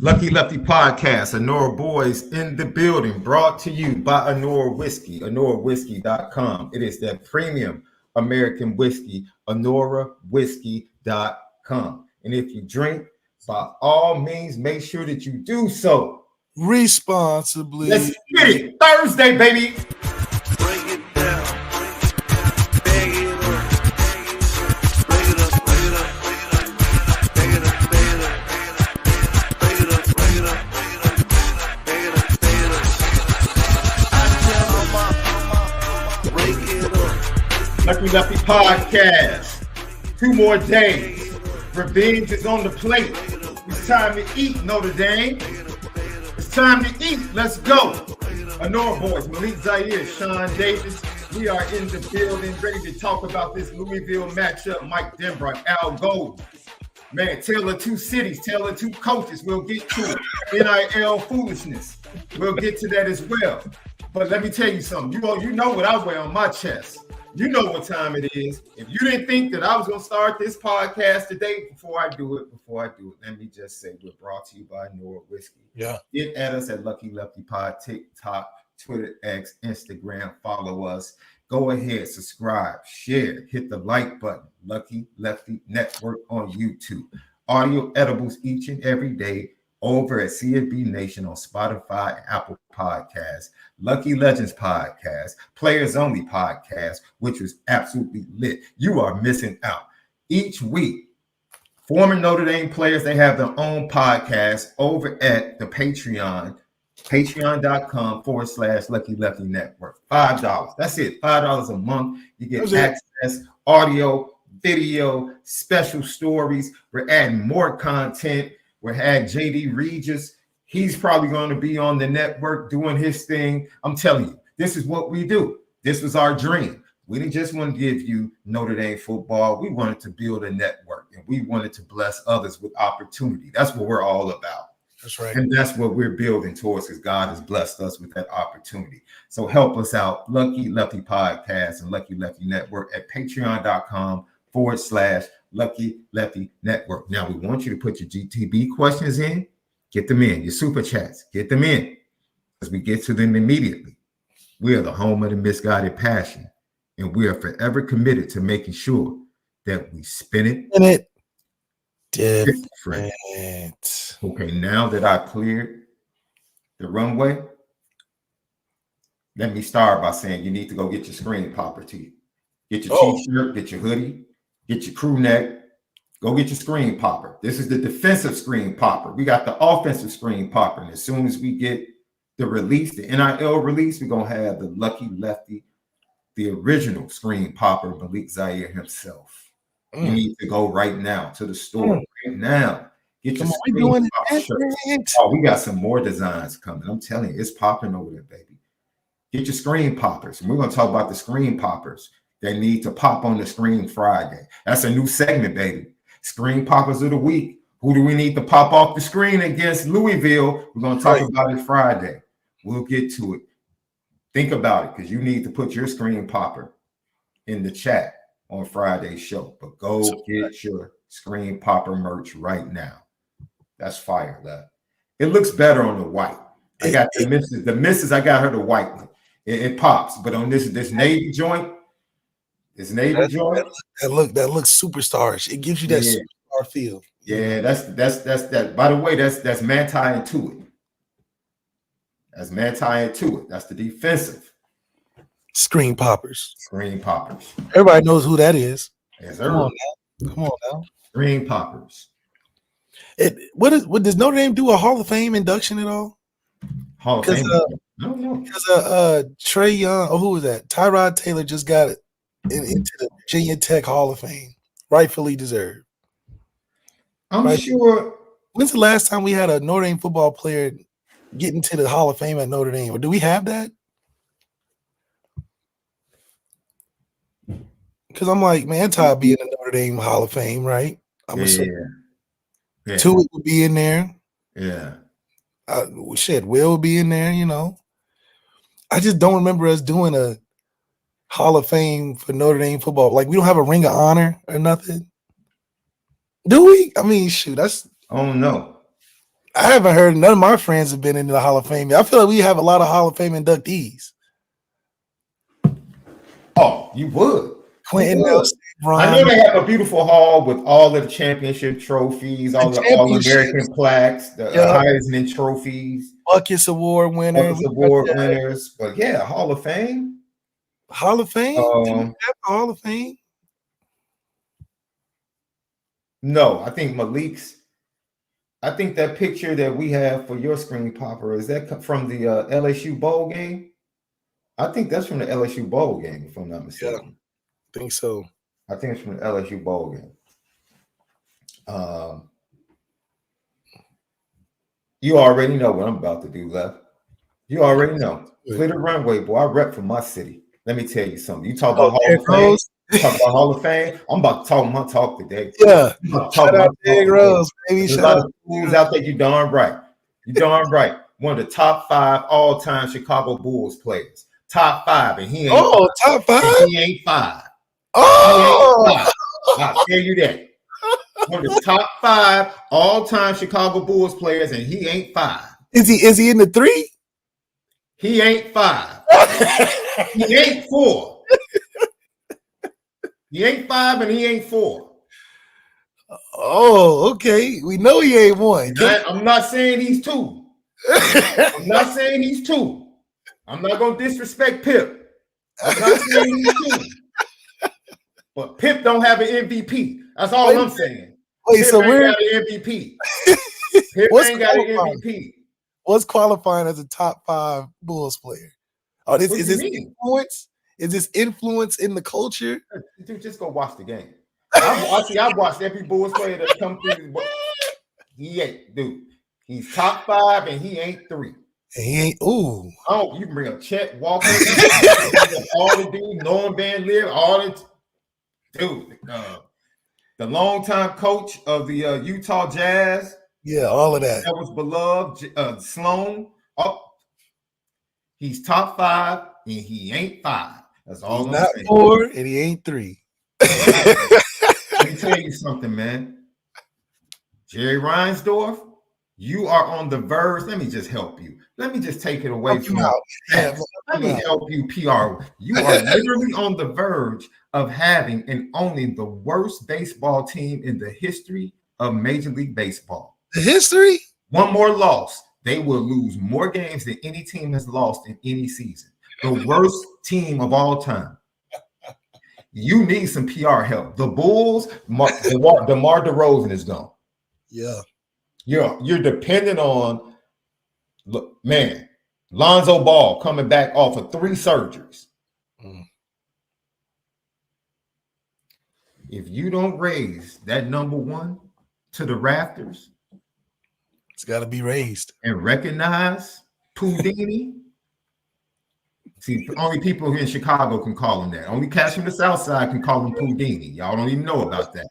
Lucky Lefty Podcast, Onora Boys in the building, brought to you by Onora Whiskey, OnoraWhiskey.com. It is that premium American whiskey, OnoraWhiskey.com. And if you drink, by all means, make sure that you do so responsibly. Let's get it. Thursday, baby. Lucky Lefty Podcast. 2 more days. Revenge is on the plate. It's time to eat, Notre Dame. It's time to eat. Let's go. Onora Boys, MALIK, ZAIRE, SHAUN Davis. We are in the building, ready to talk about this Louisville matchup. Mike DENBROCK, Al Golden. Man, tale of two cities, tale of two coaches. We'll get to it. NIL foolishness. We'll get to that as well. But let me tell you something. You know what I wear on my chest. You know what time it is. If you didn't think that I was going to start this podcast today, before I do it, let me just say we're brought to you by Onora Whiskey. Yeah. Get at us at Lucky Lefty Pod, TikTok, Twitter, X, Instagram. Follow us. Go ahead, subscribe, share, hit the like button. Lucky Lefty Network on YouTube. Audio edibles each and every day over at CFB Nation on Spotify and Apple Podcasts, Lucky Legends Podcast, Players Only Podcast, which was absolutely lit. You are missing out. Each week, former Notre Dame players, they have their own podcast over at the Patreon, patreon.com/Lucky Lefty Network. $5. That's it. $5 a month. You get access, audio, video, special stories. We're adding more content. We had JD Regis. He's probably going to be on the network doing his thing. I'm telling you, this is what we do. This was our dream. We didn't just want to give you Notre Dame football. We wanted to build a network, and we wanted to bless others with opportunity. That's what we're all about. That's right. And that's what we're building towards, because God has blessed us with that opportunity. So help us out. Lucky Lefty Podcast and Lucky Lefty Network at patreon.com/Lucky Lefty Network. Now, we want you to put your GTB questions in. Get them in. Your super chats. Get them in. As we get to them immediately. We are the home of the misguided passion. And we are forever committed to making sure that we spin it different. Okay, now that I cleared the runway, let me start by saying you need to go get your screen popper tee. Get your t-shirt, get your hoodie, get your crew neck. Go get your screen popper. This is the defensive screen popper. We got the offensive screen popper. And as soon as we get the release, the NIL release, we're going to have the Lucky Lefty, the original screen popper, MALIK ZAIRE himself. You need to go right now to the store. Right now. Get your screen popper shirt. Oh, we got some more designs coming. I'm telling you, it's popping over there, baby. Get your screen poppers. And we're going to talk about the screen poppers that need to pop on the screen Friday. That's a new segment, baby. Screen poppers of the week. Who do we need to pop off the screen against Louisville? We're going to talk about it Friday. We'll get to it. Think about it, because you need to put your screen popper in the chat on Friday's show. But go get your screen popper merch right now. That's fire, left. It looks better on the white. I got the misses. The misses, I got her the white one. It pops. But on this navy joint, that looks superstarish. It gives you that superstar feel. Yeah, that's that. By the way, that's Manti-Intuit. That's Manti-Intuit. That's the defensive screen poppers. Screen poppers. Everybody knows who that is. Yes, Come on now. Screen poppers. What does Notre Dame do a Hall of Fame induction at all? Hall of Fame? I don't know. Because Trey Young, who was that? Tyrod Taylor just got it into the Virginia Tech Hall of Fame, rightfully deserved. I'm sure. When's the last time we had a Notre Dame football player get into the Hall of Fame at Notre Dame? Or do we have that? Because I'm like, man, Todd be in the Notre Dame Hall of Fame, right? I'm assuming. Yeah. Tua would be in there. Yeah. Will would be in there, you know. I just don't remember us doing a Hall of Fame for Notre Dame football. Like, we don't have a Ring of Honor or nothing. Do we? I mean, shoot, that's. Oh, no. I haven't heard. None of my friends have been into the Hall of Fame. I feel like we have a lot of Hall of Fame inductees. Oh, you would. Quentin You would. Nelson, I know they have a beautiful hall with all of the championship trophies, all the All-American plaques, the Heisman trophies, Buckets Award winners, But yeah, Hall of Fame. Hall of Fame. Hall of Fame. No, I think Malik's. I think that picture that we have for your screen popper, is that from the LSU bowl game? I think that's from the LSU bowl game, if I'm not mistaken. Yeah, I think so. I think it's from the LSU bowl game. You already know what I'm about to do, Left. You already know. Clear the runway, boy. I rep for my city. Let me tell you something. You talk about Hall of Fame. Talk about Hall of Fame. I'm about to talk my talk today. Yeah. Shout out Derrick Rose, baby. There's a lot of fools out there. You darn right. You darn right. One of the top 5 all-time Chicago Bulls players. Top 5, and he ain't. Top 5. He ain't 5. Oh, he ain't 5. I'll tell you that. One of the top 5 all-time Chicago Bulls players, and he ain't 5. Is he in the 3? He ain't 5. He ain't 4. He ain't 5 and he ain't 4. Oh, okay. We know he ain't 1. I'm not saying he's 2. I'm not saying he's 2. I'm not gonna disrespect Pip. I'm not saying he's 2. But Pip don't have an MVP. That's all I'm saying. Wait, Pip so ain't got an MVP. Pip ain't got an MVP. What's qualifying as a top 5 Bulls player? Oh, is this influence? Is this influence in the culture? Dude, just go watch the game. I watched every Bulls player that come through. He ain't, dude. He's top 5 and he ain't 3. He ain't. Ooh. Oh, you can bring up Chet Walker, all the dudes, Norman Van Leer, all the dude. The longtime coach of the Utah Jazz. Yeah, all of that. That was beloved. Sloan. Oh, he's top 5 and he ain't 5. That's all he's I'm not saying. 4 and he ain't 3. Let me tell you something, man. Jerry Reinsdorf, you are on the verge. Let me just help you. Let me just take it away from you. Let me help you, PR. You are literally on the verge of having and owning the worst baseball team in the history of Major League Baseball. The history? One more loss. They will lose more games than any team has lost in any season. The worst team of all time. You need some PR help. The Bulls, DeMar DeRozan is gone. Yeah. You're dependent on, look, man, Lonzo Ball coming back off of 3 surgeries. If you don't raise that number 1 to the rafters, it's got to be raised and recognize Pudini. See, only people here in Chicago can call him that. Only cats from the South Side can call him Pudini. Y'all don't even know about that.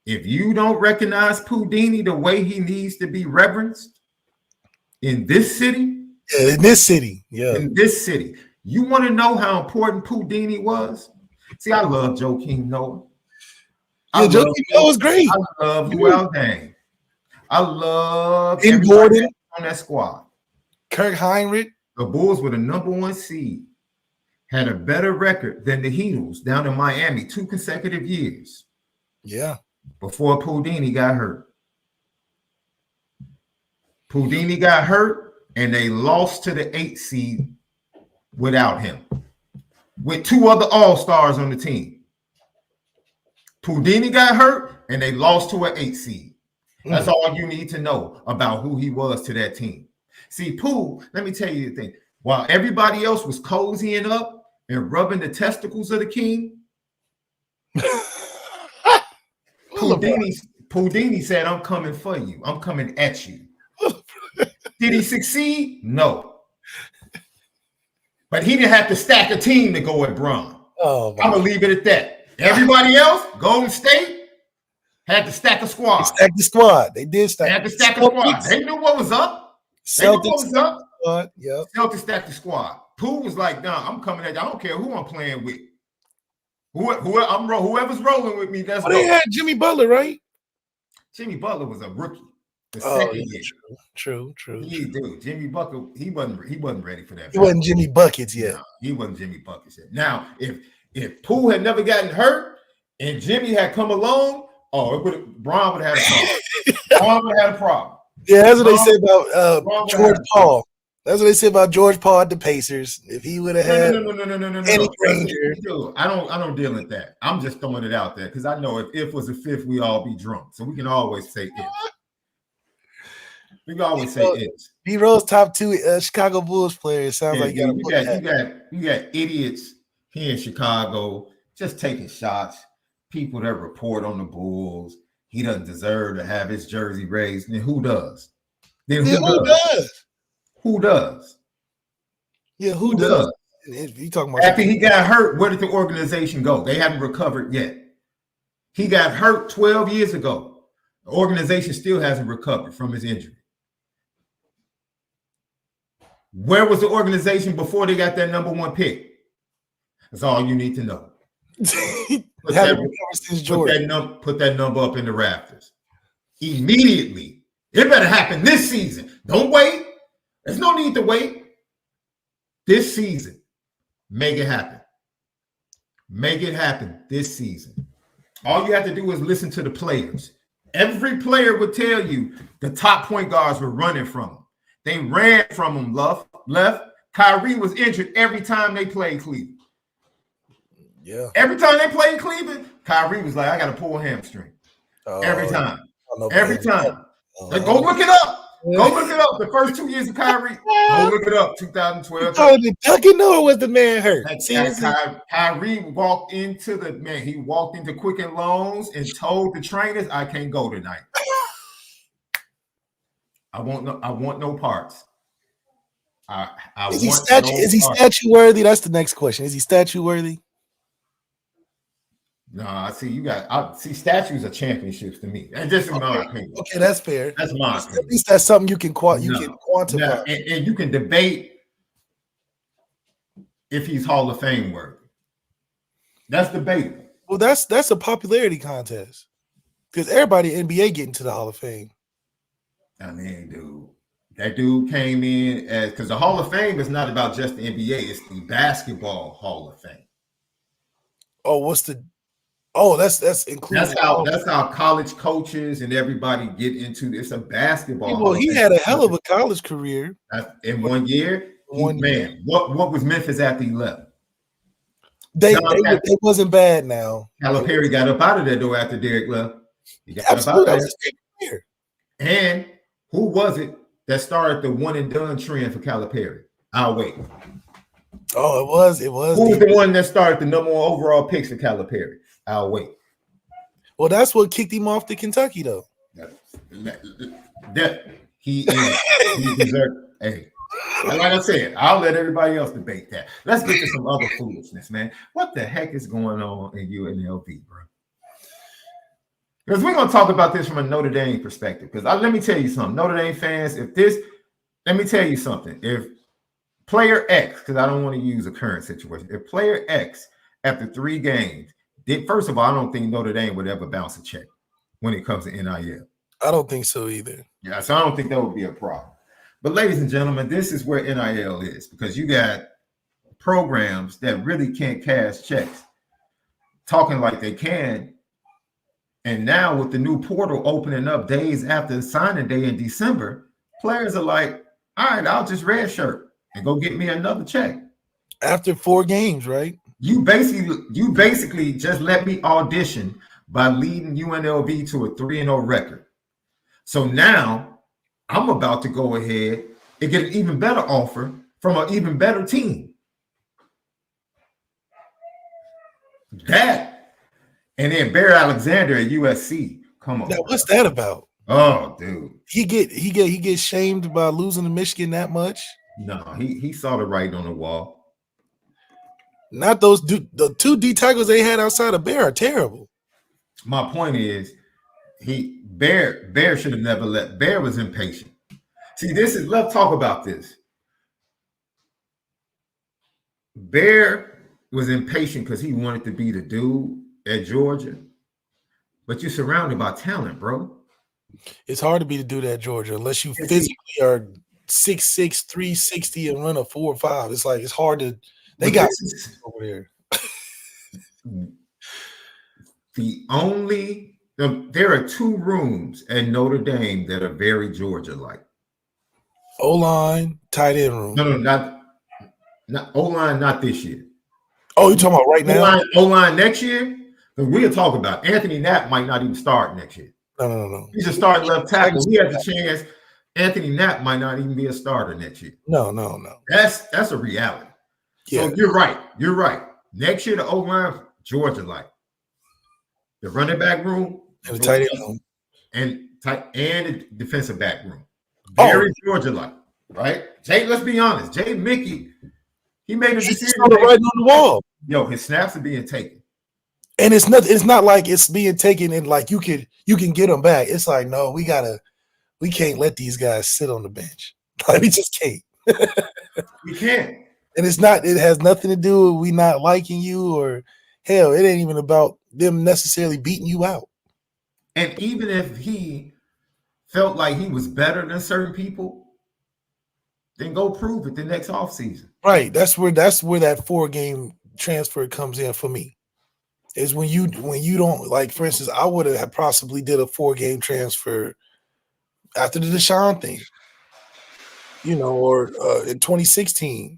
If you don't recognize Pudini the way he needs to be reverenced in this city, in this city, you want to know how important Pudini was? See, I love Joakim Noah. Joakim Noah was great. I love Luol Deng. I love Gordon on that squad. Kirk Heinrich. The Bulls were the number 1 seed, had a better record than the Heatles down in Miami 2 consecutive years. Yeah. Before Pudini got hurt. Pudini got hurt, and they lost to the 8th seed without him, with 2 other All-Stars on the team. Pudini got hurt, and they lost to an 8th seed. That's all you need to know about who he was to that team. See, Pooh, let me tell you the thing. While everybody else was cozying up and rubbing the testicles of the king, Pudini said, I'm coming for you. I'm coming at you. Did he succeed? No. But he didn't have to stack a team to go at Bron. I'm going to leave it at that. Everybody else, Golden State, had to stack a squad. They stacked the squad. They did stack. They had to stack a squad. They knew what was up. Celtics stacked the squad. Pooh was like, nah, I'm coming at you. I don't care who I'm playing with. Whoever's rolling with me, that's they had Jimmy Butler, right? Jimmy Butler was a rookie. The Oh, second yeah, year. true. Dude, Jimmy Bucket, he wasn't ready for that. He wasn't Jimmy Buckets yet. No, he wasn't Jimmy Buckets yet. Now, if Pooh had never gotten hurt and Jimmy had come along, Bron would have had a problem. Bron would have had a problem. Yeah, that's what they say about George Paul. That's what they say about George Paul at the Pacers. If he would have had any Granger. Dude, I don't deal with that. I'm just throwing it out there because I know if was a fifth, we all be drunk. So we can always say if. We can always say if. D-Rose top 2 Chicago Bulls players. Sounds like you got idiots here in Chicago just taking shots. People that report on the Bulls. He doesn't deserve to have his jersey raised. Then who does? Who does? Who does? Yeah, who does? You talking about after he got hurt? Where did the organization go? They haven't recovered yet. He got hurt 12 years ago. The organization still hasn't recovered from his injury. Where was the organization before they got that number 1 pick? That's all you need to know. Put that number up in the rafters immediately. It better happen this season. Don't wait. There's no need to wait. This season, make it happen. Make it happen this season. All you have to do is listen to the players. Every player would tell you the top point guards were running from him. They ran from him left. Kyrie was injured every time they played Cleveland. Yeah. Every time they played Cleveland, Kyrie was like, I got to pull a hamstring. Every time. Every time. Go look it up. Go look it up. The first 2 years of Kyrie. Go look it up. 2012. Duncan Miller was the man hurt. Kyrie walked into he walked into Quicken Loans and told the trainers, I can't go tonight. I want no parts. Is he statue worthy? That's the next question. Is he statue worthy? No, I see statues are championships to me. And this is my opinion. Okay, that's fair. That's my opinion. At least that's something you can quantify. No, and you can debate if he's Hall of Fame worthy. That's debatable. Well, that's a popularity contest. Because everybody in NBA getting to the Hall of Fame. I mean, dude. That dude came in because the Hall of Fame is not about just the NBA, it's the Basketball Hall of Fame. That's including. That's how college coaches and everybody get into this. A basketball. Well, he had a hell of a college career in 1 year. What was Memphis after he left? It wasn't bad. Now Calipari got up out of that door after Derek left. He got Absolutely, up out of there. And who was it that started the one and done trend for Calipari? I'll wait. Oh, it was. Who was the one that started the number 1 overall picks for Calipari? I'll wait. Well, that's what kicked him off to Kentucky, though. That he deserved. Hey, like I said, I'll let everybody else debate that. Let's get to some other foolishness, man. What the heck is going on in UNLV, bro? Because we're going to talk about this from a Notre Dame perspective. Because let me tell you something, Notre Dame fans, let me tell you something. If player X, because I don't want to use a current situation, if player X, after 3 games, first of all, I don't think Notre Dame would ever bounce a check when it comes to NIL. I don't think so either. Yeah, so I don't think that would be a problem. But ladies and gentlemen, this is where NIL is, because you got programs that really can't cash checks talking like they can. And now with the new portal opening up days after the signing day in December, players are like, all right, I'll just redshirt and go get me another check. After 4 games, right? You basically just let me audition by leading UNLV to a 3-0 record. So now I'm about to go ahead and get an even better offer from an even better team. That, and then Bear Alexander at USC. Come on. Now, what's that about? Oh, dude. He gets shamed by losing to Michigan that much? No, he saw the writing on the wall. Not the 2 D tackles they had outside of Bear are terrible. My point is, Bear should have never let. Bear was impatient. See, let's talk about this. Bear was impatient because he wanted to be the dude at Georgia. But you're surrounded by talent, bro. It's hard to be the dude at Georgia unless you And see, physically are 6'6", 360 and run a 4.5. It's like it's hard to. They but got this is over there. the only. There are 2 rooms at Notre Dame that are very Georgia-like. O-line, tight end room. No, not O-line, not this year. Oh, you talking about right now? O-line next year? Because we'll talk about it. Anthony Knapp might not even start next year. No. He's a starting left tackle. We have the chance. Anthony Knapp might not even be a starter next year. No. That's a reality. Yeah. So you're right. Next year, the O-line, Georgia-like. The running back room, And the tight end room. And the defensive back room. Very Georgia-like, right? Let's be honest. Jay Mickey, he made a decision. Right on the wall. Yo, his snaps are being taken. And it's not like it's being taken and like you can get them back. It's like, no, we can't let these guys sit on the bench. Like, we just can't. We can't. And it has nothing to do with we not liking you, or hell, it ain't even about them necessarily beating you out. And even if he felt like he was better than certain people, then go prove it the next offseason. Right. That's where that 4-game transfer comes in for me. Is when you don't, like, for instance, I would have possibly did a 4-game transfer after the SHAUN thing, or in 2016,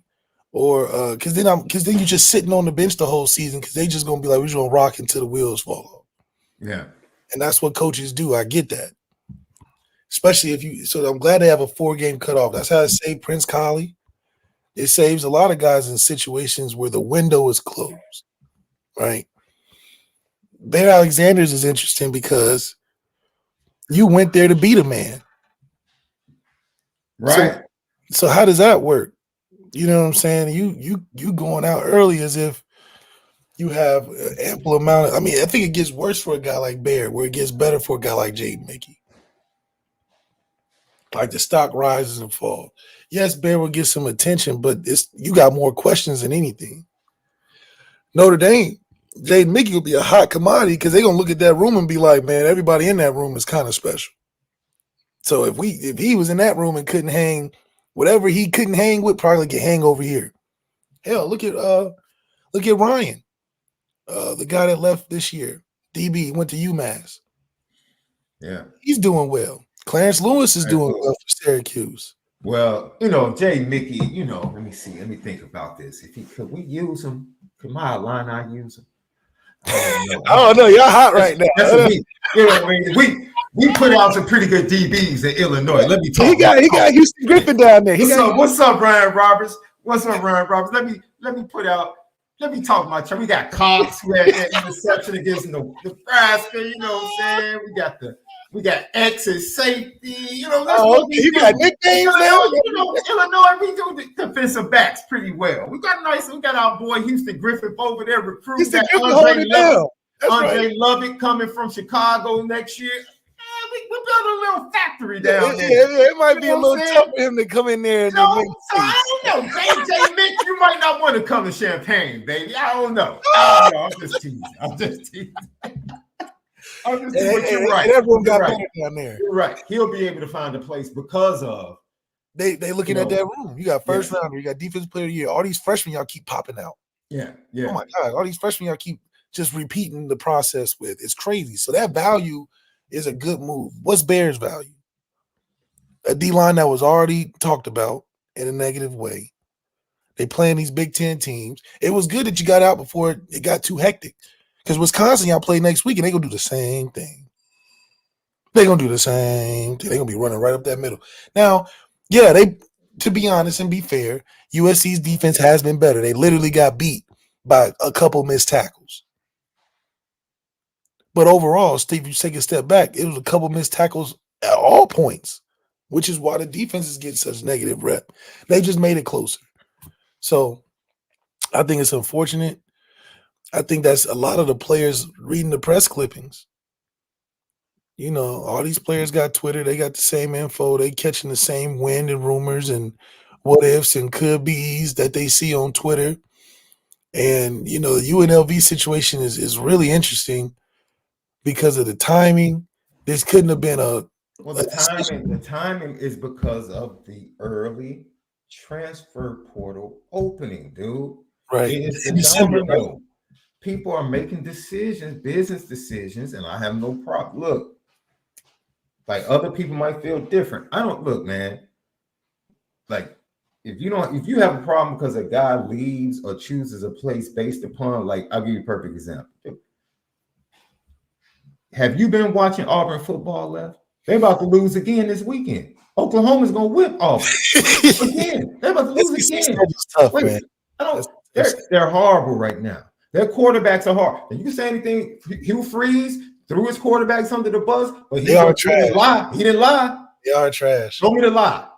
or because then you're just sitting on the bench the whole season because they just gonna be like, we're just gonna rock until the wheels fall off. Yeah, and that's what coaches do. I get that, especially So I'm glad they have a 4-game cutoff. That's how it saved Prince Collie. It saves a lot of guys in situations where the window is closed, right? Bear Alexander's is interesting because you went there to beat a man. right. So how does that work? You know what I'm saying? You going out early as if you have an ample amount of. I think it gets worse for a guy like Bear, where it gets better for a guy like Jaden Mickey. Like the stock rises and falls. Yes, Bear will get some attention, but you got more questions than anything. Notre Dame, Jaden Mickey will be a hot commodity because they're gonna look at that room and be like, man, everybody in that room is kind of special. So if he was in that room and couldn't hang, whatever he couldn't hang with, probably could hang over here. Hell, look at Ryan, the guy that left this year. DB went to UMass. Yeah, he's doing well. Clarence Lewis is doing well for Syracuse. Well, Jay Mickey, let me see. Let me think about this. Could we use him? Could my Illini use him? I don't know. Y'all hot right now. That's what we put out some pretty good DBs in Illinois. Let me talk. He got Houston Griffin down there. What's up, Ryan Roberts? Let me talk my turn. We got Cox who had that interception against Nebraska. You know what I'm saying? We got X as safety. You got nicknames now. Illinois, we do the defensive backs pretty well. We got our boy Houston Griffith over there recruiting that Andre Lovett coming from Chicago next year. We built a little factory down there. Yeah, it might be a little tough for him to come in there. So I don't know. JJ Mick, you might not want to come to Champaign, baby. I don't know. I'm just teasing. You're right. Everyone got better down there. You're right. He'll be able to find a place because of they looking at that room. You got first rounder, you got defensive player of the year. All these freshmen y'all keep popping out. Yeah. Oh my God, all these freshmen y'all keep just repeating the process with. It's crazy. So that value is a good move. What's Bears' value? A D-line that was already talked about in a negative way. They playing these Big Ten teams. It was good that you got out before it got too hectic. Because Wisconsin, y'all play next week, and they're going to do the same thing. They're going to do the same thing. They're going to be running right up that middle. Now, to be honest and be fair, USC's defense has been better. They literally got beat by a couple missed tackles. But overall, Steve, you take a step back, it was a couple missed tackles at all points, which is why the defenses get such negative rep. They just made it closer. So I think it's unfortunate. I think that's a lot of the players reading the press clippings. All these players got Twitter. They got the same info. They catching the same wind and rumors and what ifs and could be's that they see on Twitter. And, the UNLV situation is really interesting because of the timing. This couldn't have been Well, the timing is because of the early transfer portal opening, dude. Right. It is In the December, domino. People are making decisions, business decisions, and I have no problem. Look, like other people might feel different. I don't look, man. Like if you have a problem because a guy leaves or chooses a place based upon, like, I'll give you a perfect example. Have you been watching Auburn football left? They're about to lose again this weekend. Oklahoma's gonna whip Auburn again. They're about to lose again. Tough, Wait, man. I don't. They're horrible right now. Their quarterbacks are hard. And you can say anything. Hugh Freeze threw his quarterbacks under the bus, but he didn't lie. He didn't lie. They are trash. Show me the lie.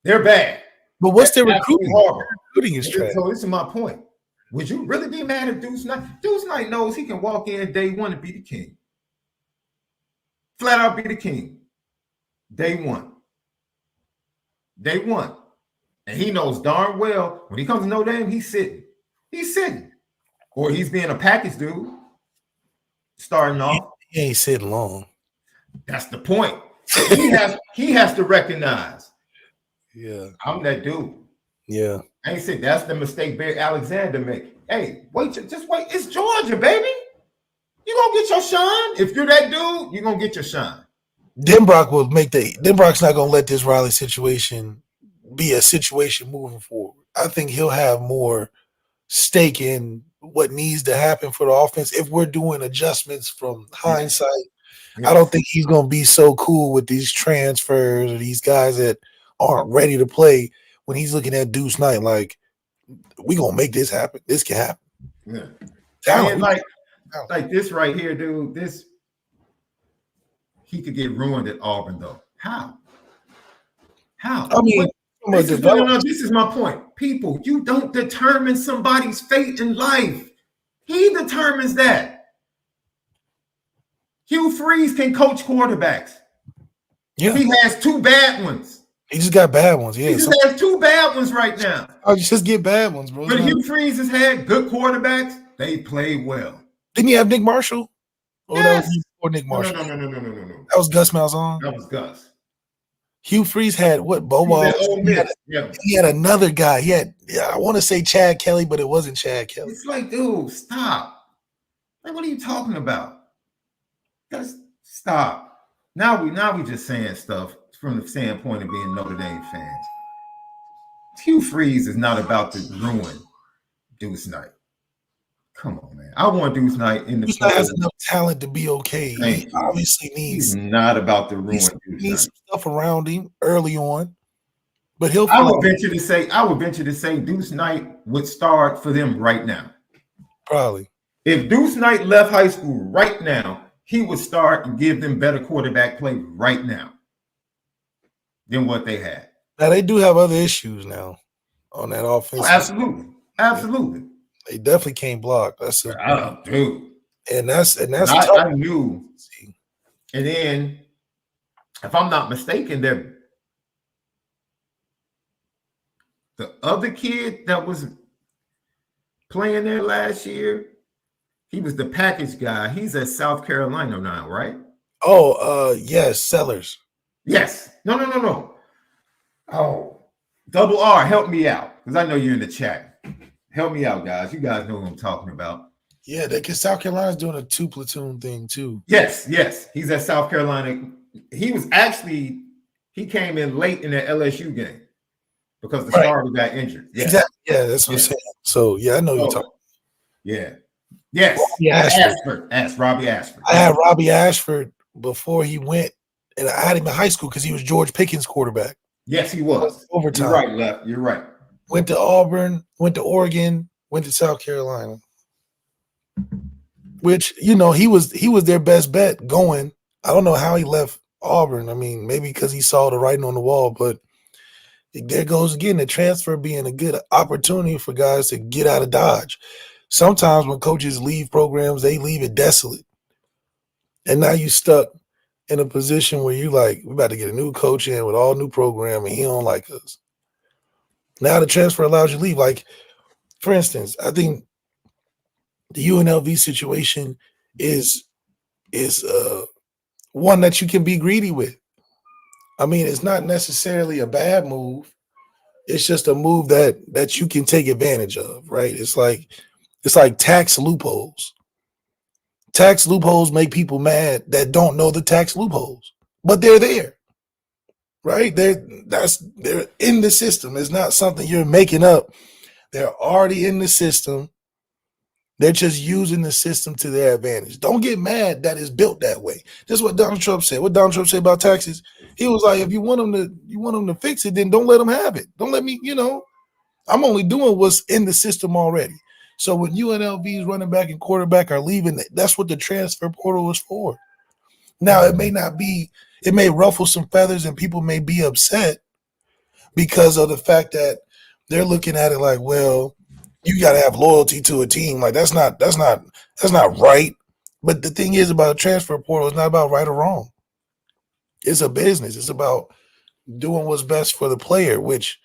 They're bad. But what's their recruiting? Horrible. Recruiting is trash. So this is my point. Would you really be mad at Deuce Knight? Deuce Knight knows he can walk in day one and be the king. Flat out be the king. Day one. Day one. And he knows darn well when he comes to Notre Dame, he's sitting. He's sitting. Or he's being a package dude. Starting off. He ain't sitting long. That's the point. He has to recognize. Yeah. I'm that dude. Yeah. I ain't saying that's the mistake Barry Alexander made. Hey, wait, just wait. It's Georgia, baby. You gonna get your shine. If you're that dude, you're gonna get your shine. DENBROCK will make DENBROCK's not gonna let this Riley situation be a situation moving forward. I think he'll have more stake in what needs to happen for the offense if we're doing adjustments from hindsight. Yeah. I don't think he's gonna be so cool with these transfers or these guys that aren't ready to play when he's looking at Deuce Knight like, we gonna make this happen. This can happen. Yeah. Talent, like this right here, dude. This he could get ruined at Auburn, though. How? I mean, this is my point. People, you don't determine somebody's fate in life. He determines that. Hugh Freeze can coach quarterbacks. Yeah. He has two bad ones. He just got bad ones. Yeah, he just has two bad ones right now. I just get bad ones, bro. But Hugh Freeze has had good quarterbacks. They play well. Didn't he have Nick Marshall? Or yes. That was before Nick Marshall? No. That was Gus Malzahn. That was Gus. Hugh Freeze had what? Bobo. He had another guy. He had, I want to say Chad Kelly, but it wasn't Chad Kelly. It's like, dude, stop. Like, what are you talking about? Just stop. Now we just saying stuff from the standpoint of being Notre Dame fans. Hugh Freeze is not about to ruin Deuce Knight. Come on, man. I want Deuce Knight in the Deuce Knight has enough talent to be okay. He obviously needs. He's not about to ruin Deuce Knight. Needs some stuff around him early on, but he'll. I would venture to say Deuce Knight would start for them right now. Probably. If Deuce Knight left high school right now, he would start and give them better quarterback play right now than what they had. Now they do have other issues now on that offense. Oh, absolutely. They definitely can't block. That's a dude. And that's I knew. And then, if I'm not mistaken, the other kid that was playing there last year, he was the package guy. He's at South Carolina now, right? Oh, yes, Sellers. Yes. No. Oh, Double R, help me out, because I know you're in the chat. Help me out, guys. You guys know what I'm talking about. Yeah, because South Carolina's doing a 2-platoon thing too. Yes. He's at South Carolina. He came in late in the LSU game because the starter got injured. Yeah. Exactly. Yeah, that's what I'm saying. So yeah, I know you're talking. Yeah. Yes. Robbie Ashford. I had Robbie Ashford before he went, and I had him in high school because he was George Pickens' quarterback. Yes, he was. Overtime. You're right, Left. You're right. Went to Auburn, went to Oregon, went to South Carolina. Which, he was their best bet going. I don't know how he left Auburn. I mean, maybe because he saw the writing on the wall, but there goes again the transfer being a good opportunity for guys to get out of Dodge. Sometimes when coaches leave programs, they leave it desolate. And now you stuck in a position where you like, we're about to get a new coach in with all new program and he don't like us. Now the transfer allows you to leave. Like, for instance, I think the UNLV situation is one that you can be greedy with. I mean, it's not necessarily a bad move. It's just a move that you can take advantage of, right? It's like tax loopholes. Tax loopholes make people mad that don't know the tax loopholes, but they're there, right? They're in the system. It's not something you're making up. They're already in the system. They're just using the system to their advantage. Don't get mad that it's built that way. That's what Donald Trump said. What Donald Trump said about taxes, he was like, if you want them to fix it, then don't let them have it. Don't let me, I'm only doing what's in the system already. So when UNLV's running back and quarterback are leaving, that's what the transfer portal is for. Now, it may ruffle some feathers and people may be upset because of the fact that they're looking at it like, well, you got to have loyalty to a team. Like that's not right. But the thing is about a transfer portal, it's not about right or wrong. It's a business. It's about doing what's best for the player, which,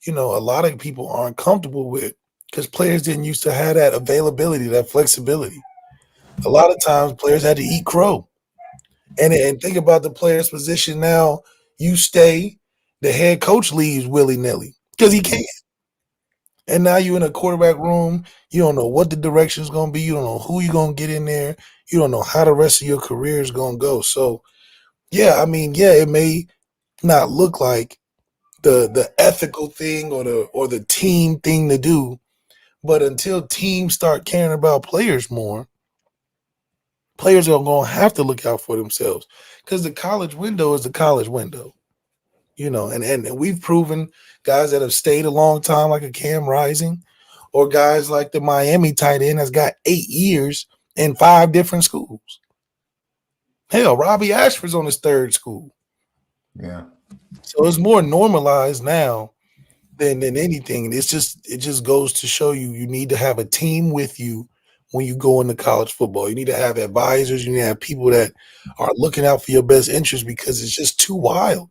a lot of people aren't comfortable with because players didn't used to have that availability, that flexibility. A lot of times players had to eat crow. And think about the player's position now. You stay, the head coach leaves willy-nilly because he can't. And now you're in a quarterback room. You don't know what the direction is going to be. You don't know who you're going to get in there. You don't know how the rest of your career is going to go. So, it may not look like the ethical thing or the team thing to do, but until teams start caring about players more, players are going to have to look out for themselves because the college window is the college window. And we've proven guys that have stayed a long time, like a Cam Rising, or guys like the Miami tight end has got 8 years in 5 different schools. Hell, Robbie Ashford's on his 3rd school. Yeah. So it's more normalized now than anything. It just goes to show you need to have a team with you when you go into college football. You need to have advisors. You need to have people that are looking out for your best interest because it's just too wild.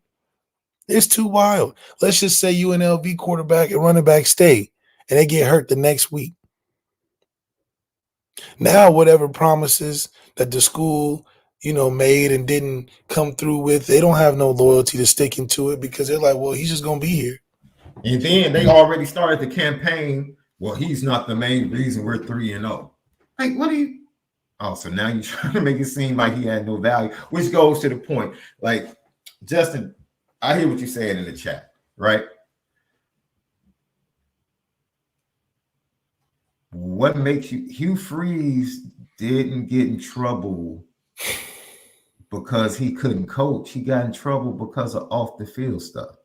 It's too wild. Let's just say UNLV quarterback and running back stay, and they get hurt the next week. Now, whatever promises that the school, made and didn't come through with, they don't have no loyalty to sticking to it because they're like, well, he's just going to be here. And then they already started the campaign. Well, he's not the main reason we're 3-0. Like, what do you? Oh, so now you're trying to make it seem like he had no value, which goes to the point. Like, Justin, I hear what you're saying in the chat, right? What makes you? Hugh Freeze didn't get in trouble because he couldn't coach. He got in trouble because of off the field stuff.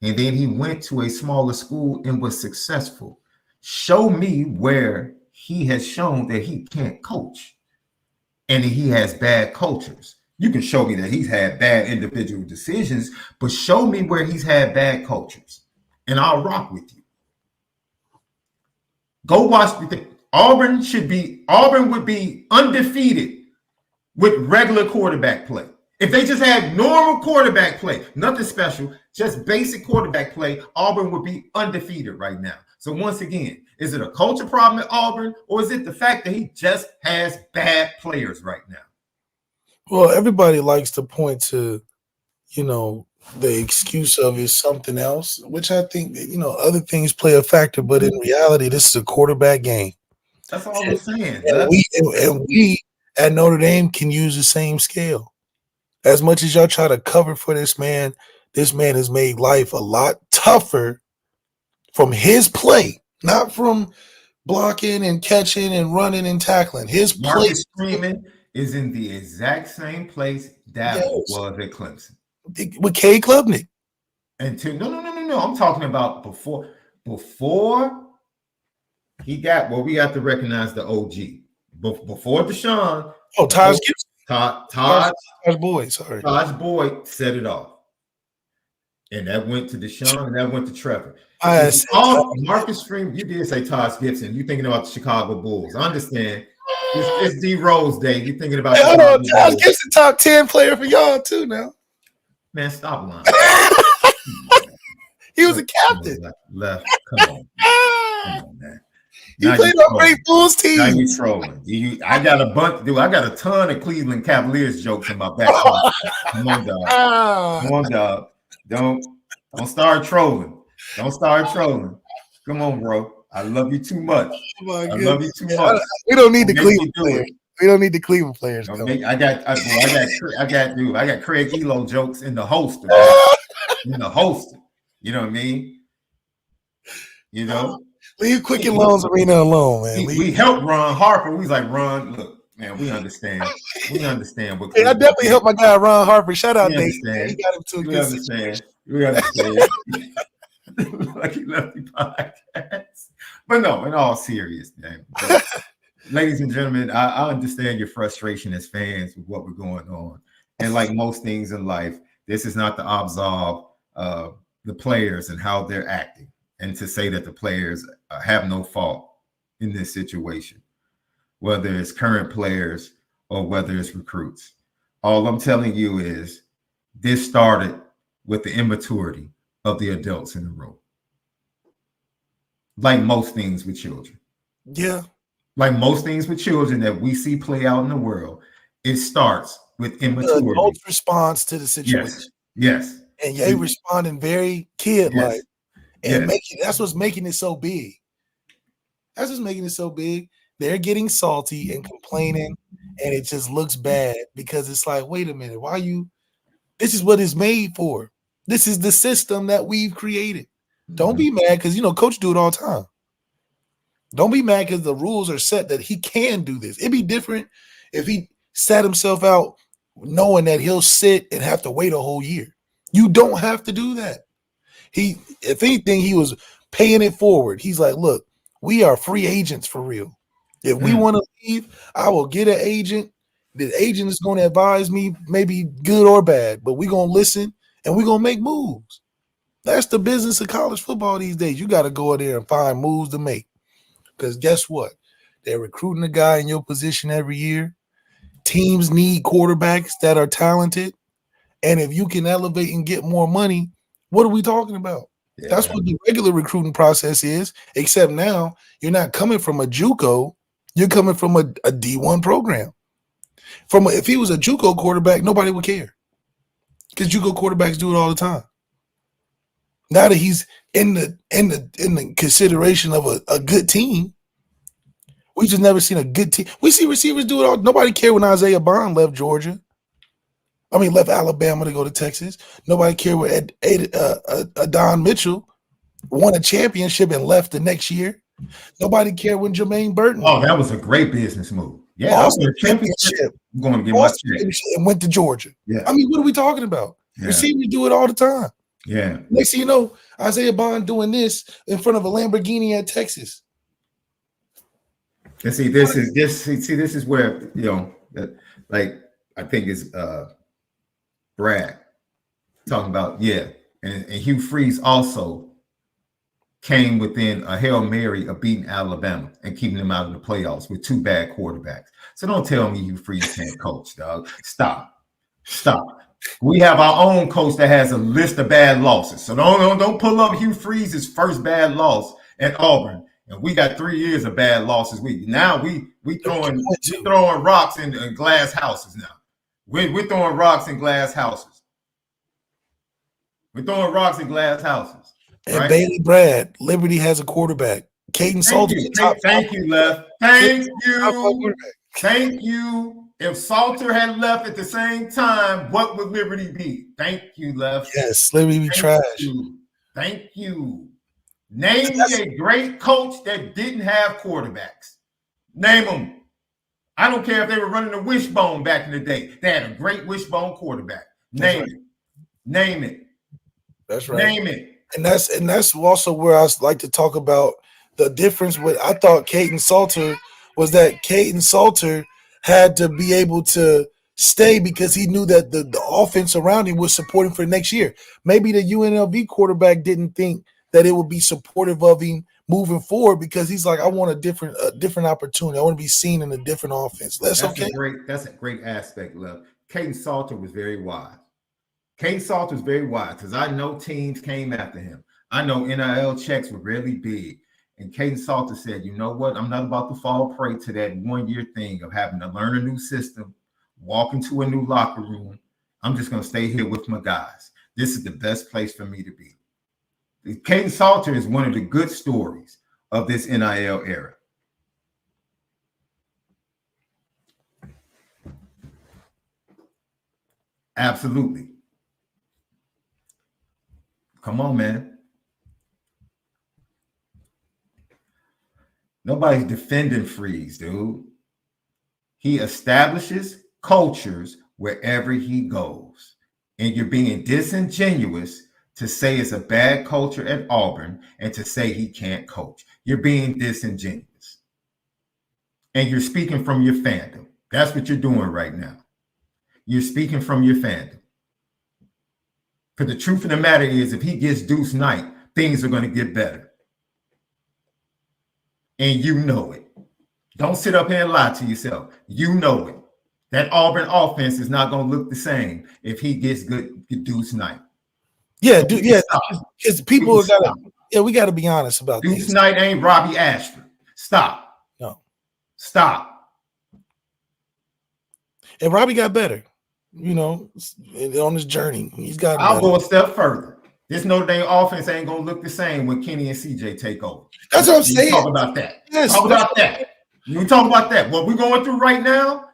And then he went to a smaller school and was successful. Show me where he has shown that he can't coach and that he has bad cultures. You can show me that he's had bad individual decisions, but show me where he's had bad cultures, and I'll rock with you. Go watch the thing. Auburn would be undefeated with regular quarterback play. If they just had normal quarterback play, nothing special, just basic quarterback play, Auburn would be undefeated right now. So once again, is it a culture problem at Auburn, or is it the fact that he just has bad players right now? Well, everybody likes to point to, the excuse of is something else, which I think, other things play a factor. But in reality, this is a quarterback game. That's all I'm saying. And we at Notre Dame can use the same scale. As much as y'all try to cover for this man has made life a lot tougher from his play, not from blocking and catching and running and tackling. His play Freeman is in the exact same place that was at Clemson. With Cade Klubnik. No. I'm talking about before he got, well, we have to recognize the OG. Before Deshaun. Oh, Taj Gibson. Taj Boyd, sorry. Taj Boyd set it off. And that went to Deshaun and that went to Trevor. Marcus Freeman, you did say Taj Gibson. You're thinking about the Chicago Bulls. I understand. It's D Rose Day. You're thinking about Taj Gibson, top 10 player for y'all too now. Man, stop lying. He was a captain. Left. Come on, man. He Now played you on great Bulls Now you teams. trolling. I got a bunch, dude. I got a ton of Cleveland Cavaliers jokes in my back pocket. Come on, dog. Come on, dog. Don't start trolling. Don't start trolling. Come on, bro. I love you too much. Oh my I love you goodness. too much. We don't need the Don't make me Cleveland do players. it. We don't need the Cleveland players. Don't Come make, on. I got Craig Elo jokes in the holster, bro. In the holster. You know what I mean? You know? Leave Quicken Loans Arena alone, man. We helped Ron Harper. We was like, Ron, look, man, we understand. We understand what Hey, I definitely helped my guy Ron Harper. Shout out, we Dave. understand. He got him to a We good understand. We understand. Lucky Lefty podcast. But no, in all seriousness, man. But, ladies and gentlemen, I understand your frustration as fans with what we're going on. And like most things in life, this is not to absolve the players and how they're acting, and to say that the players have no fault in this situation, whether it's current players or whether it's recruits. All I'm telling you is this started with the immaturity of the adults in the room. Like most things with children. Yeah. Like most things with children that we see play out in the world, it starts with immaturity. The adult's response to the situation. Yes. And they responding very kid-like. Yes. And that's what's making it so big. That's what's making it so big. They're getting salty and complaining, and it just looks bad because it's like, wait a minute, why you? This is what it's made for. This is the system that we've created. Don't be mad because, coach do it all the time. Don't be mad because the rules are set that he can do this. It'd be different if he sat himself out knowing that he'll sit and have to wait a whole year. You don't have to do that. If anything, he was paying it forward. He's like, look, we are free agents for real. If we want to leave, I will get an agent. The agent is going to advise me, maybe good or bad, but we're going to listen and we're going to make moves. That's the business of college football these days. You got to go in there and find moves to make. Because guess what? They're recruiting a guy in your position every year. Teams need quarterbacks that are talented. And if you can elevate and get more money, what are we talking about? Yeah. That's what the regular recruiting process is, except now you're not coming from a JUCO. You're coming from a D1 program. If he was a JUCO quarterback, nobody would care because JUCO quarterbacks do it all the time. Now that he's in the consideration of a good team, we just never seen a good team. We see receivers do it all. Nobody cared when Isaiah Bond left Georgia. Left Alabama to go to Texas. Nobody cared when Don Mitchell won a championship and left the next year. Nobody cared when Jermaine Burton. Oh, that was a great business move. Yeah, I was a championship. I'm going to get my check. And went to Georgia. Yeah. What are we talking about? Yeah. Receivers do it all the time. Yeah. Next thing you know, Isaiah Bond doing this in front of a Lamborghini at Texas. And see, this is where, like I think it's Brad talking about, and Hugh Freeze also came within a Hail Mary of beating Alabama and keeping them out of the playoffs with two bad quarterbacks. So don't tell me Hugh Freeze can't coach, dog. Stop. We have our own coach that has a list of bad losses. So don't pull up Hugh Freeze's first bad loss at Auburn. And we got 3 years of bad losses. We throwing rocks in glass houses now. We're throwing rocks in glass houses. We're throwing rocks in glass houses. And right? Bailey Brad, Liberty has a quarterback. Caden Salter. Thank you, Left. Thank you. Thank you. If Salter had left at the same time, what would Liberty be? Thank you, Left. Yes, Liberty be trash. Thank you. Name me a great coach that didn't have quarterbacks. Name them. I don't care if they were running a wishbone back in the day. They had a great wishbone quarterback. Name it. That's right. Name it. And that's also where I like to talk about the difference with I thought Caden Salter was that Caden Salter had to be able to stay because he knew that the offense around him was supporting for next year. Maybe the UNLV quarterback didn't think that it would be supportive of him moving forward because he's like, I want a different opportunity. I want to be seen in a different offense. That's okay. That's a great aspect, Love. Caden Salter was very wise. Caden Salter was very wise because I know teams came after him. I know NIL checks were really big. And Caden Salter said, you know what? I'm not about to fall prey to that 1 year thing of having to learn a new system, walk into a new locker room. I'm just going to stay here with my guys. This is the best place for me to be. Caden Salter is one of the good stories of this NIL era. Absolutely. Come on, man. Nobody's defending Freeze, dude. He establishes cultures wherever he goes. And you're being disingenuous to say it's a bad culture at Auburn and to say he can't coach. You're being disingenuous. And you're speaking from your fandom. That's what you're doing right now. You're speaking from your fandom. Because the truth of the matter is, if he gets Deuce Knight, things are going to get better. And you know it. Don't sit up here and lie to yourself. You know it. That Auburn offense is not going to look the same if he gets good Deuce Knight. Yeah, because people got to. Yeah, we got to be honest about this. Deuce Knight ain't Robbie Ashford. Stop. No. Stop. And Robbie got better. You know, on his journey, he's got. I'll go a step further. This Notre Dame offense ain't gonna look the same when Kenny and CJ take over. That's what I'm saying. Talk about that. Yes, talk about that. You talk about that. What we're going through right now,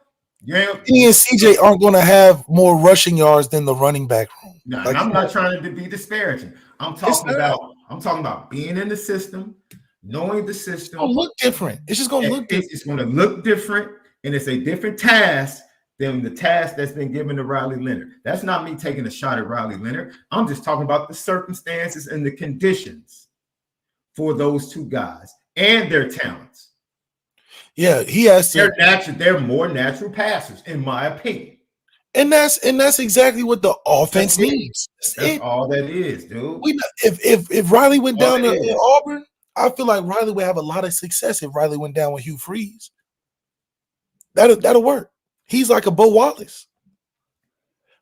Kenny and CJ aren't going to have more rushing yards than the running back room. No, like, I'm not trying to be disparaging. I'm talking about being in the system, knowing the system. It's gonna look different. It's just gonna look different. It's gonna look different, and it's a different task than the task that's been given to Riley Leonard. That's not me taking a shot at Riley Leonard. I'm just talking about the circumstances and the conditions for those two guys and their talents. Yeah, he has to. They're more natural passers, in my opinion. And that's exactly what the offense needs. That's all that is, dude. If Riley went down to Auburn, I feel like Riley would have a lot of success if Riley went down with Hugh Freeze. That'll work. He's like a Bo Wallace.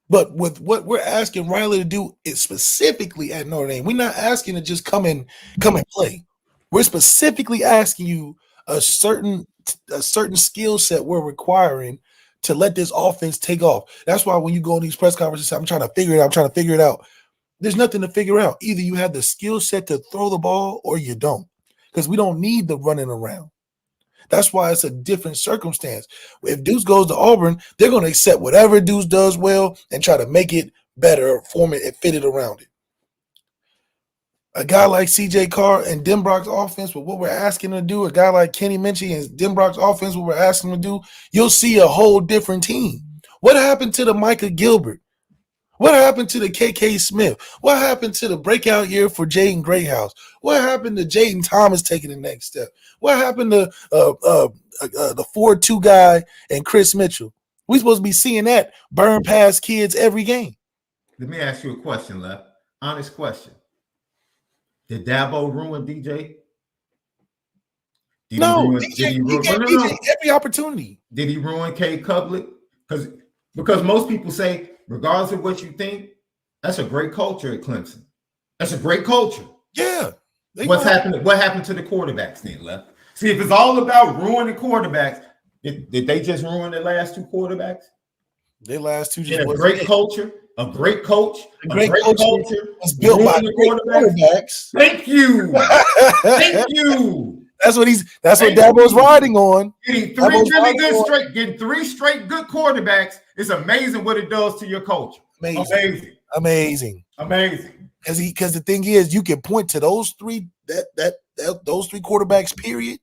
But with what we're asking Riley to do is specifically at Notre Dame, we're not asking to just come and play. We're specifically asking you a certain skill set we're requiring to let this offense take off. That's why when you go on these press conferences, I'm trying to figure it out. There's nothing to figure out. Either you have the skill set to throw the ball or you don't, because we don't need the running around. That's why it's a different circumstance. If Deuce goes to Auburn, they're going to accept whatever Deuce does well and try to make it better, form it, and fit it around it. A guy like CJ Carr and DENBROCK's offense, with what we're asking him to do, a guy like Kenny Minchie and DENBROCK's offense, what we're asking him to do, you'll see a whole different team. What happened to the Micah Gilbert? What happened to the KK Smith? What happened to the breakout year for Jaden Greathouse? What happened to Jaden Thomas taking the next step? What happened to the 4-2 guy and Chris Mitchell? We're supposed to be seeing that burn past kids every game. Let me ask you a question, Lef. Honest question. Did Dabo ruin DJ? Did he ruin every opportunity. Did he ruin K Cublet? Because most people say, regardless of what you think, that's a great culture at Clemson. That's a great culture. Yeah. What happened to the quarterbacks then, Lef? See, if it's all about ruining quarterbacks, did they just ruin the last two quarterbacks? Their last two just a great culture, a great coach, a great culture was built by quarterbacks. Thank you. Thank you. That's what Dabo's riding on. Getting three straight good quarterbacks is amazing what it does to your culture. Amazing. Because the thing is, you can point to those three those three quarterbacks, period,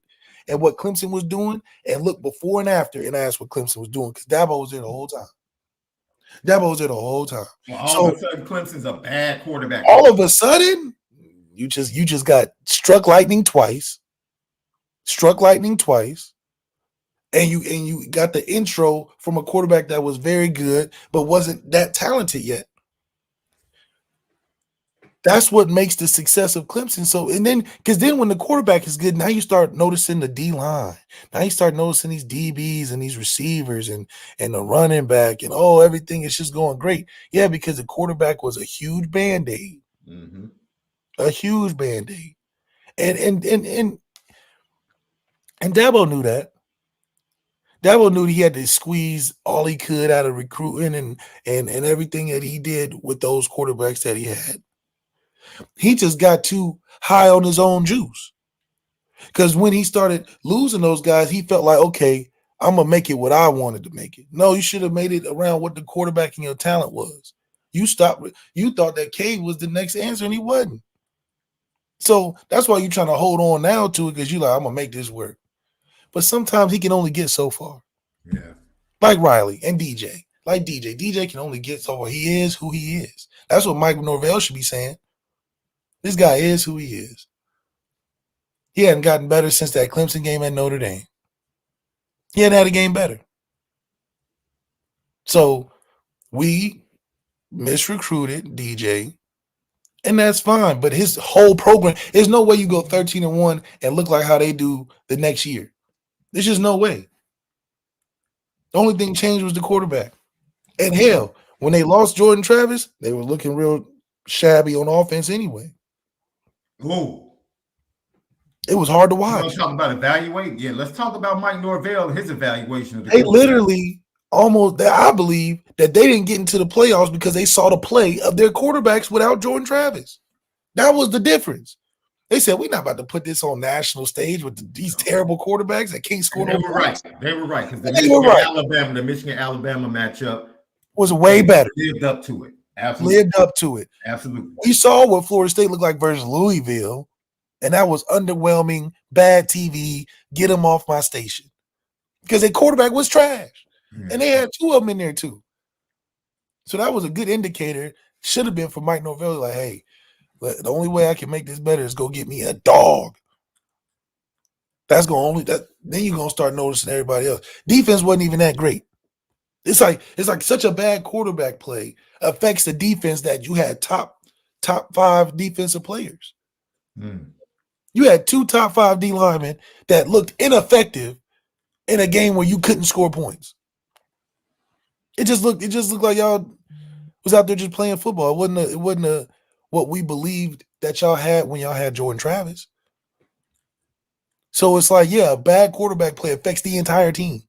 and what Clemson was doing, and look before and after and ask what Clemson was doing, because Dabo was there the whole time. Well, all of a sudden, Clemson's a bad quarterback. All of a sudden, you just got struck lightning twice, and you got the intro from a quarterback that was very good but wasn't that talented yet. That's what makes the success of Clemson. So, and then because then when the quarterback is good, now you start noticing the D line. Now you start noticing these DBs and these receivers and the running back and everything is just going great. Yeah, because the quarterback was a huge band-aid. Mm-hmm. A huge band-aid. And And Dabo knew that. Dabo knew he had to squeeze all he could out of recruiting and everything that he did with those quarterbacks that he had. He just got too high on his own juice. Because when he started losing those guys, he felt like, okay, I'm going to make it what I wanted to make it. No, you should have made it around what the quarterback and your talent was. You thought that Cade was the next answer, and he wasn't. So that's why you're trying to hold on now to it, because you're like, I'm going to make this work. But sometimes he can only get so far. Yeah. Like Riley and DJ. Like DJ. DJ can only get so far. He is who he is. That's what Mike Norvell should be saying. This guy is who he is. He hadn't gotten better since that Clemson game at Notre Dame. He hadn't had a game better. So we misrecruited DJ, and that's fine. But his whole program, there's no way you go 13-1 and look like how they do the next year. There's just no way. The only thing changed was the quarterback. And hell, when they lost Jordan Travis, they were looking real shabby on offense anyway. Ooh. It was hard to You watch. want to talk about evaluate? Yeah, let's talk about Mike Norvell and his evaluation of the They literally almost, I believe, that they didn't get into the playoffs because they saw the play of their quarterbacks without Jordan Travis. That was the difference. They said, we're not about to put this on national stage with these terrible quarterbacks that can't score. They were right. They were right. Because the Michigan-Alabama matchup was way better. Lived up to it. Absolutely. Lived up to it. Absolutely. We saw what Florida State looked like versus Louisville, and that was underwhelming, bad TV, get them off my station. Because their quarterback was trash. Yeah. And they had two of them in there too. So that was a good indicator. Should have been for Mike Norvell, like, hey, the only way I can make this better is go get me a dog. That's going to then you're going to start noticing everybody else. Defense wasn't even that great. It's like such a bad quarterback play affects the defense that you had top 5 defensive players. You had 2 top 5 D linemen that looked ineffective in a game where you couldn't score points. It just looked like y'all was out there just playing football. It wasn't what we believed that y'all had when y'all had Jordan Travis. So it's like, yeah, a bad quarterback play affects the entire team.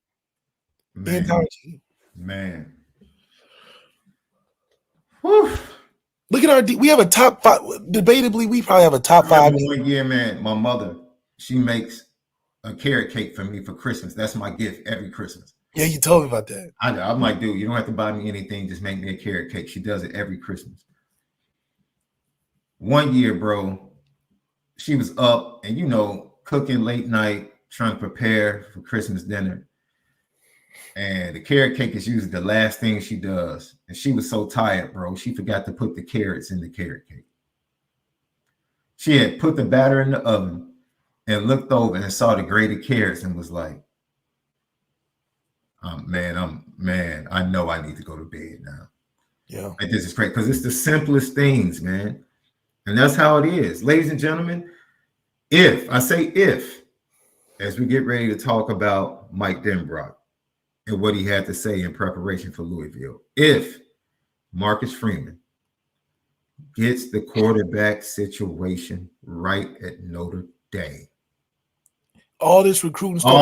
The entire team. Man. Whew. Look at we have a top 5. Debatably, we probably have a top 5. One year, man, my mother, she makes a carrot cake for me for Christmas. That's my gift every Christmas. Yeah, you told me about that. I'm like, dude, you don't have to buy me anything. Just make me a carrot cake. She does it every Christmas. One year, bro, she was up and, cooking late night, trying to prepare for Christmas dinner. And the carrot cake is usually the last thing she does. And she was so tired, bro. She forgot to put the carrots in the carrot cake. She had put the batter in the oven and looked over and saw the grated carrots and was like, I know I need to go to bed now. Yeah. Like, this is great because it's the simplest things, man. And that's how it is. Ladies and gentlemen, if, as we get ready to talk about Mike DENBROCK and what he had to say in preparation for Louisville, if Marcus Freeman gets the quarterback situation right at Notre Dame, all this recruiting stuff,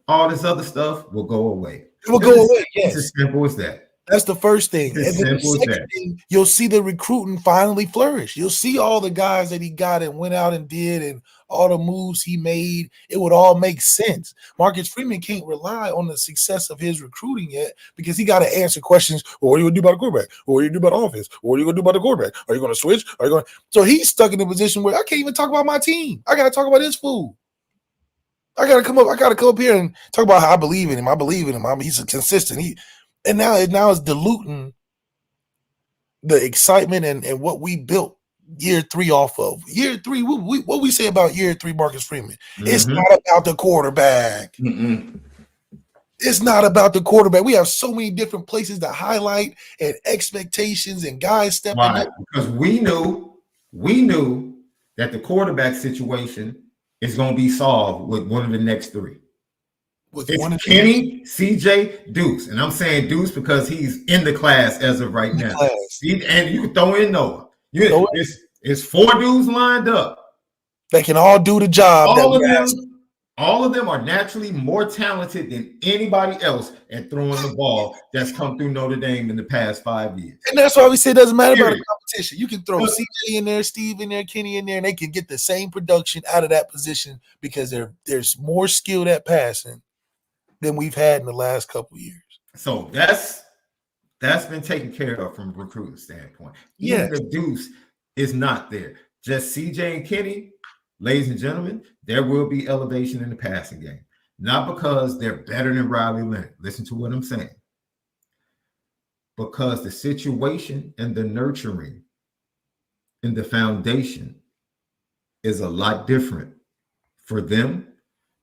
all this other stuff will go away. It will go away. Yes. It's as simple as that. That's the first thing. And then the second thing, you'll see the recruiting finally flourish. You'll see all the guys that he got and went out and did and all the moves he made. It would all make sense. Marcus Freeman can't rely on the success of his recruiting yet because he got to answer questions. Well, what are you going to do about the quarterback? What are you going to do about the offense? What are you going to do about the quarterback? Are you going to switch? So he's stuck in a position where I can't even talk about my team. I got to talk about this fool. I gotta come up here and talk about how I believe in him. He's consistent. And now it's diluting the excitement and what we built year 3 off of. Year 3, what we say about year 3 Marcus Freeman? It's not about the quarterback. It's not about the quarterback. We have so many different places to highlight and expectations and guys stepping up. Because we knew that the quarterback situation is going to be solved with one of the next 3. It's Kenny, CJ, Deuce. And I'm saying Deuce because he's in the class as of right now. And you can throw in Noah. It's 4 dudes lined up. They can all do the job. All of them All of them are naturally more talented than anybody else at throwing the ball that's come through Notre Dame in the past 5 years. And that's why we say it doesn't matter about Period. the competition. You can throw CJ in there, Steve in there, Kenny in there, and they can get the same production out of that position because there's more skill at passing than we've had in the last couple of years. So that's been taken care of from a recruiting standpoint. Even the deuce is not there. Just CJ and Kenny, ladies and gentlemen, there will be elevation in the passing game. Not because they're better than Riley Leonard. Listen to what I'm saying. Because the situation and the nurturing and the foundation is a lot different for them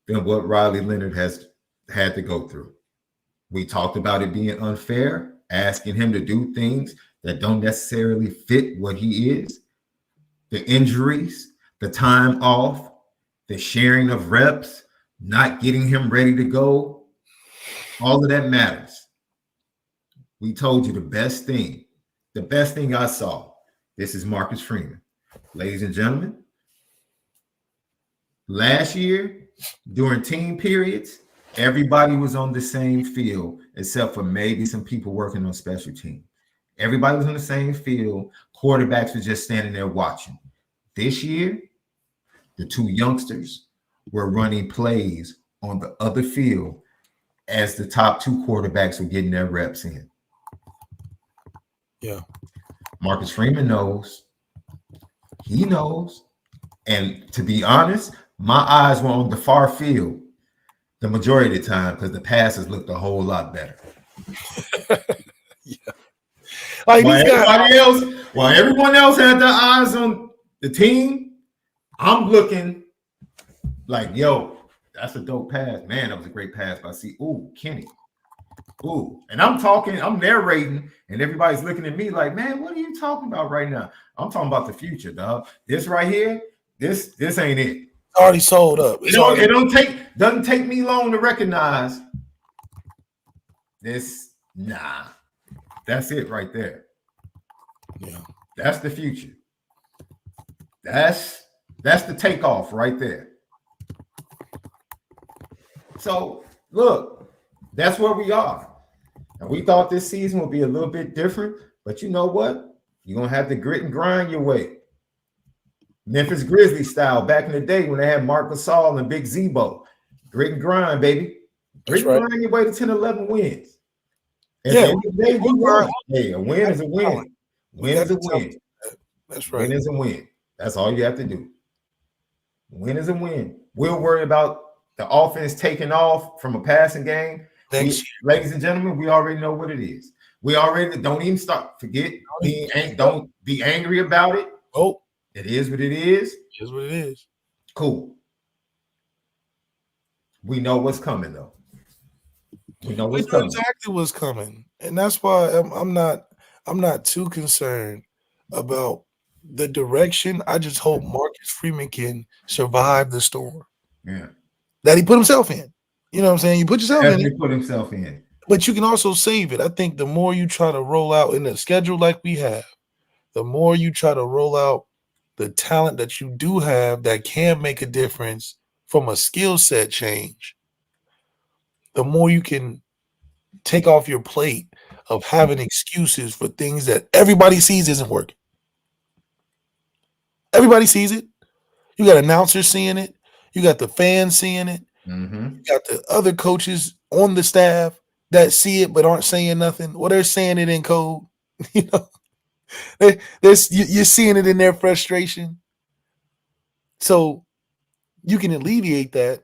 than what Riley Leonard has had to go through. We talked about it being unfair, asking him to do things that don't necessarily fit what he is. The injuries, the time off, the sharing of reps, not getting him ready to go, all of that matters. We told you the best thing I saw. This is Marcus Freeman. Ladies and gentlemen, last year, during team periods, everybody was on the same field except for maybe some people working on special teams. Everybody was on the same field. Quarterbacks were just standing there watching. This year, the two youngsters were running plays on the other field as the top two quarterbacks were getting their reps in. Yeah. Marcus Freeman knows. He knows. And to be honest, my eyes were on the far field the majority of the time because the passes looked a whole lot better. Yeah. Like while everyone else had their eyes on the team, I'm looking like, yo, that's a dope pass. Man, that was a great pass by Kenny. Ooh. And I'm narrating, and everybody's looking at me like, man, what are you talking about right now? I'm talking about the future, dog. This right here, this ain't it. Already sold up. It doesn't take me long to recognize this. Nah, that's it right there. Yeah, that's the future. That's the takeoff right there. So look, that's where we are. And we thought this season would be a little bit different, but you know what? You're gonna have to grit and grind your way. Memphis Grizzlies style back in the day when they had Marc Gasol and Big Zebo. Grit and grind, baby. Grit and grind your way to 10, 11 wins. At the end of the day, you won. Hey, a win is a win. Win is a win. That's right. Win is a win. That's all you have to do. Win is a win. We'll worry about the offense taking off from a passing game. Ladies and gentlemen, we already know what it is. We already don't even start. Forget don't be angry about it. Oh. It is what it is. It is what it is. Cool. We know what's coming, though. We know exactly what's coming, and that's why I'm not too concerned about the direction. I just hope Marcus Freeman can survive the storm. Yeah, that he put himself in. You know what I'm saying? You put yourself in. He put himself in. But you can also save it. I think the more you try to roll out in a schedule like we have, the more you try to roll out the talent that you do have that can make a difference from a skill set change, the more you can take off your plate of having excuses for things that everybody sees isn't working. Everybody sees it. You got announcers seeing it. You got the fans seeing it. Mm-hmm. You got the other coaches on the staff that see it but aren't saying nothing. Well, they're saying it in code. You know, you're seeing it in their frustration. So you can alleviate that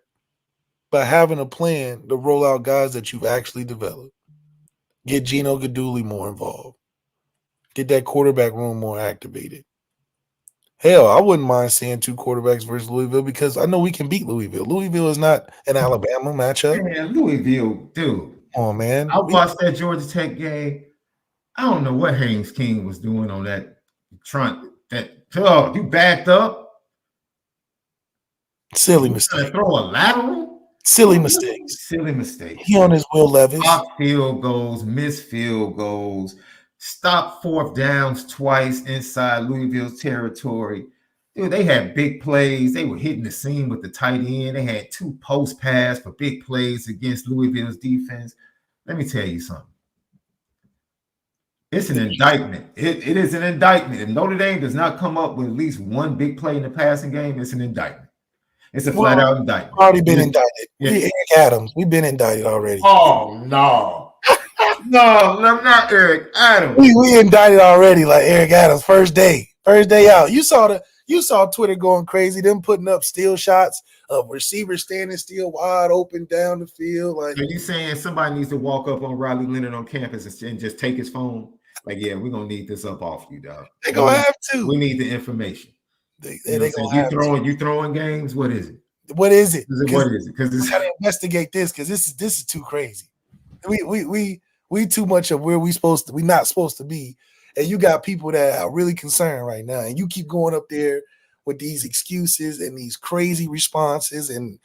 by having a plan to roll out guys that you've actually developed. Get Gino Gaduli more involved. Get that quarterback room more activated. Hell, I wouldn't mind seeing two quarterbacks versus Louisville because I know we can beat Louisville. Louisville is not an Alabama matchup. Man, Louisville, dude. Come on, man. I watched that Georgia Tech game. I don't know what Haynes King was doing on that front. You backed up. Silly mistake. Throw a lateral. Silly mistakes. Silly mistake. He on his Will Levis. Stop field goals, miss field goals, stop fourth downs twice inside Louisville's territory. Dude, they had big plays. They were hitting the seam with the tight end. They had 2 post pass for big plays against Louisville's defense. Let me tell you something. It's an indictment. It is an indictment. If Notre Dame does not come up with at least 1 big play in the passing game, it's an indictment. It's a flat out indictment. Already been indicted. Yeah. Eric Adams. We've been indicted already. Oh no. No, not Eric Adams. We indicted already, like Eric Adams. First day out. You saw Twitter going crazy. Them putting up still shots of receivers standing still wide open down the field. Like, are you saying somebody needs to walk up on Riley Leonard on campus and just take his phone? Like, yeah, we're gonna need this up off you, dog. They gonna have to. We need the information. You throwing games. What is it? What is it? What is it? Because we gotta investigate this because this is too crazy. We too much of where we not supposed to be. And you got people that are really concerned right now. And you keep going up there with these excuses and these crazy responses. And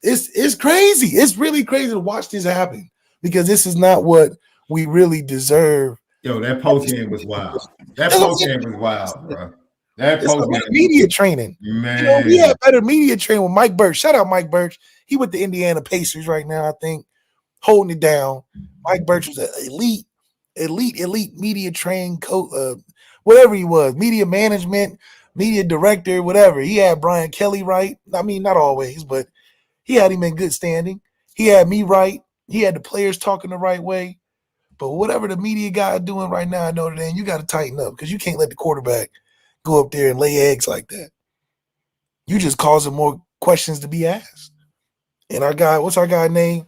it's crazy. It's really crazy to watch this happen because this is not what we really deserve. Yo, that post game was wild. That post game was wild, bro. That post game media training. Man. We had better media training with Mike Birch. Shout out Mike Birch. He with the Indiana Pacers right now, I think, holding it down. Mike Birch was an elite media trained coach, whatever he was, media management, media director, whatever. He had Brian Kelly right. I mean, not always, but he had him in good standing. He had me right. He had the players talking the right way. But whatever the media guy doing right now, I know that you got to tighten up because you can't let the quarterback go up there and lay eggs like that. You just causing more questions to be asked. And our guy, what's our guy name?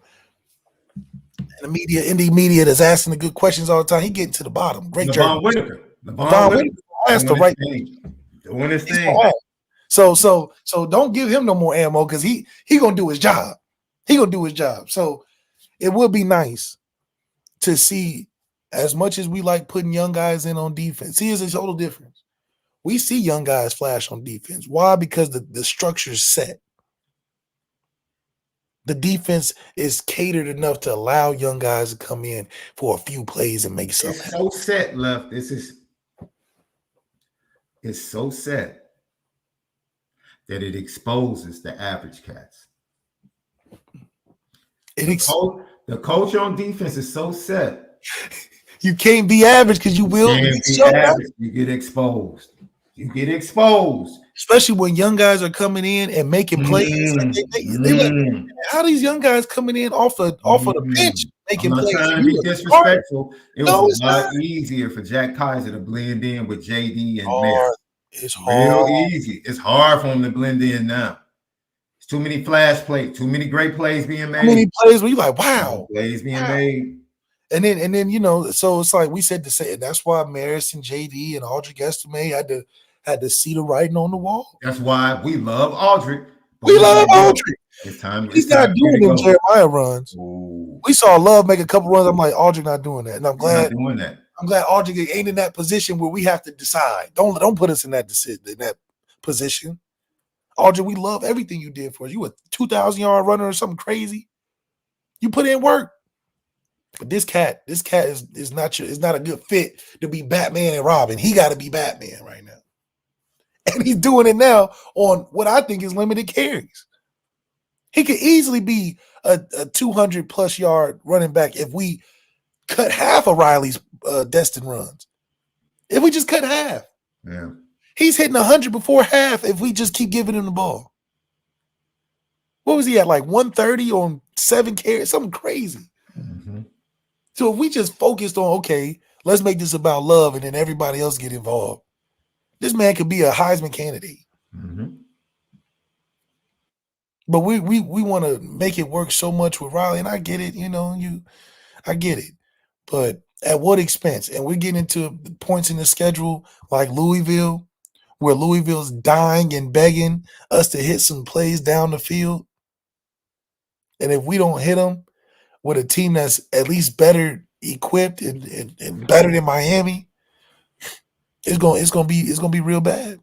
The media, indie media that's asking the good questions all the time. He getting to the bottom. Great job. LeVon Whitaker. That's the right thing. Doing his thing. So don't give him no more ammo because he gonna do his job. He gonna do his job. So it would be nice to see, as much as we like putting young guys in on defense. See, it's a total difference. We see young guys flash on defense. Why? Because the structure's set. The defense is catered enough to allow young guys to come in for a few plays and make something. It's so set, Left. It's so set that it exposes the average cats. The coach on defense is so set. You can't be average because you will. You get exposed. You get exposed. Especially when young guys are coming in and making plays. How these young guys coming in off of the bench making plays? I'm not trying to be disrespectful. It was a lot easier for Jack Kaiser to blend in with JD and Mayer. It's hard. Real easy. It's hard for him to blend in now. It's too many flash plays, too many great plays being made. Too many plays where you're like, wow. Plays being made. And then so it's like we said to say, that's why Maris and JD and Aldrich Estime had to see the writing on the wall. That's why we love Aldrich. We love Aldrich. He's not doing them Jeremiah runs. Ooh. We saw Love make a couple runs. I'm like, Aldrich not doing that. And I'm glad doing that. I'm glad Aldrich ain't in that position where we have to decide. Don't put us in that position. Aldrich, we love everything you did for us. You a 2,000-yard runner or something crazy. You put in work. But this cat is not a good fit to be Batman and Robin. He got to be Batman right now. And he's doing it now on what I think is limited carries. He could easily be a 200-plus yard running back if we cut half of Riley's destined runs. If we just cut half. Yeah. He's hitting 100 before half if we just keep giving him the ball. What was he at, like 130 on 7 carries? Something crazy. Mm-hmm. So if we just focused on, okay, let's make this about Love and then everybody else get involved. This man could be a Heisman candidate. Mm-hmm. But we want to make it work so much with Riley, and I get it, I get it. But at what expense? And we're getting into points in the schedule like Louisville, where Louisville's dying and begging us to hit some plays down the field. And if we don't hit them with a team that's at least better equipped and better than Miami, it's gonna be real bad.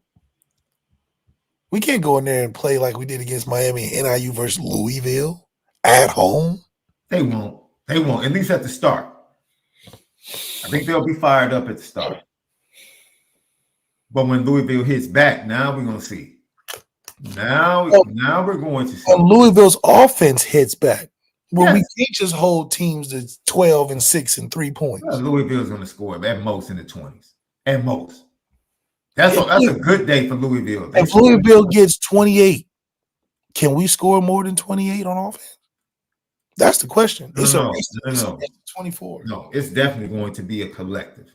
We can't go in there and play like we did against Miami and NIU versus Louisville at home. They won't. At least at the start. I think they'll be fired up at the start. But when Louisville hits back, now we're gonna see. Now we're going to see. And Louisville's offense hits back. Well, Yes. we can't just hold teams to 12 and 6 and 3 points. Louisville's going to score at most in the 20s. At most. That's a good day for Louisville. If Louisville gets 28, can we score more than 28 on offense? That's the question. No. It's 24. No, it's definitely going to be a collective.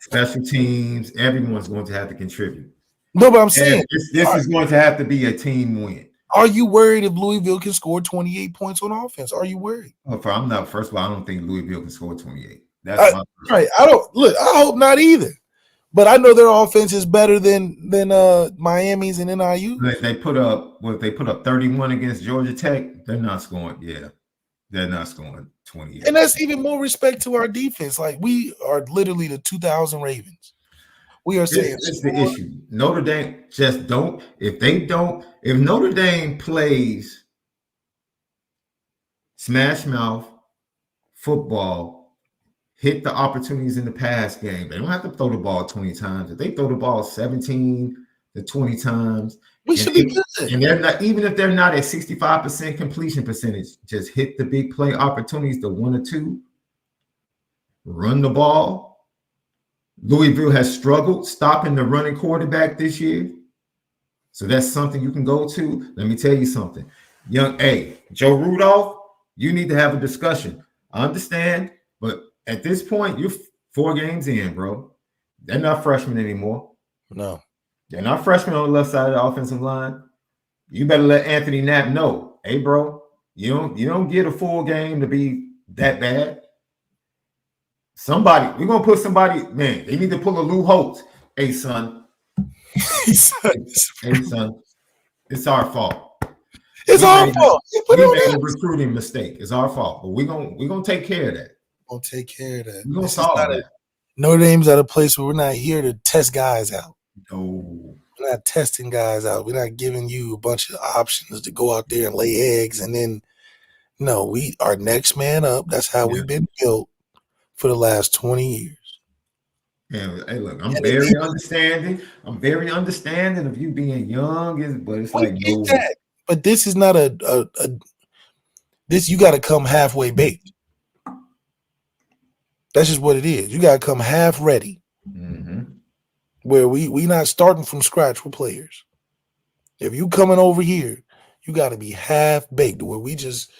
Special teams, everyone's going to have to contribute. No, but I'm saying this is going to have to be a team win. Are you worried if Louisville can score 28 points on offense? Are you worried? I'm not. First of all, I don't think Louisville can score 28. That's right. I hope not either. But I know their offense is better than Miami's and NIU. They put up 31 against Georgia Tech. They're not scoring. Yeah, they're not scoring 28. And that's even more respect to our defense. Like, we are literally the 2000 Ravens. We are saying it's the issue. Notre Dame just don't. If Notre Dame plays smash mouth football, hit the opportunities in the pass game, they don't have to throw the ball 20 times. If they throw the ball 17 to 20 times, we should be good. And they're not, even if they're not at 65% completion percentage, just hit the big play opportunities, the 1 or 2, run the ball. Louisville has struggled stopping the running quarterback this year. So that's something you can go to. Let me tell you something. Joe Rudolph, you need to have a discussion. I understand, but at this point, you're 4 games in, bro. They're not freshmen anymore. No. They're not freshmen on the left side of the offensive line. You better let Anthony Knapp know, hey, bro, you don't get a full game to be that bad. We're gonna put somebody, man. They need to pull a Lou Holtz. Hey, son. Hey, son. It's our fault. It's our fault. We made a recruiting mistake. It's our fault. But we're gonna take care of that. We'll take care of that. We're gonna solve that. Notre Dame's at a place where we're not here to test guys out. No. We're not testing guys out. We're not giving you a bunch of options to go out there and lay eggs. And then, no, we are next man up. That's how we've been built for the last 20 years. Yeah, hey, look, I'm very understanding. I'm very understanding of you being young, but it's like no. That. But this is not this. You got to come halfway baked. That's just what it is. You got to come half ready. Mm-hmm. Where we not starting from scratch with players. If you coming over here, you got to be half baked. Where we just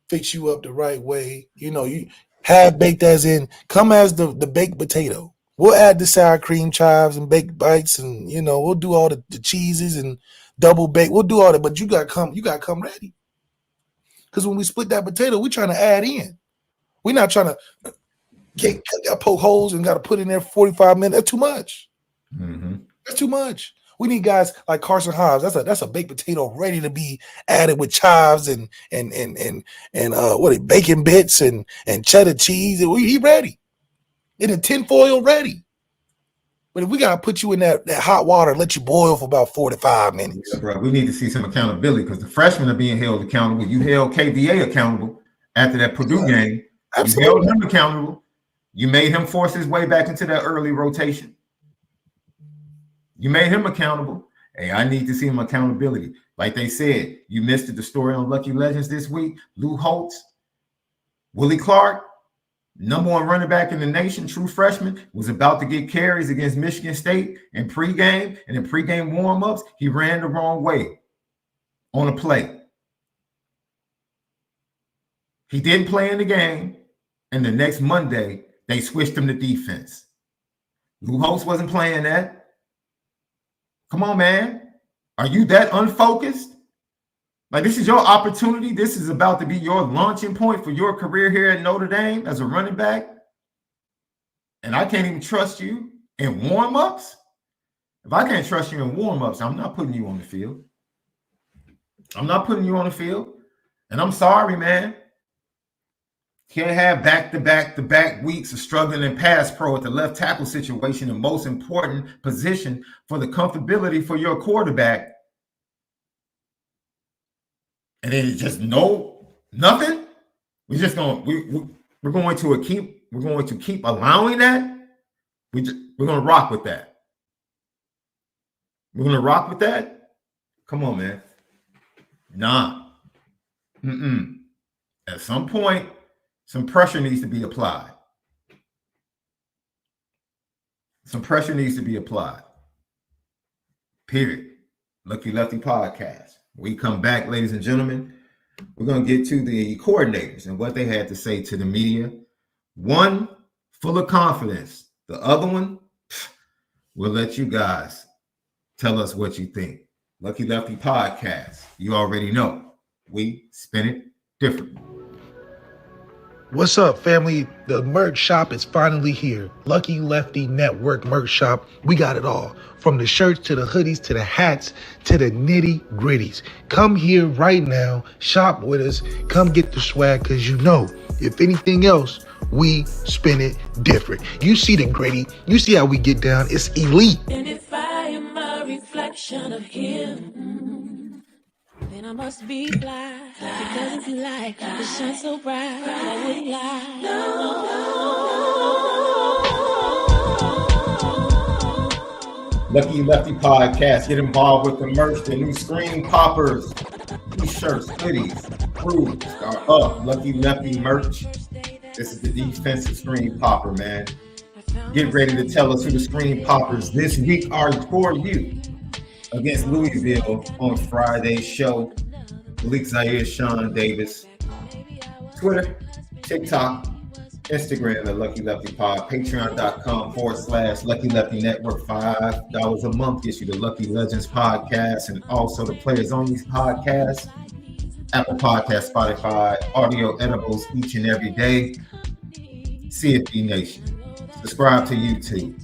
fix you up the right way. You half baked as in come as the baked potato. We'll add the sour cream chives and baked bites, and we'll do all the cheeses and double bake. We'll do all that, but you gotta come ready. Because when we split that potato, we're trying to add in. We're not trying to poke holes and got to put in there 45 minutes. That's too much. Mm-hmm. That's too much. We need guys like Carson Hobbs. That's a baked potato ready to be added with chives and bacon bits and cheddar cheese. He ready. In a tinfoil ready. But if we gotta put you in that hot water and let you boil for about 45 minutes. Yeah, bro, we need to see some accountability because the freshmen are being held accountable. You held KVA accountable after that Purdue game. Absolutely. You held him accountable. You made him force his way back into that early rotation. You made him accountable. Hey, I need to see him accountability. Like they said, you missed the story on Lucky Legends this week. Lou Holtz, Willie Clark, #1 running back in the nation, true freshman, was about to get carries against Michigan State in pregame, and in pregame warm-ups, he ran the wrong way on a play. He didn't play in the game, and the next Monday, they switched him to defense. Lou Holtz wasn't playing that. Come on, man. Are you that unfocused? Like, this is your opportunity. This is about to be your launching point for your career here at Notre Dame as a running back. And I can't even trust you in warm-ups. If I can't trust you in warm-ups, I'm not putting you on the field. I'm not putting you on the field. And I'm sorry, man. Can't have back-to-back weeks of struggling in pass pro at the left tackle situation, the most important position for the comfortability for your quarterback. And then just nothing. We're just we're going to keep allowing that. We're going to rock with that. We're gonna rock with that? Come on, man. Nah. At some point, some pressure needs to be applied. Some pressure needs to be applied. Period. Lucky Lefty Podcast. We come back, ladies and gentlemen. We're going to get to the coordinators and what they had to say to the media. One, full of confidence. The other one, we'll let you guys tell us what you think. Lucky Lefty Podcast. You already know. We spin it different. What's up, family? The merch shop is finally here. Lucky Lefty Network merch shop. We got it all. From the shirts to the hoodies to the hats to the nitty gritties. Come here right now. Shop with us. Come get the swag because you know, if anything else, we spin it different. You see the gritty. You see how we get down. It's elite. And if I am a reflection of him, then I must be fly, because it's like the shine so bright, I wouldn't lie. Lucky Lefty Podcast. Get involved with the merch, the new screen poppers, t-shirts, hoodies, crews are up. Lucky Lefty merch. This is the defensive screen popper, man. Get ready to tell us who the screen poppers this week are for you. Against Louisville on Friday's show. MALIK, ZAIRE, SHAUN, Davis. Twitter, TikTok, Instagram at Lucky Lefty Pod. Patreon.com/Lucky Lefty Network. $5 a month gets you the Lucky Legends podcast and also the Players Only podcast. Apple Podcast, Spotify, audio edibles each and every day. CFB Nation. Subscribe to YouTube.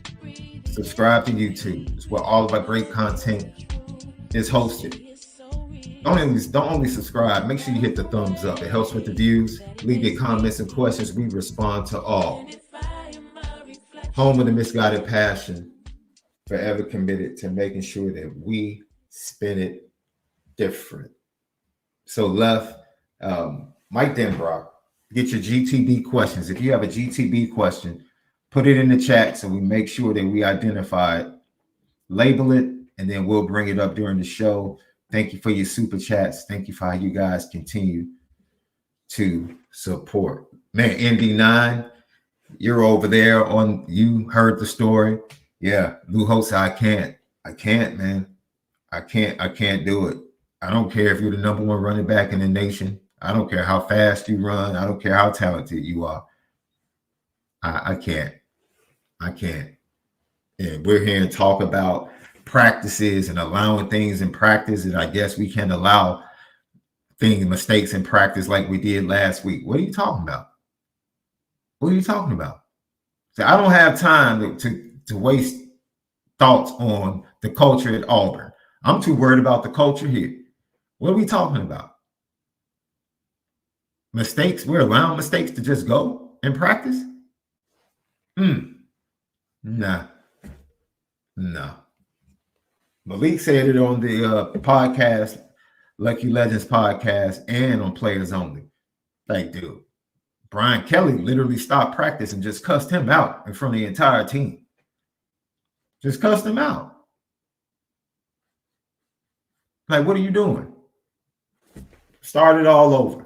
It's where all of our great content is hosted. Don't only subscribe. Make sure you hit the thumbs up. It helps with the views. Leave your comments and questions. We respond to all. Home of the misguided passion. Forever committed to making sure that we spin it different. So left, Mike DENBROCK, get your GTB questions. If you have a GTB question, put it in the chat so we make sure that we identify it, label it, and then we'll bring it up during the show. Thank you for your super chats. Thank you for how you guys continue to support. Man, ND9, you're over there on, you heard the story. Yeah, Lou Host, I can't, man. I can't do it. I don't care if you're the number one running back in the nation. I don't care how fast you run. I don't care how talented you are. I can't. And we're here and talk about practices and allowing things in practice. And I guess we can allow mistakes in practice like we did last week. What are you talking about? So I don't have time to waste thoughts on the culture at Auburn. I'm too worried about the culture here. What are we talking about? Mistakes? We're allowing mistakes to just go in practice? Nah. Malik said it on the podcast, Lucky Legends podcast, and on Players Only. Like, dude, Brian Kelly literally stopped practice and just cussed him out in front of the entire team. Just cussed him out. Like, what are you doing? Start it all over.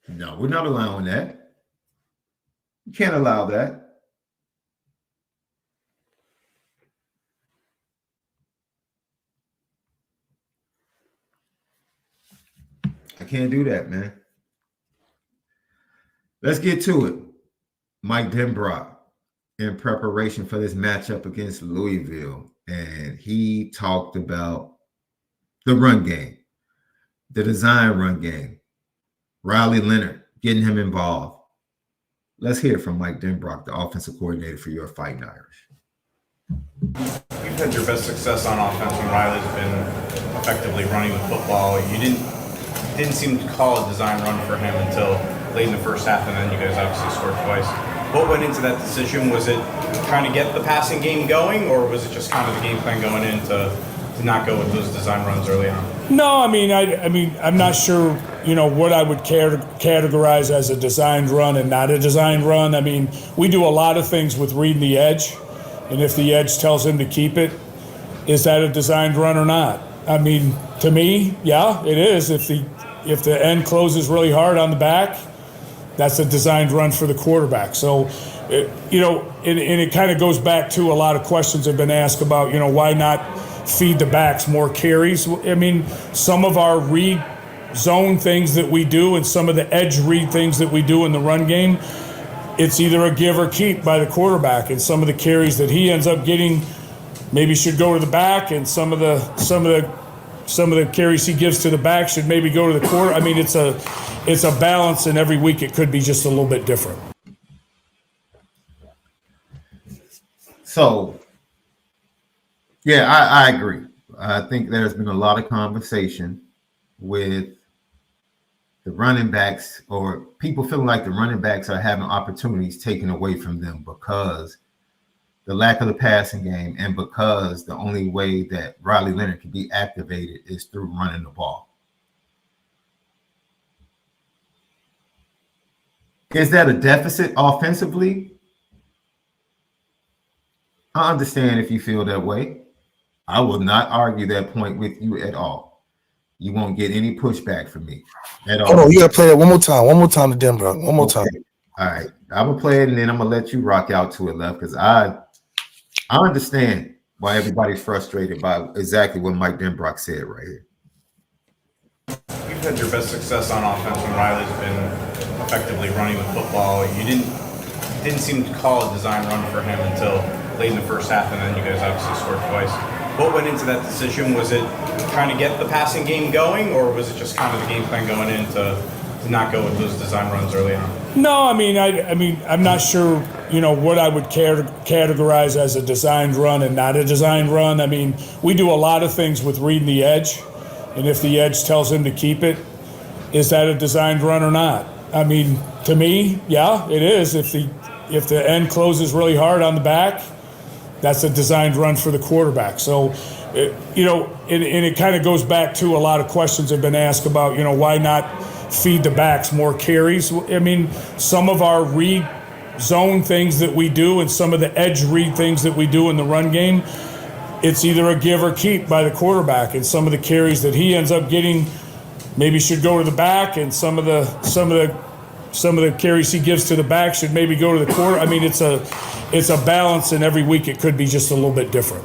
No, we're not allowing that. You can't allow that. I can't do that, man. Let's get to it. Mike DENBROCK in preparation for this matchup against Louisville. And he talked about the run game, the design run game, Riley Leonard, getting him involved. Let's hear from Mike DENBROCK, the offensive coordinator for your Fighting Irish. You've had your best success on offense when Riley's been effectively running the football. You didn't seem to call a design run for him until late in the first half, and then you guys obviously scored twice. What went into that decision? Was it trying to get the passing game going, or was it just kind of the game plan going in to not go with those design runs early on? No, I mean, I'm not sure, what I would categorize as a designed run and not a designed run. I mean, we do a lot of things with reading the edge. and if the edge tells him to keep it, is that a designed run or not? I mean, to me, yeah, it is. If the end closes really hard on the back, that's a designed run for the quarterback. So, it kind of goes back to a lot of questions have been asked about, why not feed the backs more carries? I mean, some of our read zone things that we do and some of the edge read things that we do in the run game, it's either a give or keep by the quarterback, and some of the carries that he ends up getting maybe should go to the back, and some of the carries he gives to the back should maybe go to the quarter. I mean, it's a balance, and every week it could be just a little bit different. So, yeah, I agree. I think there's been a lot of conversation with the running backs, or people feeling like the running backs are having opportunities taken away from them because the lack of the passing game, and because the only way that Riley Leonard can be activated is through running the ball. Is that a deficit offensively? I understand if you feel that way. I will not argue that point with you at all. You won't get any pushback from me at all. Oh, you gotta play it one more time. One more time to DENBROCK. One more time. All right. I'm gonna play it, and then I'm gonna let you rock out to it, Left, because I understand why everybody's frustrated by exactly what Mike DENBROCK said right here. You've had your best success on offense when Riley's been effectively running the football. You didn't seem to call a design run for him until late in the first half, and then you guys obviously scored twice. What went into that decision? Was it trying to get the passing game going, or was it just kind of the game plan going in to not go with those design runs early on? No, I mean, I'm not sure, what I would categorize as a designed run and not a designed run. I mean, we do a lot of things with reading the edge, and if the edge tells him to keep it, is that a designed run or not? I mean, to me, yeah, it is. If the end closes really hard on the back, that's a designed run for the quarterback. So, it kind of goes back to a lot of questions have been asked about, why not feed the backs more carries? I mean, some of our read zone things that we do and some of the edge read things that we do in the run game, it's either a give or keep by the quarterback, and some of the carries that he ends up getting maybe should go to the back, and some of the carries he gives to the back should maybe go to the quarter. I mean, it's a balance, and every week it could be just a little bit different.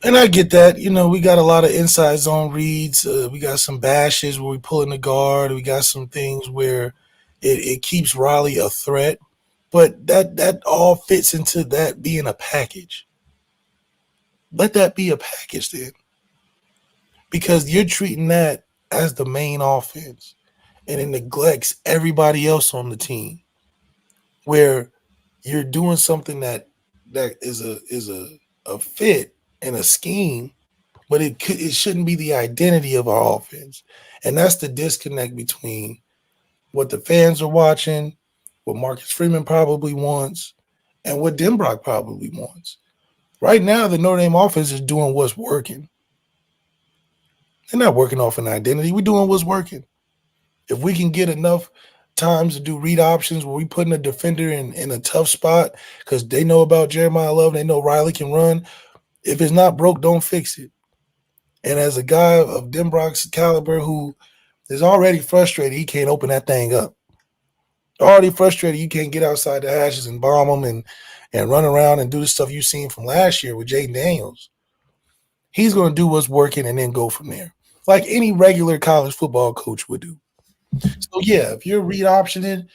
And I get that. We got a lot of inside zone reads. We got some bashes where we pull in the guard. We got some things where it keeps Riley a threat. But that all fits into that being a package. Let that be a package then. Because you're treating that as the main offense, and it neglects everybody else on the team, where you're doing something that is a fit and a scheme, but it shouldn't be the identity of our offense. And that's the disconnect between what the fans are watching, what Marcus Freeman probably wants, and what DENBROCK probably wants. Right now, the Notre Dame offense is doing what's working. They're not working off an identity. We're doing what's working. If we can get enough times to do read options where we putting a defender in a tough spot because they know about Jeremiah Love, they know Riley can run. If it's not broke, don't fix it. And as a guy of DENBROCK's caliber who is already frustrated, he can't open that thing up. Already frustrated, you can't get outside the hashes and bomb them and run around and do the stuff you've seen from last year with Jaden Daniels. He's going to do what's working and then go from there, like any regular college football coach would do. So, yeah, if you're read optioning,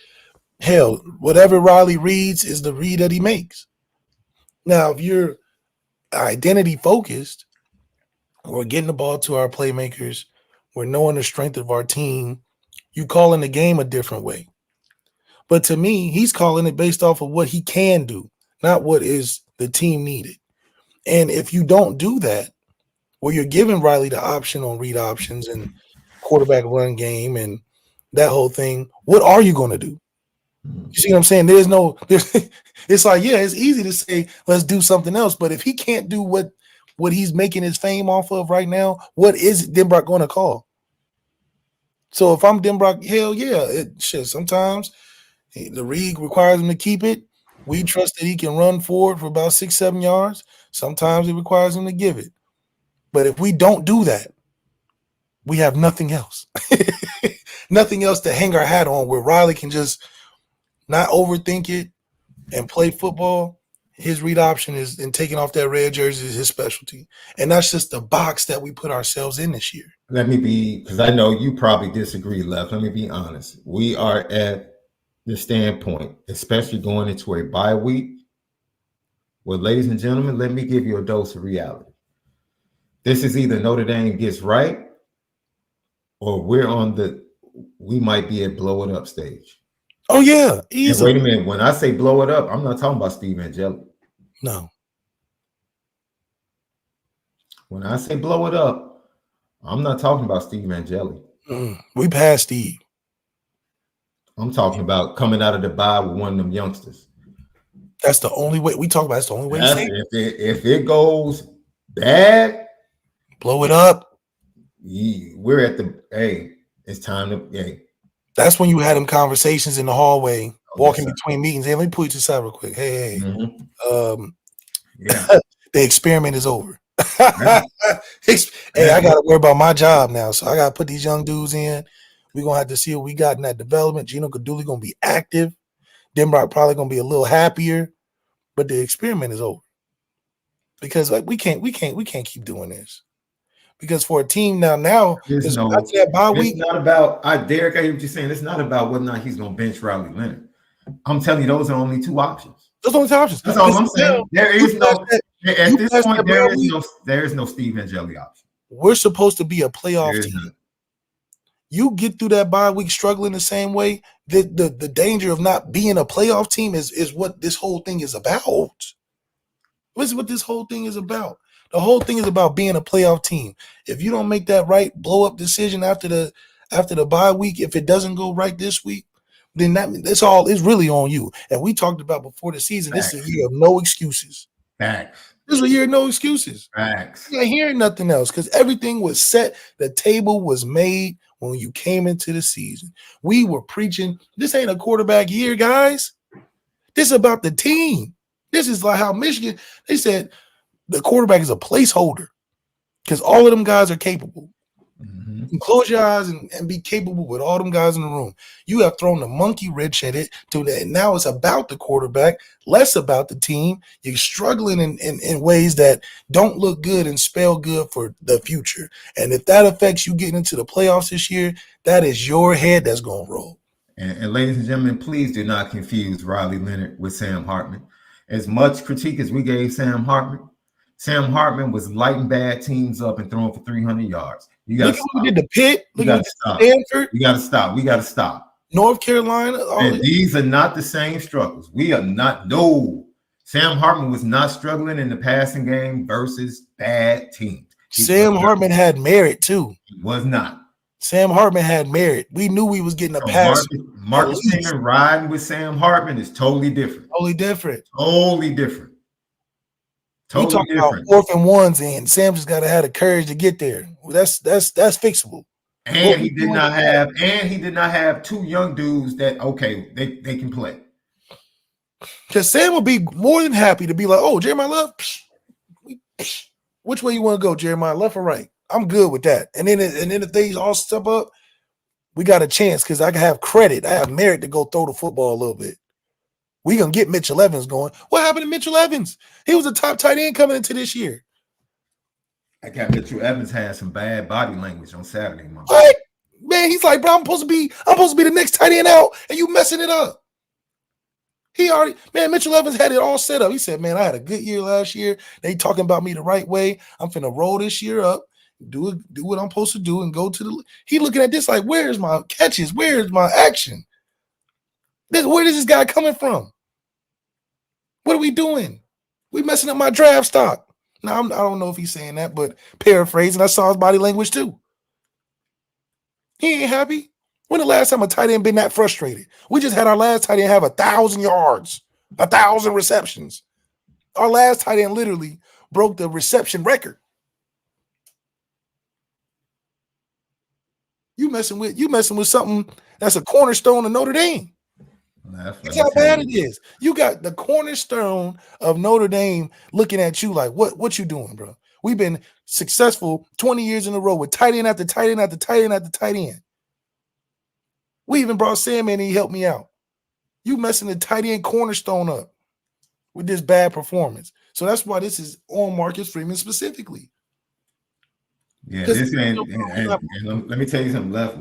hell, whatever Riley reads is the read that he makes. Now, if you're identity focused, we're getting the ball to our playmakers, we're knowing the strength of our team, you calling the game a different way. But to me, he's calling it based off of what he can do, not what is the team needed. And if you don't do that, where you're giving Riley the option on read options and quarterback run game and that whole thing, what are you going to do? You see what I'm saying? There's it's like, yeah, it's easy to say, let's do something else. But if he can't do what he's making his fame off of right now, what is DENBROCK going to call? So if I'm DENBROCK, hell yeah, sometimes the league requires him to keep it. We trust that he can run forward for about 6-7 yards. Sometimes it requires him to give it. But if we don't do that, we have nothing else. Nothing else to hang our hat on where Riley can just not overthink it and play football. His read option is in taking off that red jersey is his specialty. And that's just the box that we put ourselves in this year. Let me be, because I know you probably disagree, Left. Let me be honest. We are at the standpoint, especially going into a bye week. Well, ladies and gentlemen, let me give you a dose of reality. This is either Notre Dame gets right or we might be at blow it up stage. Oh, yeah. Easily. Wait a minute. When I say blow it up, I'm not talking about Steve Angeli. No. When I say blow it up, I'm not talking about Steve Angeli. We passed Steve. I'm talking about coming out of the bye with one of them youngsters. That's the only way. We talk about that's the only way. If it goes bad, blow it up. We're at it's time to That's when you had them conversations in the hallway, walking between meetings. Hey, let me pull you to the side real quick. Hey. The experiment is over. Hey, I got to worry about my job now, so I got to put these young dudes in. We're going to have to see what we got in that development. Gino Gaduli going to be active. DENBROCK probably going to be a little happier, but the experiment is over. Because we can't keep doing this. Because for a team now it's not about Derek, I hear what you're saying. It's not about whether or not he's going to bench Riley Leonard. I'm telling you, those are only two options. Those are only two options. That's all I'm saying. There is no at this point. There is no Steve Angeli option. We're supposed to be a playoff team. You get through that bye week struggling the same way. The danger of not being a playoff team is what this whole thing is about. This is what this whole thing is about. The whole thing is about being a playoff team. If you don't make that right blow up decision after the bye week, if it doesn't go right this week, then that's all is really on you. And we talked about before the season. Facts. This is a year of no excuses. Facts. This is a year of no excuses. Facts. You're not hearing nothing else because everything was set. The table was made when you came into the season. We were preaching, this ain't a quarterback year, guys. This is about the team. This is like how Michigan, they said the quarterback is a placeholder because all of them guys are capable. Mm-hmm. You can close your eyes and be capable with all them guys in the room. You have thrown the monkey wrench at it to that. Now it's about the quarterback, less about the team. You're struggling in ways that don't look good and spell good for the future. And if that affects you getting into the playoffs this year, that is your head that's going to roll. And ladies and gentlemen, please do not confuse Riley Leonard with Sam Hartman. As much critique as we gave Sam Hartman was lighting bad teams up and throwing for 300 yards. You got to stop. Look at the Pitt. Look at Stanford. You got to stop. We got to stop. North Carolina. And these are not the same struggles. We are not. No. Sam Hartman was not struggling in the passing game versus bad teams. Sam Hartman had merit too. He was not. Sam Hartman had merit. We knew we was getting a pass. Marcus Freeman riding with Sam Hartman is totally different. Totally different. Totally different. We talking about 4th and 1s, and Sam just got to have the courage to get there. Well, that's fixable. And he did not have two young dudes that they can play. Because Sam will be more than happy to be like, oh, Jeremiah Left. Which way you want to go, Jeremiah, left or right? I'm good with that. And then if they all step up, we got a chance because I can have credit. I have merit to go throw the football a little bit. We gonna get Mitchell Evans going. What happened to Mitchell Evans? He was a top tight end coming into this year. I got Mitchell Evans had some bad body language on Saturday, man. What? Man, he's like, bro, I'm supposed to be the next tight end out, and you messing it up. Mitchell Evans had it all set up. He said, man, I had a good year last year. They talking about me the right way. I'm finna roll this year up, do what I'm supposed to do, and go to the. He looking at this like, where's my catches? Where's my action? Where is this guy coming from? What are we doing? We messing up my draft stock. Now, I don't know if he's saying that, but paraphrasing, I saw his body language too. He ain't happy. When the last time a tight end been that frustrated? We just had our last tight end have 1,000 yards, 1,000 receptions. Our last tight end literally broke the reception record. You messing with something that's a cornerstone of Notre Dame. That's how bad it is. You got the cornerstone of Notre Dame looking at you like, what you doing, bro? We've been successful 20 years in a row with tight end after tight end after tight end after tight end. We even brought Sam in and he helped me out. You messing the tight end cornerstone up with this bad performance. So that's why this is on Marcus Freeman specifically. Yeah, this ain't. And let me tell you something, Left.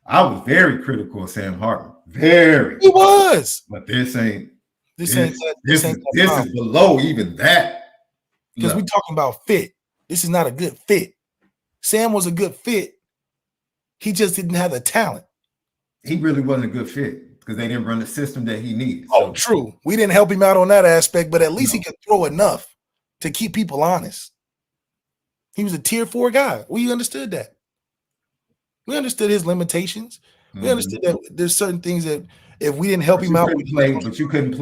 I was very critical of Sam Hartman. Very. He was. But this ain't. This is below even that. Because we're talking about fit. This is not a good fit. Sam was a good fit. He just didn't have the talent. He really wasn't a good fit because they didn't run the system that he needed. Oh, true. We didn't help him out on that aspect, but at least he could throw enough to keep people honest. He was a tier 4 guy. We understood that. We understood his limitations. We understood that there's certain things that if we didn't help him out, but you couldn't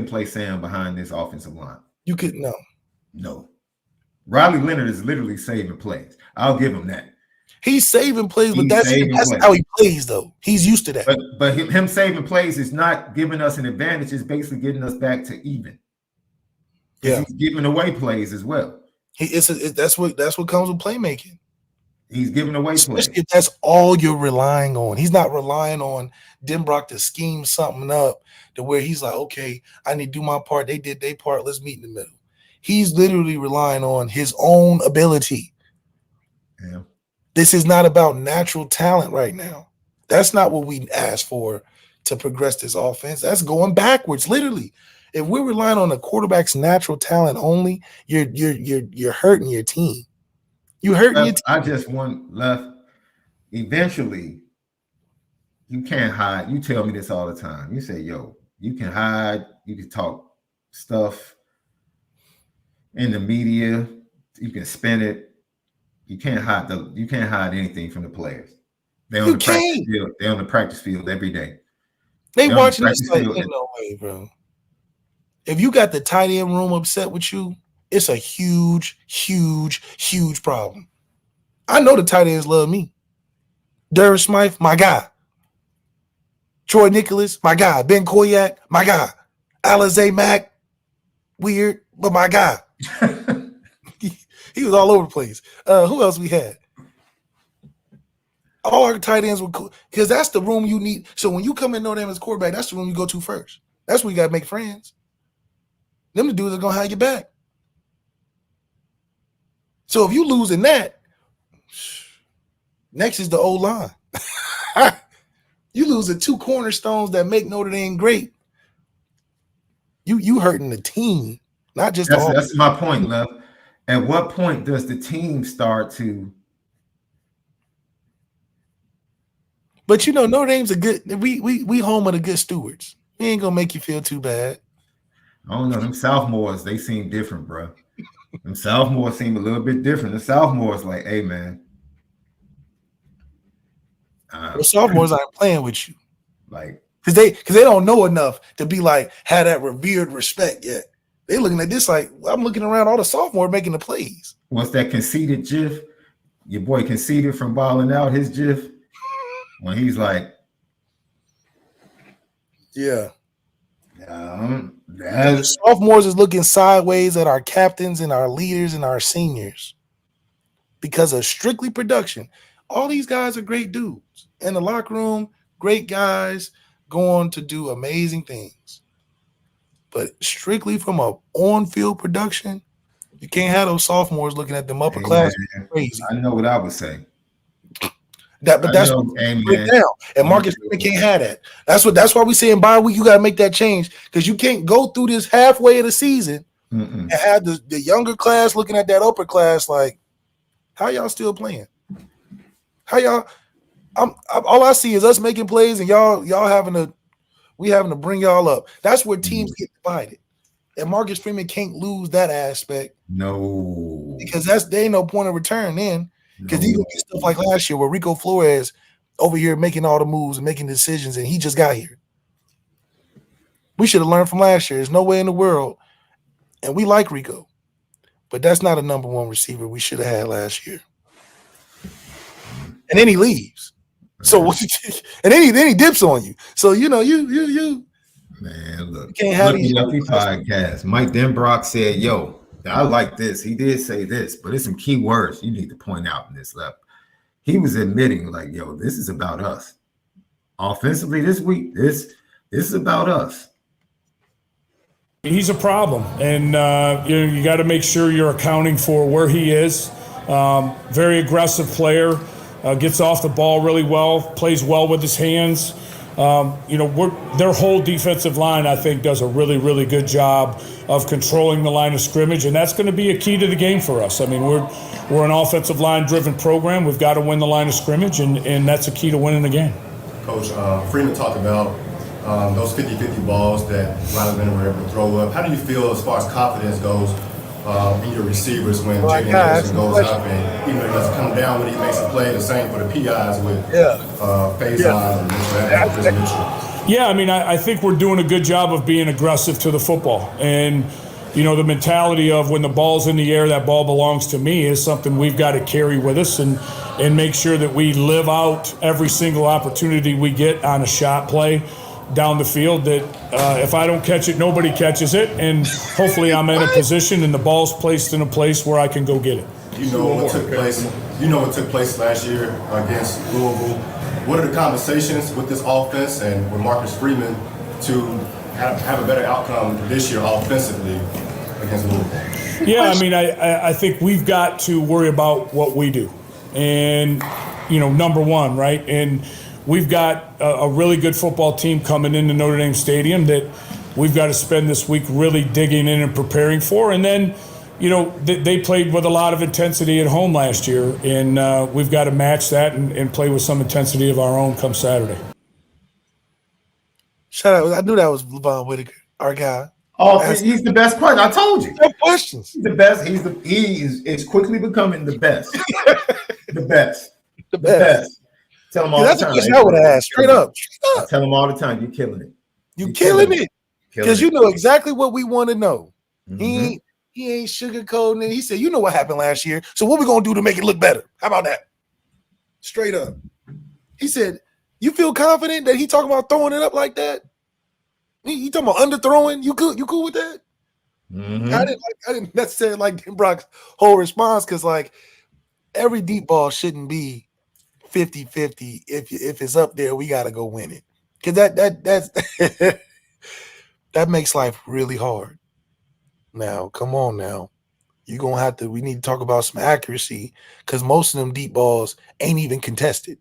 play Sam behind this offensive line. You couldn't. No. Riley Leonard is literally saving plays. I'll give him that. He's saving plays, but that's how he plays, though. He's used to that. But him saving plays is not giving us an advantage. It's basically getting us back to even. Yeah, he's giving away plays as well. That's what comes with playmaking. He's giving away plays. If that's all you're relying on. He's not relying on DENBROCK to scheme something up to where he's like, okay, I need to do my part. They did their part. Let's meet in the middle. He's literally relying on his own ability. Yeah. This is not about natural talent right now. That's not what we asked for to progress this offense. That's going backwards, literally. If we're relying on the quarterback's natural talent only, you're hurting your team. You're hurting your team. I just want Left. Eventually, you can't hide. You tell me this all the time. You say, "Yo, you can hide. You can talk stuff in the media. You can spin it. You can't hide anything from the players. They're on the practice field. They're on the practice field every day. They watching this like, ain't no way, bro. If you got the tight end room upset with you, it's a huge, huge, huge problem. I know the tight ends love me. Durham Smythe, my guy. Troy Nicholas, my guy. Ben Koyak, my guy. Alizé Mack, weird, but my guy. He was all over the place. Who else we had? All our tight ends were cool because that's the room you need. So when you come in Notre Dame as quarterback, that's the room you go to first. That's where you got to make friends. Them the dudes are going to have your back. So if you losing that, next is the O-line. You losing 2 cornerstones that make Notre Dame great. You hurting the team, not just that's my point, Love. At what point does the team start to? But you know, Notre Dame's a good. We home of the good stewards. We ain't gonna make you feel too bad. I don't know. Them sophomores, they seem different, bro. Them sophomores seem a little bit different. The sophomores, like, hey, man. The sophomores aren't playing with you, like, because they don't know enough to be like have that revered respect yet. They looking at this like I'm looking around all the sophomores making the plays. What's that conceited GIF? Your boy Conceited from Balling Out, his GIF when he's like, yeah. The sophomores is looking sideways at our captains and our leaders and our seniors because of strictly production. All these guys are great dudes in the locker room, great guys going to do amazing things. But strictly from a on-field production, you can't have those sophomores looking at them upper class crazy. I know what I would say. That's what break down. And Marcus can't have that. That's why we say in bye week you got to make that change because you can't go through this halfway of the season and have the younger class looking at that upper class like, how y'all still playing? How y'all? All I see is us making plays and y'all having to bring y'all up. That's where teams get divided. And Marcus Freeman can't lose that aspect. No. Because there ain't no point of return then. Because he's gonna get stuff like last year where Rico Flores over here making all the moves and making decisions and he just got here. We should have learned from last year. There's no way in the world. And we like Rico. But that's not a number 1 receiver we should have had last year. And then he leaves. So and then he dips on you. So you know, Man, look, You can't have these Lefty podcast. Mike Denbrock said, "Yo, I like this. He did say this, but there's some key words you need to point out in this left." He was admitting, like, "Yo, this is about us. Offensively this week, this is about us." He's a problem, and you got to make sure you're accounting for where he is. Very aggressive player, gets off the ball really well, plays well with his hands. Their whole defensive line, I think, does a really, really good job of controlling the line of scrimmage, and that's going to be a key to the game for us. I mean, we're an offensive line-driven program. We've got to win the line of scrimmage, and that's a key to winning the game. Coach, Freeman talked about those 50-50 balls that Riley were able to throw up. How do you feel as far as confidence goes in your receivers when Jaden Anderson goes up and even though he doesn't come down when he makes a play, the same for the PIs with phase lines and Mitchell? Yeah, I mean, I think we're doing a good job of being aggressive to the football. And, the mentality of when the ball's in the air, that ball belongs to me is something we've got to carry with us and make sure that we live out every single opportunity we get on a shot play down the field, that if I don't catch it, nobody catches it, and hopefully I'm in a position and the ball's placed in a place where I can go get it. You know what took place last year against Louisville. What are the conversations with this offense and with Marcus Freeman to have a better outcome this year offensively against Louisville? Yeah, I mean, I think we've got to worry about what we do, and number one, right? And we've got a really good football team coming into Notre Dame Stadium that we've got to spend this week really digging in and preparing for. And then, they played with a lot of intensity at home last year, and we've got to match that and play with some intensity of our own come Saturday. Shout out. I knew that was LeVon Whitaker, our guy. Oh, he's the best question. I told you. No questions. He's the best. He is quickly becoming the best. The best. Tell him all the time. That's a question I would have asked. Straight up. I tell him all the time, you're killing it. You're killing it. Because you know exactly what we want to know. Mm-hmm. He ain't sugarcoating it. He said, you know what happened last year. So what we going to do to make it look better? How about that? Straight up. He said, you feel confident that he talking about throwing it up like that? He talking about underthrowing? You cool with that? Mm-hmm. I didn't necessarily like Denbrock's whole response because, like, every deep ball shouldn't be 50-50. If it's up there, we got to go win it. Because that's that makes life really hard. Now, come on now. We need to talk about some accuracy because most of them deep balls ain't even contested.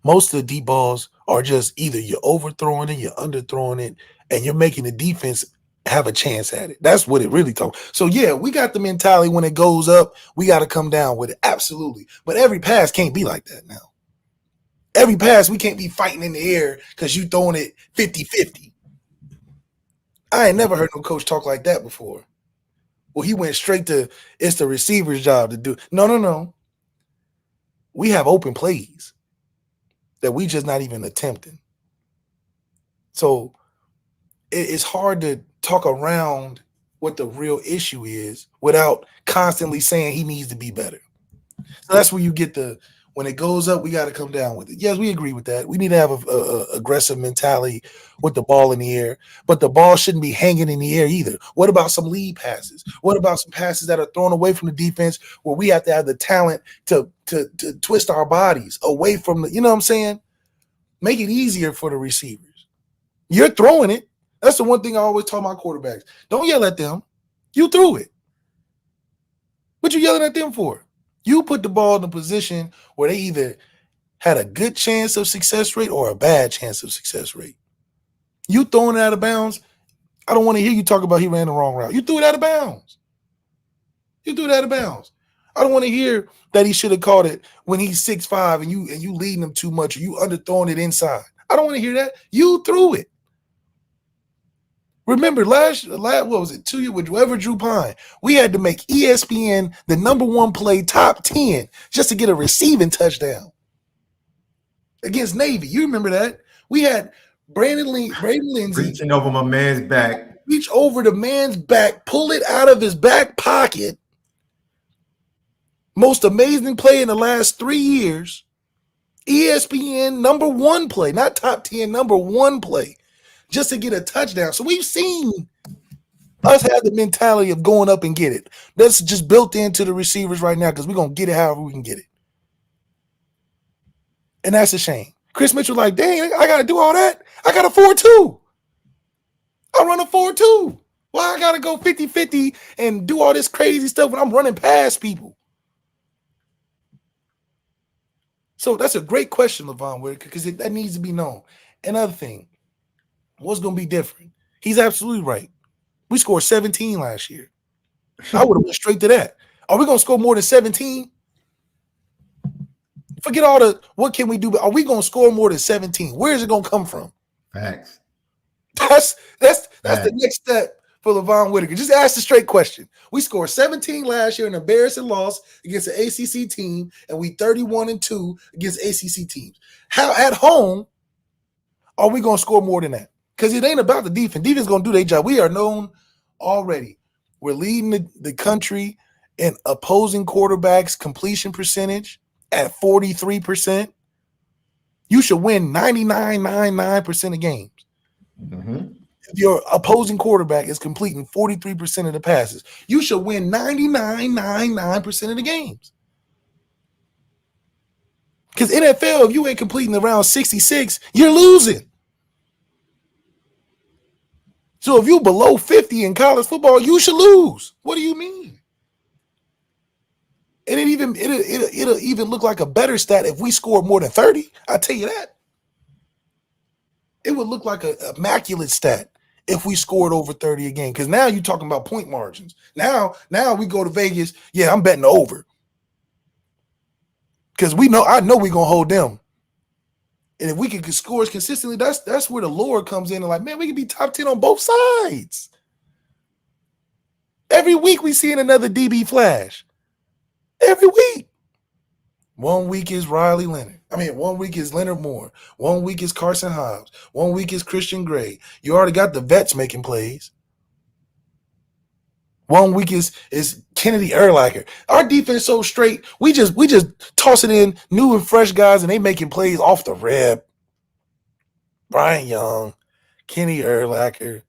Most of the deep balls are just either you're overthrowing it, you're underthrowing it, and you're making the defense have a chance at it. That's what it really talks. So, yeah, we got the mentality when it goes up, we got to come down with it. Absolutely. But every pass can't be like that now. Every pass, we can't be fighting in the air because you throwing it 50-50. I ain't never heard no coach talk like that before. Well, he went straight to it's the receiver's job to do. No. We have open plays that we just not even attempting. So it's hard to talk around what the real issue is without constantly saying he needs to be better. So that's where you get when it goes up, we got to come down with it. Yes, we agree with that. We need to have a aggressive mentality with the ball in the air, but the ball shouldn't be hanging in the air either. What about some lead passes? What about some passes that are thrown away from the defense where we have to have the talent to twist our bodies away from the, you know what I'm saying? Make it easier for the receivers. You're throwing it. That's the one thing I always tell my quarterbacks. Don't yell at them. You threw it. What you yelling at them for? You put the ball in a position where they either had a good chance of success rate or a bad chance of success rate. You throwing it out of bounds, I don't want to hear you talk about he ran the wrong route. You threw it out of bounds. I don't want to hear that he should have caught it when he's 6'5" and you leading him too much or you underthrowing it inside. I don't want to hear that. You threw it. Remember last what was it, 2 years with whoever Drew Pine, we had to make ESPN the number one play top 10 just to get a receiving touchdown against Navy. You remember that? We had Braden Lindsay reaching over my man's back. Reach over the man's back, pull it out of his back pocket. Most amazing play in the last 3 years. ESPN #1 play, not top 10, #1 play, just to get a touchdown. So we've seen us have the mentality of going up and get it. That's just built into the receivers right now because we're going to get it however we can get it. And that's a shame. Chris Mitchell like, dang, I got to do all that? I got a 4.2. I run a 4.2. Why I got to go 50-50 and do all this crazy stuff when I'm running past people? So that's a great question, LaVon Whitaker, because that needs to be known. Another thing, what's going to be different? He's absolutely right. We scored 17 last year. I would have went straight to that. Are we going to score more than 17? Forget all the what can we do, but are we going to score more than 17? Where is it going to come from? Facts. That's the next step for LaVon Whitaker. Just ask the straight question. We scored 17 last year in an embarrassing loss against an ACC team, and we 31-2 against ACC teams. How at home are we going to score more than that? Because it ain't about the defense. Defense is going to do their job. We are known already. We're leading the country in opposing quarterbacks completion percentage at 43%. You should win 99.99% of games. Mm-hmm. If your opposing quarterback is completing 43% of the passes, you should win 99.99% of the games. Because NFL, if you ain't completing around 66, you're losing. So if you're below 50 in college football, you should lose. What do you mean? And it'll even look like a better stat if we score more than 30. I'll tell you that. It would look like an immaculate stat if we scored over 30 a game. Because now you're talking about point margins. Now we go to Vegas. Yeah, I'm betting over. Because I know we're gonna hold them. And if we can score consistently, that's where the lure comes in. And like, man, we can be top 10 on both sides. Every week we seeing another DB flash. Every week. 1 week is Riley Leonard. 1 week is Leonard Moore. 1 week is Carson Hobbs. 1 week is Christian Gray. You already got the vets making plays. 1 week is Kennedy Urlacher. Our defense so straight. We just toss it in new and fresh guys, and they making plays off the rip. Brian Young, Kenny Urlacher,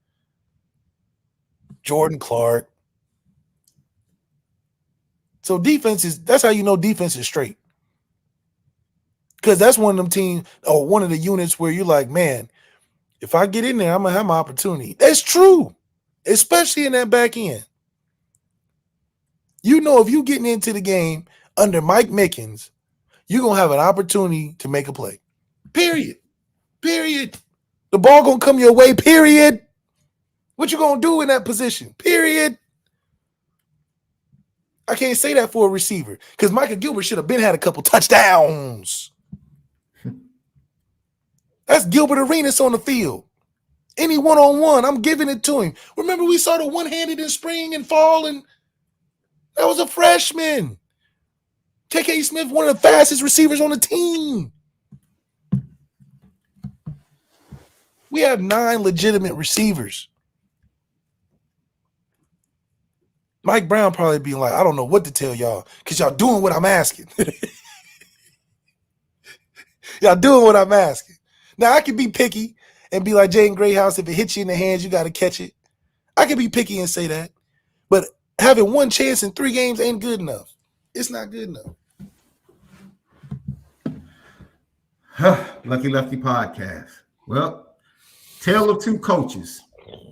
Jordan Clark. So that's how you know defense is straight. Because that's one of them teams or one of the units where you're like, man, if I get in there, I'm going to have my opportunity. That's true, especially in that back end. You know, if you're getting into the game under Mike Mickens, you're going to have an opportunity to make a play. Period. The ball going to come your way, period. What you going to do in that position, period. I can't say that for a receiver because Michael Gilbert should have had a couple touchdowns. That's Gilbert Arenas on the field. Any one-on-one, I'm giving it to him. Remember we saw the one-handed in spring and fall, and that was a freshman. K.K. Smith, one of the fastest receivers on the team. We have 9 legitimate receivers. Mike Brown probably being like, I don't know what to tell y'all because y'all doing what I'm asking. Y'all doing what I'm asking. Now, I can be picky and be like Jaden Greyhouse, if it hits you in the hands, you got to catch it. I can be picky and say that. But having one chance in 3 games ain't good enough. It's not good enough. Lucky Lefty podcast. Well, tale of 2 coaches.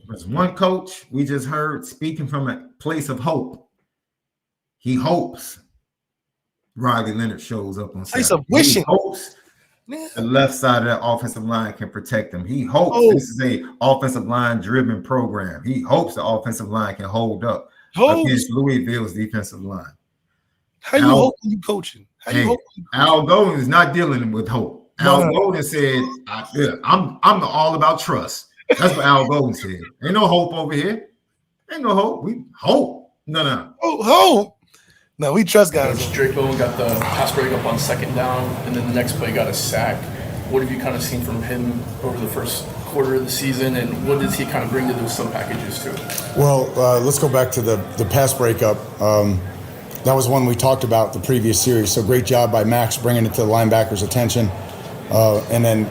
There's one coach we just heard speaking from a place of hope. He hopes Riley Leonard shows up on Saturday. Place of wishing. He hopes the left side of that offensive line can protect him. He hopes this is a offensive line driven program. He hopes the offensive line can hold up against Louisville's defensive line. How you hoping you coaching? Al Golden is not dealing with hope. Al Golden said, I'm all about trust. That's what Al Golden said. Ain't no hope over here. Ain't no hope. We hope. No. Oh, hope. No, we trust guys. Drake Bowen got the pass breakup on 2nd down, and then the next play got a sack. What have you kind of seen from him over the first quarter of the season, and what does he kind of bring to those sub packages too? Well, let's go back to the pass breakup. that was one we talked about the previous series. So great job by Max bringing it to the linebackers' attention. And then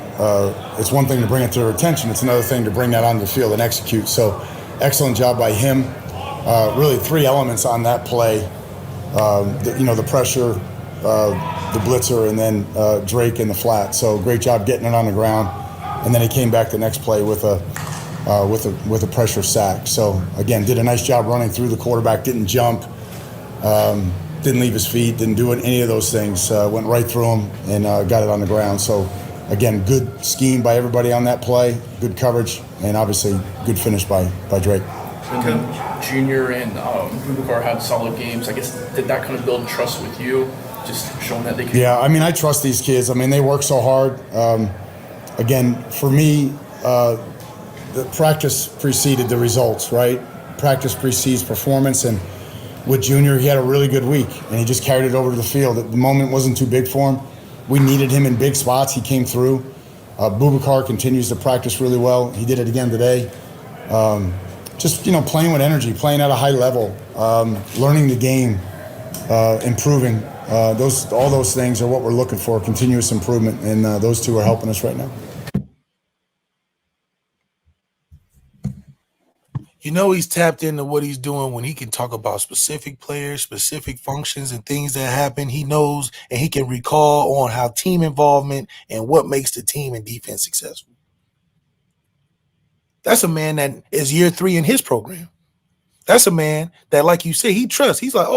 it's one thing to bring it to their attention. It's another thing to bring that onto the field and execute. So excellent job by him. Really 3 elements on that play. The pressure, the blitzer, and then Drake in the flat. So great job getting it on the ground. And then he came back the next play with a pressure sack. So again, did a nice job running through the quarterback. Didn't jump, didn't leave his feet, didn't do any of those things. Went right through him and got it on the ground. So again, good scheme by everybody on that play, good coverage, and obviously good finish by Drake. And then Junior and Boubacar had solid games. I guess did that kind of build trust with you, just showing that they can? Yeah, I mean, I trust these kids. I mean, they work so hard. Again, for me, the practice preceded the results, right? Practice precedes performance, and with Junior, he had a really good week, and he just carried it over to the field. The moment wasn't too big for him. We needed him in big spots. He came through. Boubacar continues to practice really well. He did it again today. Just, playing with energy, playing at a high level, learning the game, improving. All those things are what we're looking for, continuous improvement, and those 2 are helping us right now. He's tapped into what he's doing when he can talk about specific players, specific functions, and things that happen. He knows and he can recall on how team involvement and what makes the team and defense successful. That's a man that is year 3 in his program. That's a man that, like you say, he trusts. He's like,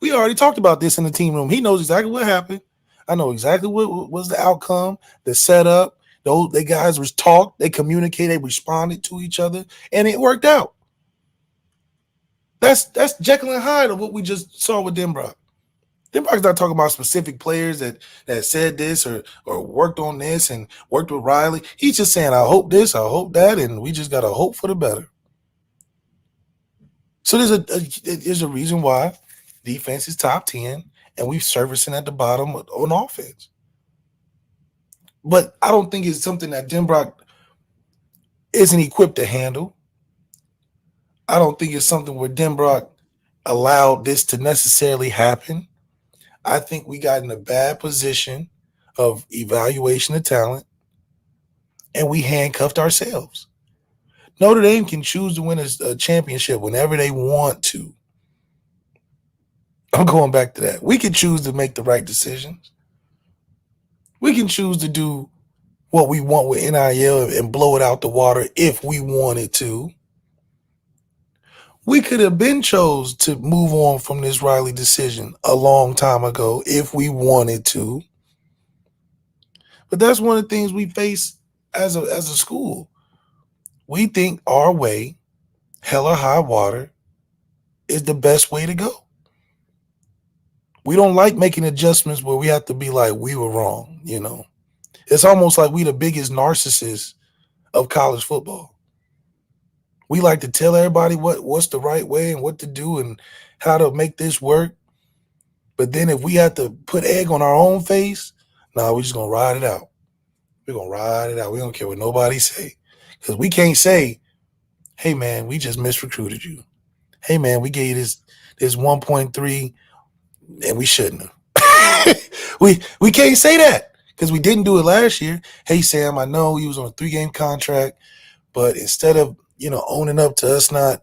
we already talked about this in the team room. He knows exactly what happened. I know exactly what was the outcome, the setup. They guys was talked, they communicated, they responded to each other, and it worked out. That's Jekyll and Hyde of what we just saw with DENBROCK. DENBROCK's not talking about specific players that said this or worked on this and worked with Riley. He's just saying, I hope this, I hope that, and we just got to hope for the better. So there's a reason why defense is top 10 and we're servicing at the bottom on offense. But I don't think it's something that DENBROCK isn't equipped to handle. I don't think it's something where DENBROCK allowed this to necessarily happen. I think we got in a bad position of evaluation of talent, and we handcuffed ourselves. Notre Dame can choose to win a championship whenever they want to. I'm going back to that. We can choose to make the right decisions. We can choose to do what we want with NIL and blow it out the water if we wanted to. We could have been chose to move on from this Riley decision a long time ago if we wanted to. But that's one of the things we face as a school. We think our way, hell or high water, is the best way to go. We don't like making adjustments where we have to be like, we were wrong, It's almost like we the biggest narcissists of college football. We like to tell everybody what's the right way and what to do and how to make this work. But then if we have to put egg on our own face, we're just going to ride it out. We're going to ride it out. We don't care what nobody say. Because we can't say, hey, man, we just misrecruited you. Hey, man, we gave you this 1.3 and we shouldn't have. we can't say that because we didn't do it last year. Hey, Sam, I know he was on a 3-game contract, but instead of owning up to us not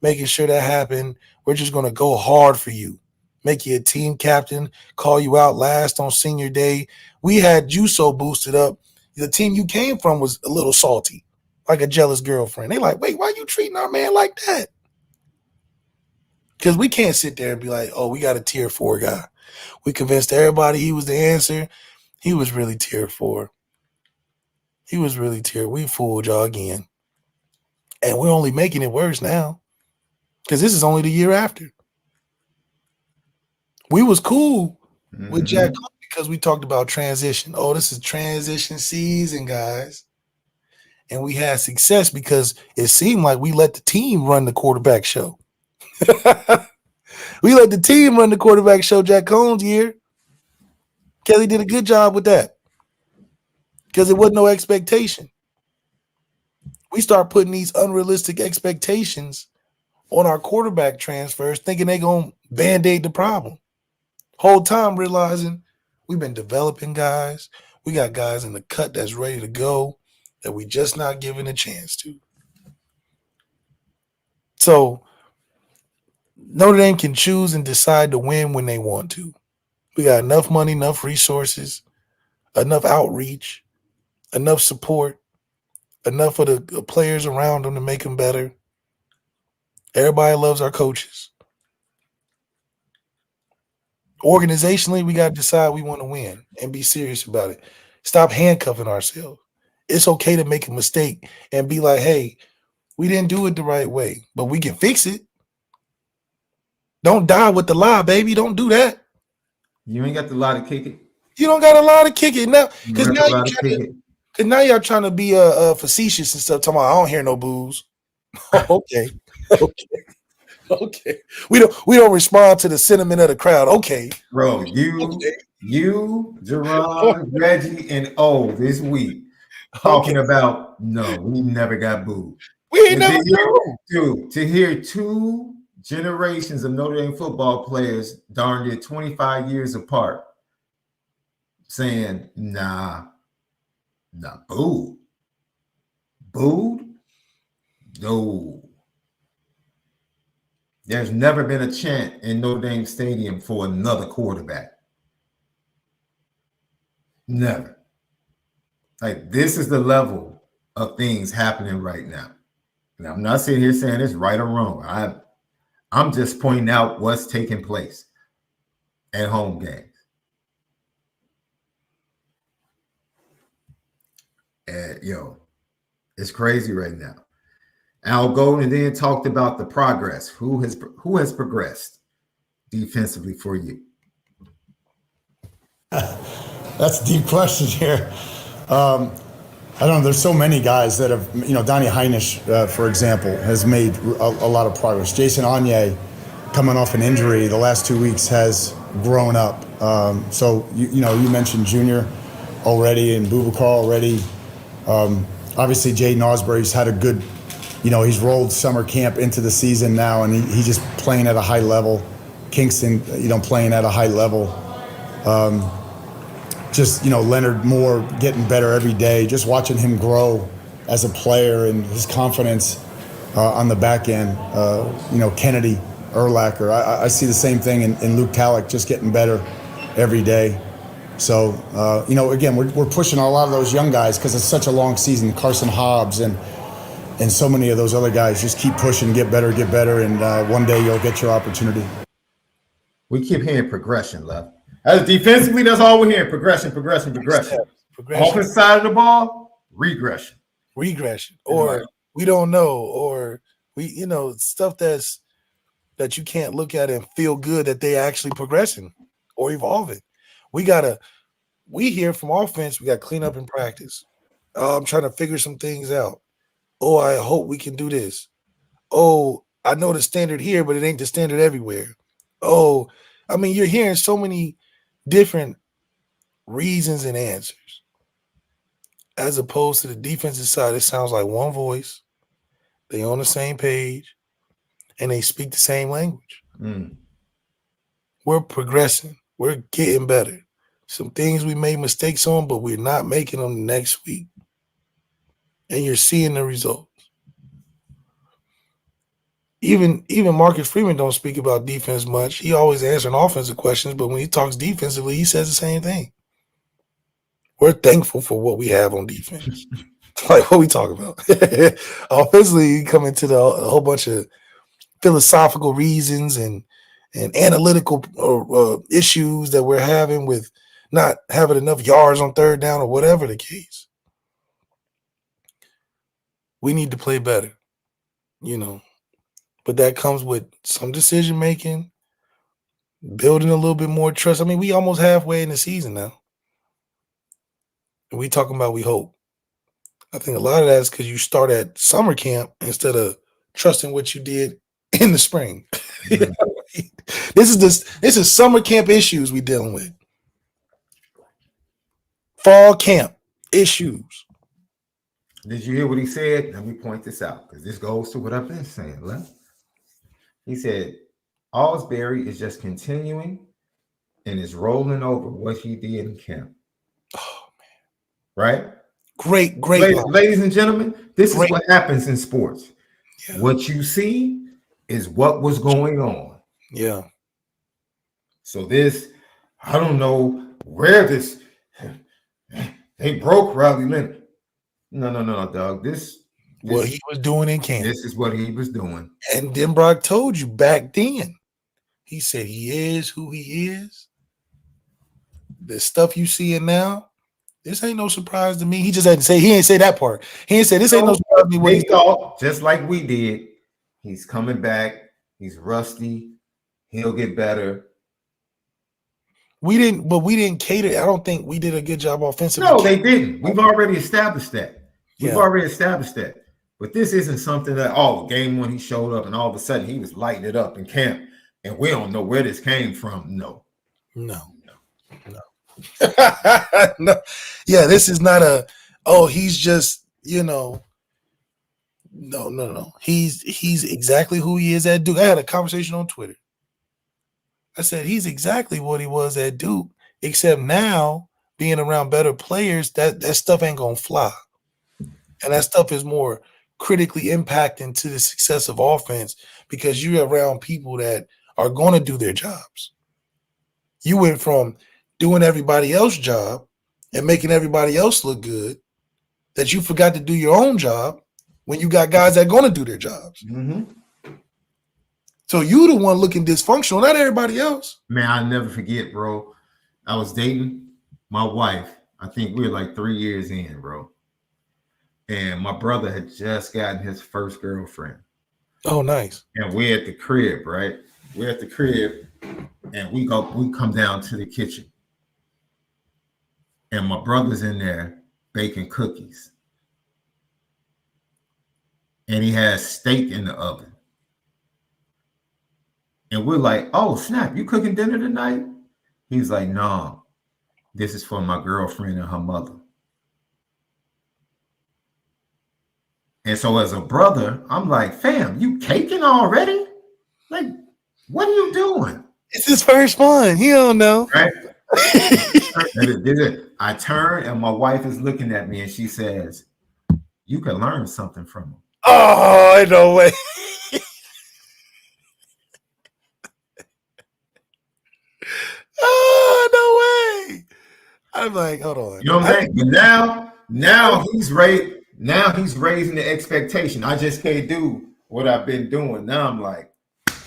making sure that happened, we're just going to go hard for you, make you a team captain, call you out last on senior day. We had you so boosted up. The team you came from was a little salty, like a jealous girlfriend. They like, wait, why are you treating our man like that? Because we can't sit there and be like, oh, we got a tier 4 guy. We convinced everybody he was the answer. He was really tier 4. He was really tier. We fooled y'all again. And we're only making it worse now because this is only the year after. We was cool with Jack because we talked about transition. Oh, this is transition season, guys. And we had success because it seemed like we let the team run the quarterback show. We let the team run the quarterback show Jack Cohn's year. Kelly did a good job with that because there wasn't no expectation. We start putting these unrealistic expectations on our quarterback transfers, thinking they're going to Band-aid the problem. Whole time realizing we've been developing guys. We got guys in the cut that's ready to go that we just not giving a chance to. So Notre Dame can choose and decide to win when they want to. We got enough money, enough resources, enough outreach, enough support, enough of the players around them to make them better. Everybody loves our coaches. Organizationally, we got to decide we want to win and be serious about it. Stop handcuffing ourselves. It's okay to make a mistake and be like, hey, we didn't do it the right way, but we can fix it. Don't die with the lie, baby. Don't do that. You ain't got the lie to kick it. You don't got a lie to kick it now, because You now got the lie to kick it. now y'all trying to be facetious and stuff. Talking about, I don't hear no boos. Okay, okay. We don't respond to the sentiment of the crowd. Okay, Bro, you, Gerard, Reggie, and O this week talking about no, we never got booed. we ain't never Dude, to hear two generations of Notre Dame football players darn near 25 years apart saying, nah, booed. Booed? No. There's never been a chant in Notre Dame Stadium for another quarterback. Never. Like, this is the level of things happening right now. And I'm not sitting here saying it's right or wrong. I'm just pointing out what's taking place at home games. And, it's crazy right now. Al Golden then talked about the progress. Who has progressed defensively for you? That's a deep question here. I don't know. There's so many guys that have, Donnie Heinisch, for example, has made a lot of progress. Jason Anye, coming off an injury the last 2 weeks, has grown up. So, you mentioned Junior already and Boubacar already. Obviously, Jaden Osbury's had a good, he's rolled summer camp into the season now, and he's just playing at a high level. Kingston, playing at a high level. Leonard Moore getting better every day, just watching him grow as a player and his confidence on the back end. Kennedy, Urlacher, I see the same thing in Luke Talek, just getting better every day. So, again, we're pushing a lot of those young guys because it's such a long season. Carson Hobbs and so many of those other guys just keep pushing, get better, and one day you'll get your opportunity. We keep hearing progression, Left. As defensively, that's all we're hearing. Progression. Offensive side of the ball, regression. Or we don't know, or we, stuff that you can't look at and feel good that they actually progressing or evolving. We hear from offense, we got clean up in practice. I'm trying to figure some things out. Oh, I hope we can do this. Oh, I know the standard here, but it ain't the standard everywhere. Oh, you're hearing so many different reasons and answers. As opposed to the defensive side, it sounds like one voice. They on the same page, and they speak the same language. We're progressing. We're getting better. Some things we made mistakes on, but we're not making them next week. And you're seeing the results. Even Marcus Freeman don't speak about defense much. He always answering offensive questions, but when he talks defensively, he says the same thing. We're thankful for what we have on defense. Like, what we talking about? Offensively, you come into a whole bunch of philosophical reasons and analytical issues that we're having with not having enough yards on third down or whatever the case. We need to play better, But that comes with some decision making, building a little bit more trust. We almost halfway in the season now. And we talking about we hope. I think a lot of that is because you start at summer camp instead of trusting what you did in the spring. This is summer camp issues we dealing with. Fall camp issues. Did you hear what he said? Let me point this out because this goes to what I've been saying. He said, Osbury is just continuing and is rolling over what he did in camp. Oh, right? great. Ladies and gentlemen, this Great. is what happens in sports. Yeah. What you see is what was going on. Yeah. So this, I don't know where this, they broke Riley Leonard. No, dog. What he was doing in camp. This is what he was doing. And DENBROCK told you back then. He said he is who he is. The stuff you seeing now, this ain't no surprise to me. He just had to say, he ain't say that part. He ain't say this ain't no surprise to me. What they thought, just like we did, he's coming back. He's rusty. He'll get better. We didn't cater. I don't think we did a good job offensively. No, they didn't. We've already established that. We've Yeah. already established that. But this isn't something that, game one, he showed up and all of a sudden he was lighting it up in camp and we don't know where this came from. No. No. No. Yeah, this is not he's just, no. He's exactly who he is at Duke. I had a conversation on Twitter. I said he's exactly what he was at Duke, except now being around better players, that stuff ain't gonna fly. And that stuff is more critically impacting to the success of offense because you're around people that are going to do their jobs. You went from doing everybody else's job and making everybody else look good that you forgot to do your own job when you got guys that are going to do their jobs. Mm-hmm. So you the one looking dysfunctional, not everybody else. Man, I'll never forget, bro. I was dating my wife. I think we were like 3 years in, bro. And my brother had just gotten his first girlfriend. Oh, nice. And we're at the crib, right? We're at the crib and we come down to the kitchen. And my brother's in there baking cookies. And he has steak in the oven. And we're like, oh, snap, you cooking dinner tonight? He's like, no, this is for my girlfriend and her mother. And so as a brother, I'm like, fam, you caking already? Like, what are you doing? It's his first one. He don't know. Right? I turn and my wife is looking at me and she says, you can learn something from him. Oh, no way. Oh, no way. I'm like, hold on. You know what I'm saying? But now he's raising the expectation. I just can't do what I've been doing. Now I'm like,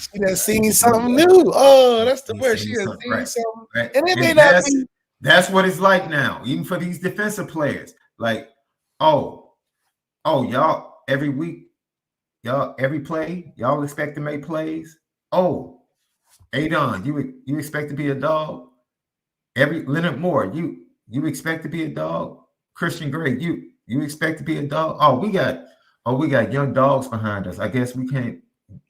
she done seen something new. Oh, that's the word. She done seen something. Right. And it may not be. That's what it's like now, even for these defensive players. Like, y'all, every week, y'all, every play, y'all expect to make plays. Oh, Adon, you expect to be a dog? Every Leonard Moore, you expect to be a dog? Christian Gray, you expect to be a dog? We got young dogs behind us. I guess we can't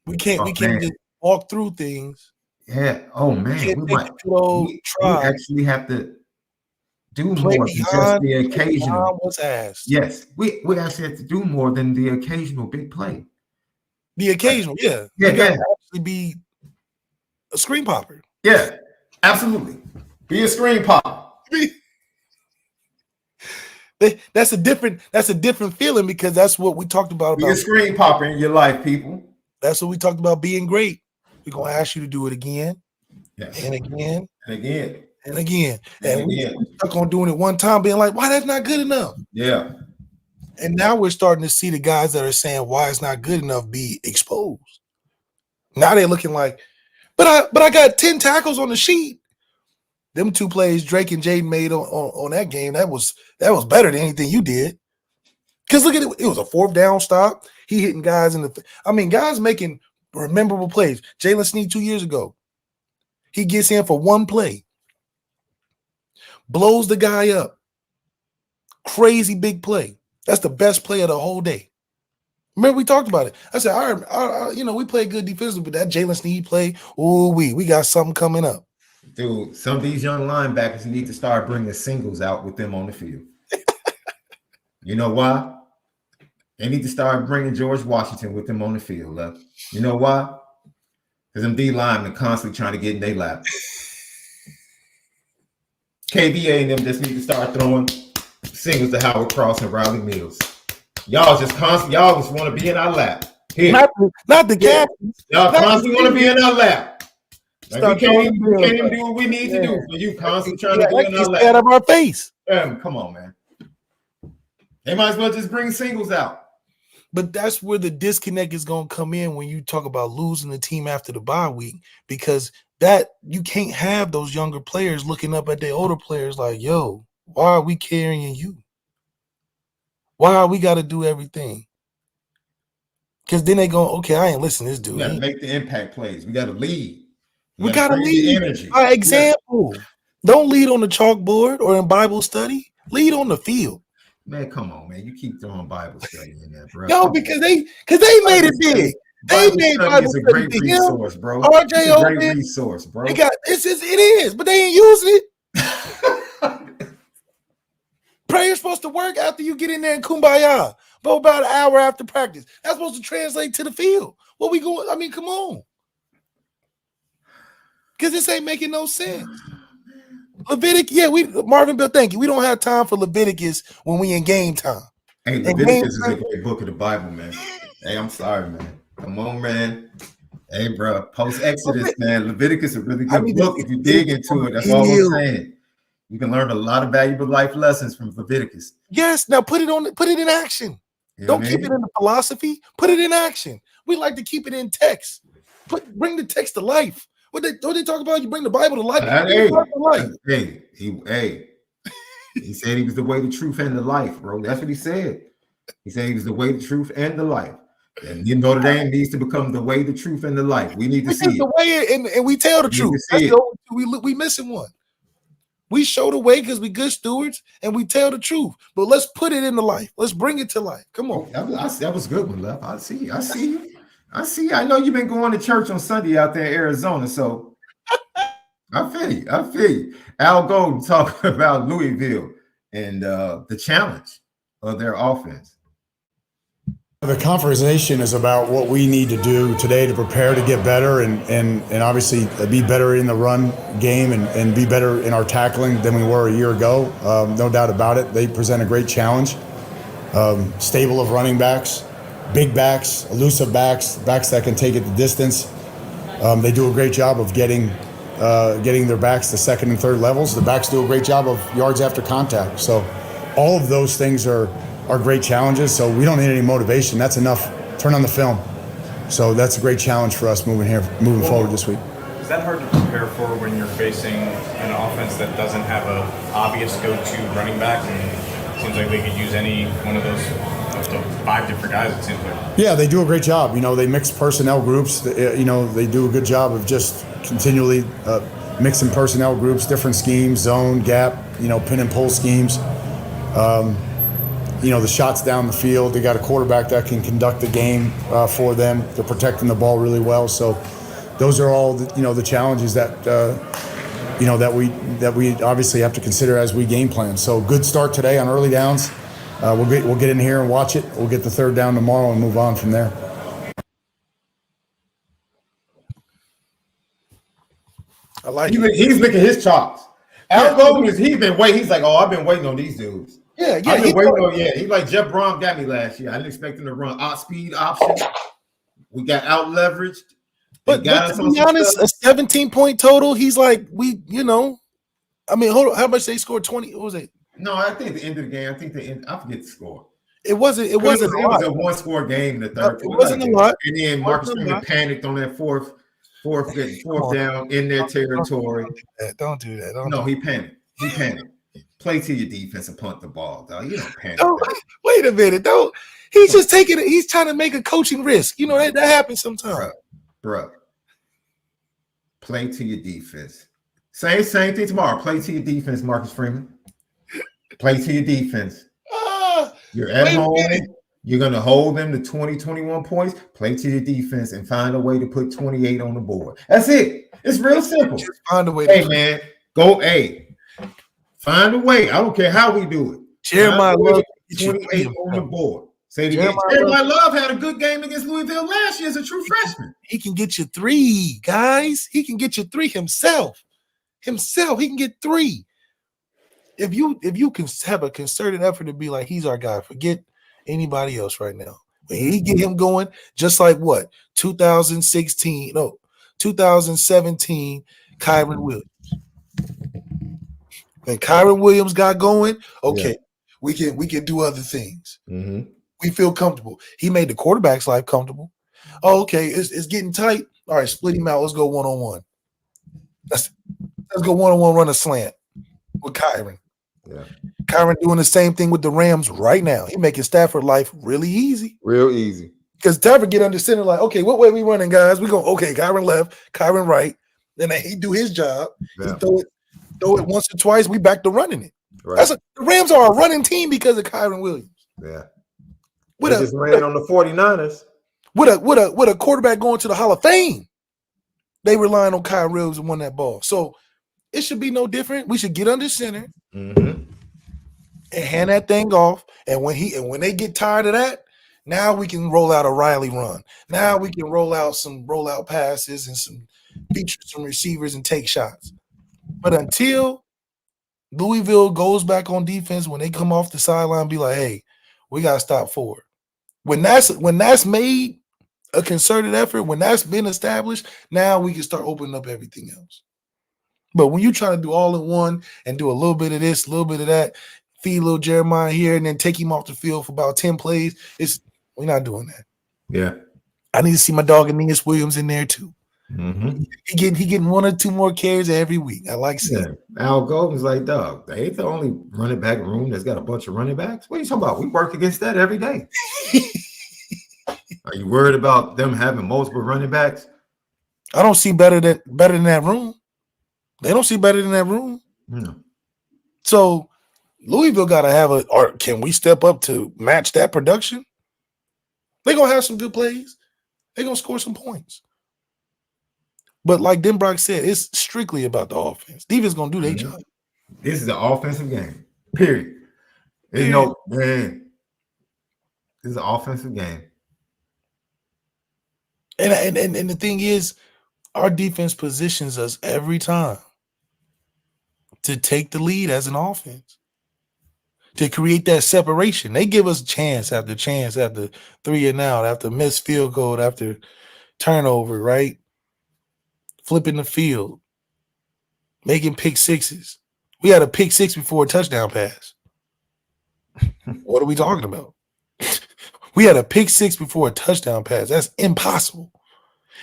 just walk through things. Yeah. Oh man, we actually have to do more than just the occasional. Was asked. Yes, we actually have to do more than the occasional big play. The occasional, yeah. Yeah, you gotta actually be a screen popper. Yeah, absolutely. Be a screen popper. That's a different feeling because that's what we talked about. Be a screen popper in your life, people. That's what we talked about being great. We're gonna ask you to do it again, yes, and again, and again, and again, and we stuck on doing it one time, being like, "Why that's not good enough?" Yeah. And now we're starting to see the guys that are saying why it's not good enough be exposed. Now they're looking like, but I got 10 tackles on the sheet. Them 2 plays Drake and Jaden made on that game, that was better than anything you did. Because look at it, it was a 4th down stop. He hitting guys guys making rememberable plays. Jalen Sneed 2 years ago, he gets in for 1 play, blows the guy up. Crazy big play. That's the best play of the whole day. Remember we talked about it. I said, we play good defensively, but that Jalen Sneed play, we got something coming up. Dude, some of these young linebackers need to start bringing singles out with them on the field. You know why? They need to start bringing George Washington with them on the field. You know why? Because them D linemen constantly trying to get in their lap. KBA and them just need to start throwing singles to Howard Cross and Riley Mills. Y'all just want to be in our lap. Here. Not the captains. Y'all constantly want to be in our lap. Like we can't even do what we need to do for you constantly trying to be in our lap. Out of our face. Come on, man. They might as well just bring singles out. But that's where the disconnect is going to come in when you talk about losing the team after the bye week, because that you can't have those younger players looking up at their older players like, yo, why are we carrying you? Why are we got to do everything? Because then they go, okay, I ain't listening to this dude. We got to make the impact plays. We got to lead. We got to lead. Energy. By example. Don't lead on the chalkboard or in Bible study. Lead on the field. Man, come on, man. You keep throwing Bible study in there, bro. Yo, because they made it big. They made Bible is a study great resource, bro. RJ it's a great resource, bro. They got it is, but they ain't using it. Prayer's supposed to work after you get in there and kumbaya. But about an hour after practice. That's supposed to translate to the field. What we going? I mean, come on. Because this ain't making no sense. Leviticus, Marvin Bill, thank you. We don't have time for Leviticus when we in game time. Hey, Leviticus is a great book of the Bible, man. Hey, I'm sorry, man. Come on, man. Hey, bro. Post-Exodus, man. Leviticus is a really good book if you dig into it. That's all I'm saying. You can learn a lot of valuable life lessons from Leviticus. Yes, now put it in action. You know Don't keep it in the philosophy. Put it in action. We like to keep it in text. Bring the text to life. What they talk about? You bring the Bible to life. He said he was the way, the truth, and the life, bro. That's what he said. He said he was the way, the truth, and the life. And Notre Dame needs to become the way, the truth, and the life. We need to see the way, and we tell the truth. We missing one. We show the way because we good stewards, and we tell the truth. But let's put it in the life. Let's bring it to life. Come on. That was good one, Left. I see you. I know you've been going to church on Sunday out there in Arizona, so I feel you. Al Golden talking about Louisville and the challenge of their offense. The conversation is about what we need to do today to prepare to get better and obviously be better in the run game and be better in our tackling than we were a year ago. No doubt about it. They present a great challenge. Stable of running backs, big backs, elusive backs that can take it the distance. They do a great job of getting their backs to second and third levels. The backs do a great job of yards after contact. So all of those things are great challenges. So we don't need any motivation. That's enough. Turn on the film. So that's a great challenge for us moving forward this week. Is that hard to prepare for when you're facing an offense that doesn't have an obvious go-to running back? And it seems like they could use any one of those up to 5 different guys, it seems like. Yeah, they do a great job. They mix personnel groups. They do a good job of just continually mixing personnel groups, different schemes, zone, gap, pin and pull schemes. The shots down the field. They got a quarterback that can conduct the game for them. They're protecting the ball really well. So those are all the challenges that that we obviously have to consider as we game plan. So good start today on early downs. We'll get in here and watch it. We'll get the third down tomorrow and move on from there. I like he's licking his chops. Al Golden he's been waiting. He's like, I've been waiting on these dudes. Yeah. I've been waiting on. He's like Jeff Brom got me last year. I didn't expect him to run speed option. We got out leveraged. But to be honest, a 17-point total. He's like, hold on. How much they scored? 20? What was it? No, I think at the end of the game, I forget the score. It wasn't a a one-score game in the third. It wasn't a lot. And then Marcus Freeman panicked on that fourth down in their territory. Don't do that. He panicked. Play to your defense and punt the ball, dog. You don't panic. Wait a minute. He's just taking it. He's trying to make a coaching risk. That happens sometimes. Bro. Play to your defense. Same thing tomorrow. Play to your defense, Marcus Freeman. Play to your defense. You're at home. You're going to hold them to 20, 21 points. Play to your defense and find a way to put 28 on the board. That's it. It's real simple. Just find a way. Hey, man. Find a way. I don't care how we do it. Jeremiah, 28 on the board. Say it again. Jeremiah Love had a good game against Louisville last year as a true freshman. He can get you 3, guys. He can get you 3 himself. He can get 3. If you can have a concerted effort to be like, he's our guy, forget anybody else right now. When he get him going, just like what? 2017, Kyron Williams. When Kyron Williams got going, okay, we can do other things. Mm-hmm. We feel comfortable. He made the quarterback's life comfortable. Oh, okay, it's getting tight. All right, split him out. Let's go one-on-one. Let's go one-on-one, run a slant with Kyron. Yeah. Kyron doing the same thing with the Rams right now. He making Stafford life really easy. Real easy. Because Stafford get under center like, okay, what way we running, guys? We go, okay, Kyron left, Kyron right. Then he do his job. Yeah. He throw it once or twice. We back to running it. Right. The Rams are a running team because of Kyron Williams. Yeah. With Just ran on the 49ers. With a quarterback going to the Hall of Fame, they relying on Kyron Williams and won that ball. So it should be no different. We should get under center and hand that thing off. And when they get tired of that, now we can roll out a Riley run. Now we can roll out some rollout passes and feature some receivers and take shots. But until Louisville goes back on defense, when they come off the sideline, be like, hey, we gotta stop forward. When that's made a concerted effort, when that's been established, now we can start opening up everything else. But when you try to do all in one and do a little bit of this, a little bit of that, feed little Jeremiah here, and then take him off the field for about 10 plays, we're not doing that. Yeah. I need to see my dog Aeneas Williams in there too. Mm-hmm. He getting 1 or 2 more carries every week. I like seeing it. Al Golden's like, dog, they ain't the only running back room that's got a bunch of running backs. What are you talking about? We work against that every day. Are you worried about them having multiple running backs? I don't see better than that room. They don't see better than that room. No. So Louisville got to have or can we step up to match that production? They're going to have some good plays. They're going to score some points. But like DENBROCK said, it's strictly about the offense. Defense going to do their job. This is an offensive game, period. There's no, man. This is an offensive game. And the thing is, our defense positions us every time to take the lead as an offense, to create that separation. They give us chance after 3 and out, after missed field goal, after turnover, right? Flipping the field, making pick sixes. We had a pick 6 before a touchdown pass. What are we talking about? We had a pick 6 before a touchdown pass. That's impossible.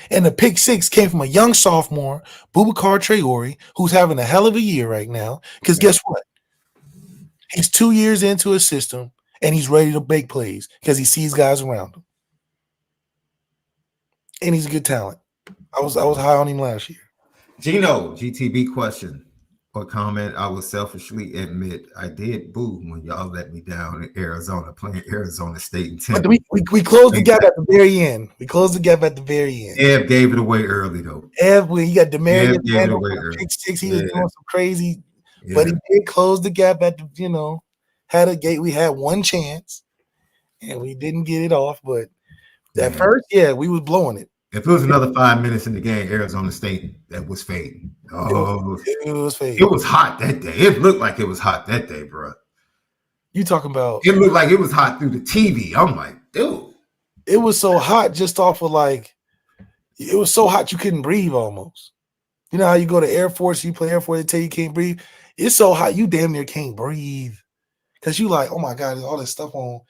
And the pick 6 came from a young sophomore, Boubacar Traore, who's having a hell of a year right now. Because guess what? He's 2 years into a system, and he's ready to make plays because he sees guys around him. And he's a good talent. I was high on him last year. Gino, GTB question or comment. I will selfishly admit I did boo when y'all let me down in Arizona, playing Arizona State and Temple. But we closed the gap at the very end. Ev gave it away early, though. When he got Demarius gave it away early. Pick 6, he was doing some crazy, but he did close the gap at the, had a gate. We had one chance, and we didn't get it off. But at first, we was blowing it. If it was another 5 minutes in the game, Arizona State, that was fading. Oh, it was fading. It was hot that day. It looked like it was hot that day, bro. You talking about? It looked like it was hot through the TV. I'm like, dude. It was so hot just off of it was so hot you couldn't breathe almost. You know how you go to Air Force, you play Air Force, they tell you can't breathe. It's so hot you damn near can't breathe because you like, oh my God, there's all this stuff on,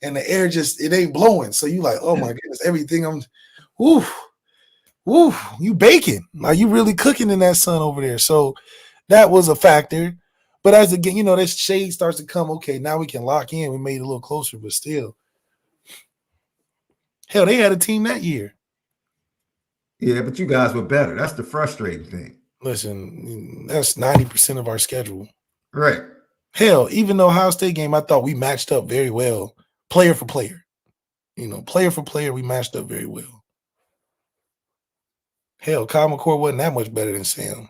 and the air it ain't blowing. So you like, oh my goodness, everything you baking. Like you really cooking in that sun over there. So that was a factor. But as again, that shade starts to come. Okay, now we can lock in. We made it a little closer, but still. Hell, they had a team that year. Yeah, but you guys were better. That's the frustrating thing. Listen, that's 90% of our schedule. Right. Hell, even the Ohio State game, I thought we matched up very well, player for player. Player for player, we matched up very well. Hell, Kyle McCord wasn't that much better than Sam.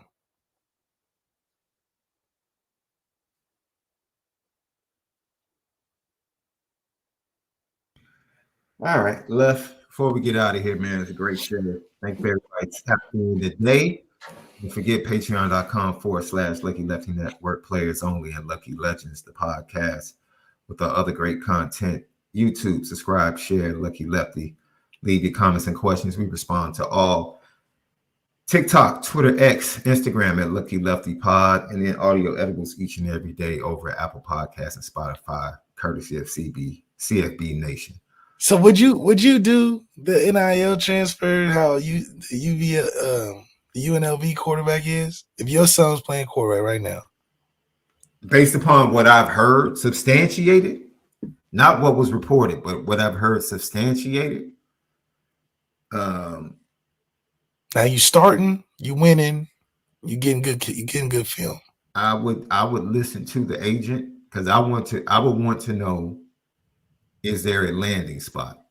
All right, Left. Before we get out of here, man, it's a great show. Thank you, everybody. Tapping in today. Don't forget patreon.com/Lucky Lefty Network, players only, and Lucky Legends, the podcast with our other great content. YouTube, subscribe, share, Lucky Lefty. Leave your comments and questions. We respond to all. TikTok, Twitter, X, Instagram at Lucky Lefty Pod, and then audio edibles each and every day over at Apple Podcasts and Spotify, courtesy of CFB Nation. So would you do the NIL transfer? How the UNLV quarterback is? If your son's playing quarterback right now, based upon what I've heard, substantiated, not what was reported, but what I've heard substantiated. Now you starting, you winning, you getting good film. I would listen to the agent because I would want to know, is there a landing spot?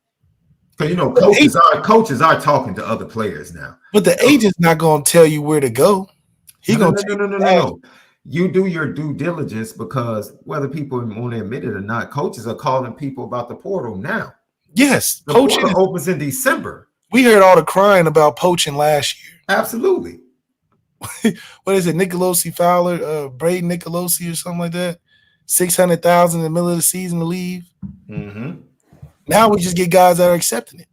Because coaches are talking to other players now. But the agent's not gonna tell you where to go. No. You do your due diligence, because whether people want to admit it or not, coaches are calling people about the portal now. Yes, the portal opens in December. We heard all the crying about poaching last year. Absolutely. What is it, Nicolosi Fowler, Braden Nicolosi or something like that? 600,000 in the middle of the season to leave. Mm-hmm. Now we just get guys that are accepting it.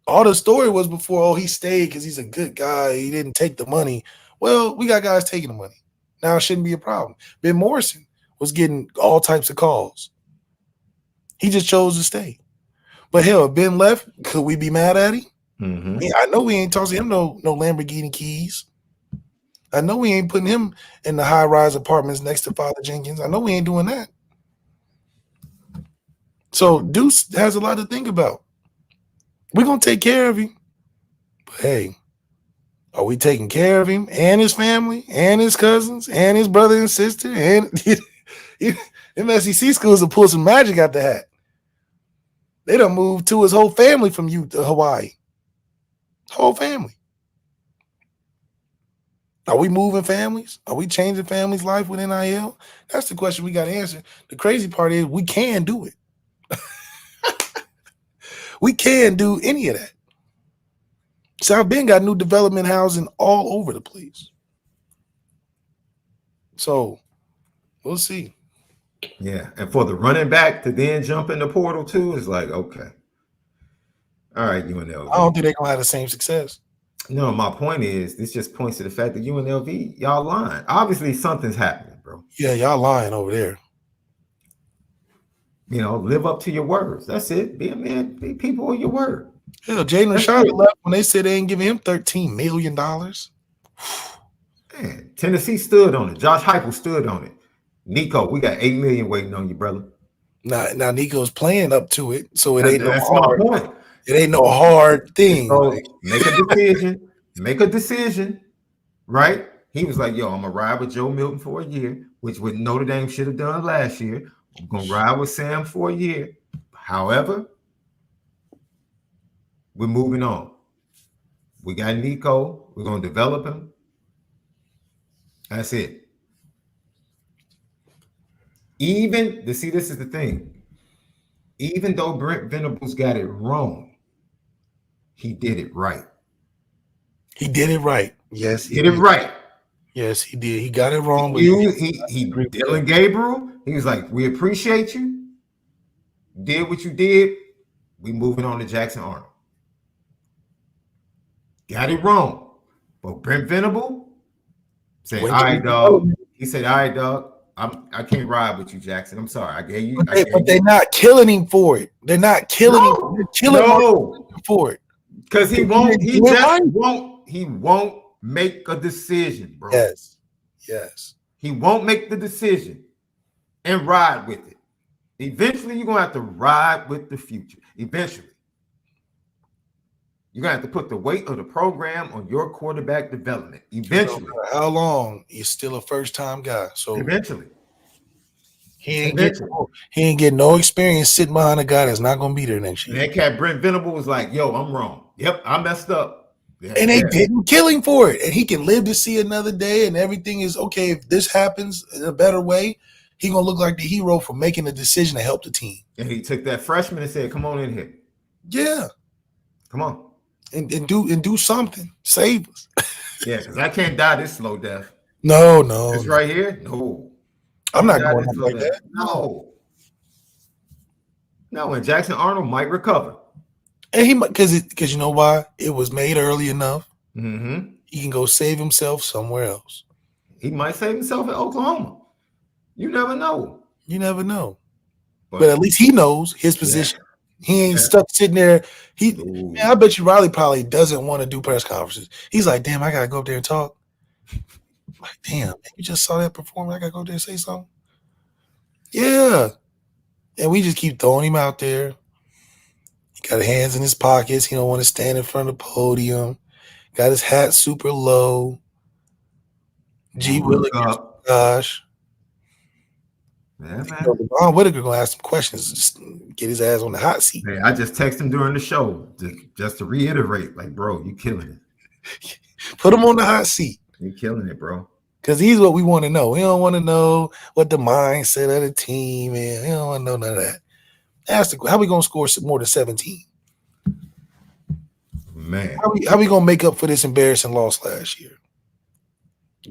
All the story was before, he stayed because he's a good guy. He didn't take the money. Well, we got guys taking the money. Now it shouldn't be a problem. Ben Morrison was getting all types of calls. He just chose to stay. But hell, if Ben left, could we be mad at him? Mm-hmm. Yeah, I know we ain't tossing him no Lamborghini keys. I know we ain't putting him in the high-rise apartments next to Father Jenkins. I know we ain't doing that. So Deuce has a lot to think about. We're going to take care of him. But hey, are we taking care of him and his family and his cousins and his brother and sister? And them SEC schools will pull some magic out the hat. They done moved to his whole family from Hawaii. Whole family. Are we moving families? Are we changing families' life with NIL? That's the question we got to answer. The crazy part is we can do it. We can do any of that. South Bend got new development housing all over the place. So we'll see. Yeah, and for the running back to then jump in the portal too is like, okay. All right, UNLV. I don't think they're going to have the same success. No, my point is, this just points to the fact that UNLV, y'all lying. Obviously, something's happening, bro. Yeah, y'all lying over there. Live up to your words. That's it. Be a man. Be people of your word. Hell, Jaden Rashad left when they said they ain't giving him $13 million. Man, Tennessee stood on it. Josh Heupel stood on it. Nico, we got $8 million waiting on you, brother. Now Nico's playing up to it, so it ain't no that's hard. my point. It ain't no hard thing. So make a decision. Make a decision, right? He was like, yo, I'm going to ride with Joe Milton for a year, which what Notre Dame should have done last year. I'm going to ride with Sam for a year. However, we're moving on. We got Nico. We're going to develop him. That's it. This is the thing. Even though Brent Venables got it wrong, he did it right. He did it right. Yes, he did it right. Yes, he did. He got it wrong. He Dylan Gabriel, he was like, we appreciate you. Did what you did. We moving on to Jackson Arnold. Got it wrong. But Brent Venable said, all right, dog. He said, all right, dog. I can't ride with you, Jackson. I'm sorry. I gave you. But they're not killing him for it. They're not killing him. They're killing him for it. Because he won't. He just won't. He won't make a decision, bro. Yes. He won't make the decision and ride with it. Eventually, you're gonna have to ride with the future. Eventually, you're gonna have to put the weight of the program on your quarterback development. Eventually, how long? He's still a first-time guy. So eventually, he ain't getting no experience sitting behind a guy that's not gonna be there next year. And that cat Brent Venable was like, "Yo, I'm wrong. Yep, I messed up." And they didn't kill him for it. And he can live to see another day, and everything is okay. If this happens in a better way, he's gonna look like the hero for making a decision to help the team. And he took that freshman and said, "Come on in here." Yeah. Come on. And do something. Save us. Yeah, because I can't die this slow death. No. This right here? No. I'm not Die going this up slow like death. that. No, and Jackson Arnold might recover. And he might, because you know why? It was made early enough. Mm-hmm. He can go save himself somewhere else. He might save himself in Oklahoma. You never know. You never know. But at least he knows his position. Yeah. He ain't stuck sitting there. Man, I bet you Riley probably doesn't want to do press conferences. He's like, damn, I gotta go up there and talk. Like, damn, man, you just saw that performance. I gotta go up there and say something. Yeah. And we just keep throwing him out there. He got his hands in his pockets. He don't want to stand in front of the podium. Got his hat super low. G Willie, gosh. Yeah, man. Ron Whitaker gonna ask some questions, just get his ass on the hot seat. Hey, I just texted him during the show just to reiterate, like, bro, you killing it. Put him on the hot seat. You killing it, bro. Because he's what we want to know. We don't want to know what the mindset of the team is. We don't want to know none of that. Ask how we gonna score more than 17? Man, how we gonna make up for this embarrassing loss last year?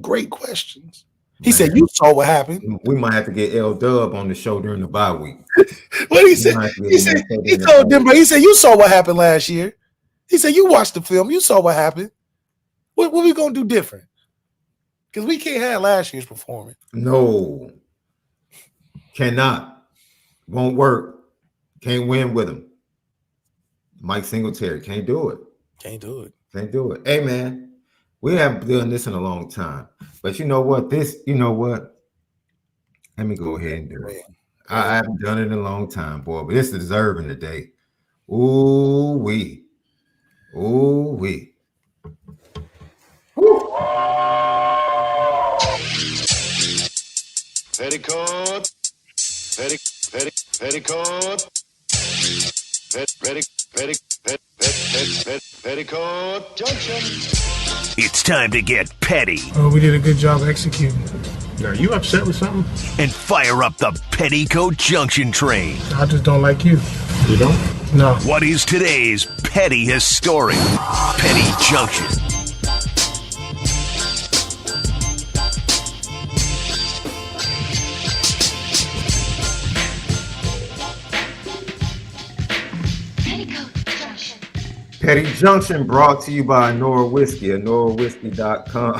Great questions. He said, "You saw what happened." We might have to get L Dub on the show during the bye week. What he said? He told Denver. He said, "You saw what happened last year." He said, "You watched the film. You saw what happened. What we gonna do different? Because we can't have last year's performance." No, cannot, won't work. Can't win with him. Mike Singletary can't do it. Can't do it. Can't do it. Hey, man. We haven't done this in a long time. But you know what? You know what? Let me go ahead and do it. I haven't done it in a long time, boy, but it's deserving today. Ooh-wee. Ooh-wee. Petticoat. Petticoat. Petticoat Junction. It's time to get petty. Oh, we did a good job executing. Are you upset with something? And fire up the Petticoat Junction train. I just don't like you. You don't? No. What is today's petty historic? Petty Junction. Petty Junction brought to you by ONORA Whiskey, ONORAWhiskey.com.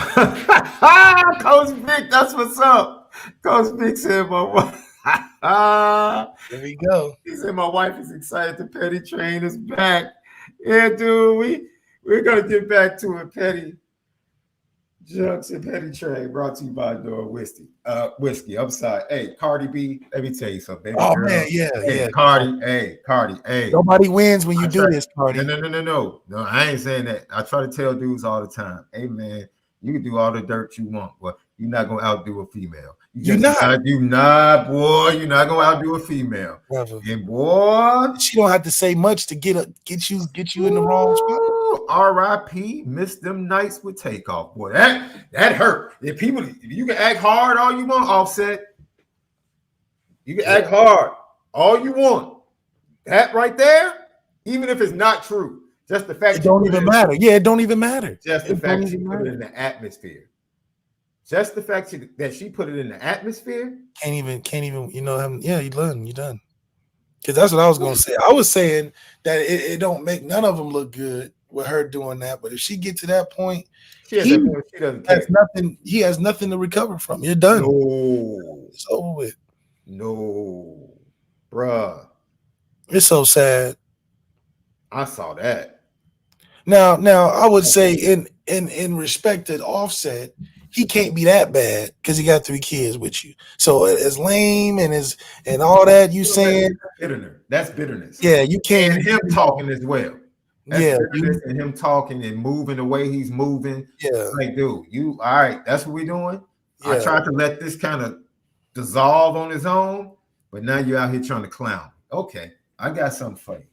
Coach Vic, that's what's up. Coach Vic said my wife. There we go. He said my wife is excited the Petty train is back. Yeah, dude, we're gonna get back to it. Petty Junction, Petty train brought to you by ONORA Whiskey. Upside. Hey, Cardi B, let me tell you something. Oh man, yeah. Cardi, hey. Nobody wins when you do this, Cardi. No, I ain't saying that. I try to tell dudes all the time, hey man, you can do all the dirt you want, but you're not gonna outdo a female. You're not, boy. You're not gonna outdo a female. Never. And boy, she don't have to say much to get you in the wrong spot. R.I.P. Miss them nights with Takeoff. Boy, that hurt. If you can act hard all you want, Offset. You can act hard all you want. That right there, even if it's not true, just the fact it don't even matter. Yeah, it don't even matter. Just the fact she put it in the atmosphere. Just the fact that she put it in the atmosphere. Can't even. You know, yeah, you done. Because that's what I was gonna say. I was saying that it don't make none of them look good with her doing that. But if she get to that point, he has nothing to recover from. You're done. No, it's over with. No, bruh. It's so sad. I saw that. Now I would say in respect to Offset, he can't be that bad because he got 3 kids with you. So as lame and all that you saying, that's bitterness. Yeah, you can't. And him talking as well. That's bitterness and him talking and moving the way he's moving. Yeah, like dude, you all right? That's what we doing. Yeah. I tried to let this kind of dissolve on his own, but now you're out here trying to clown. Okay, I got something for you.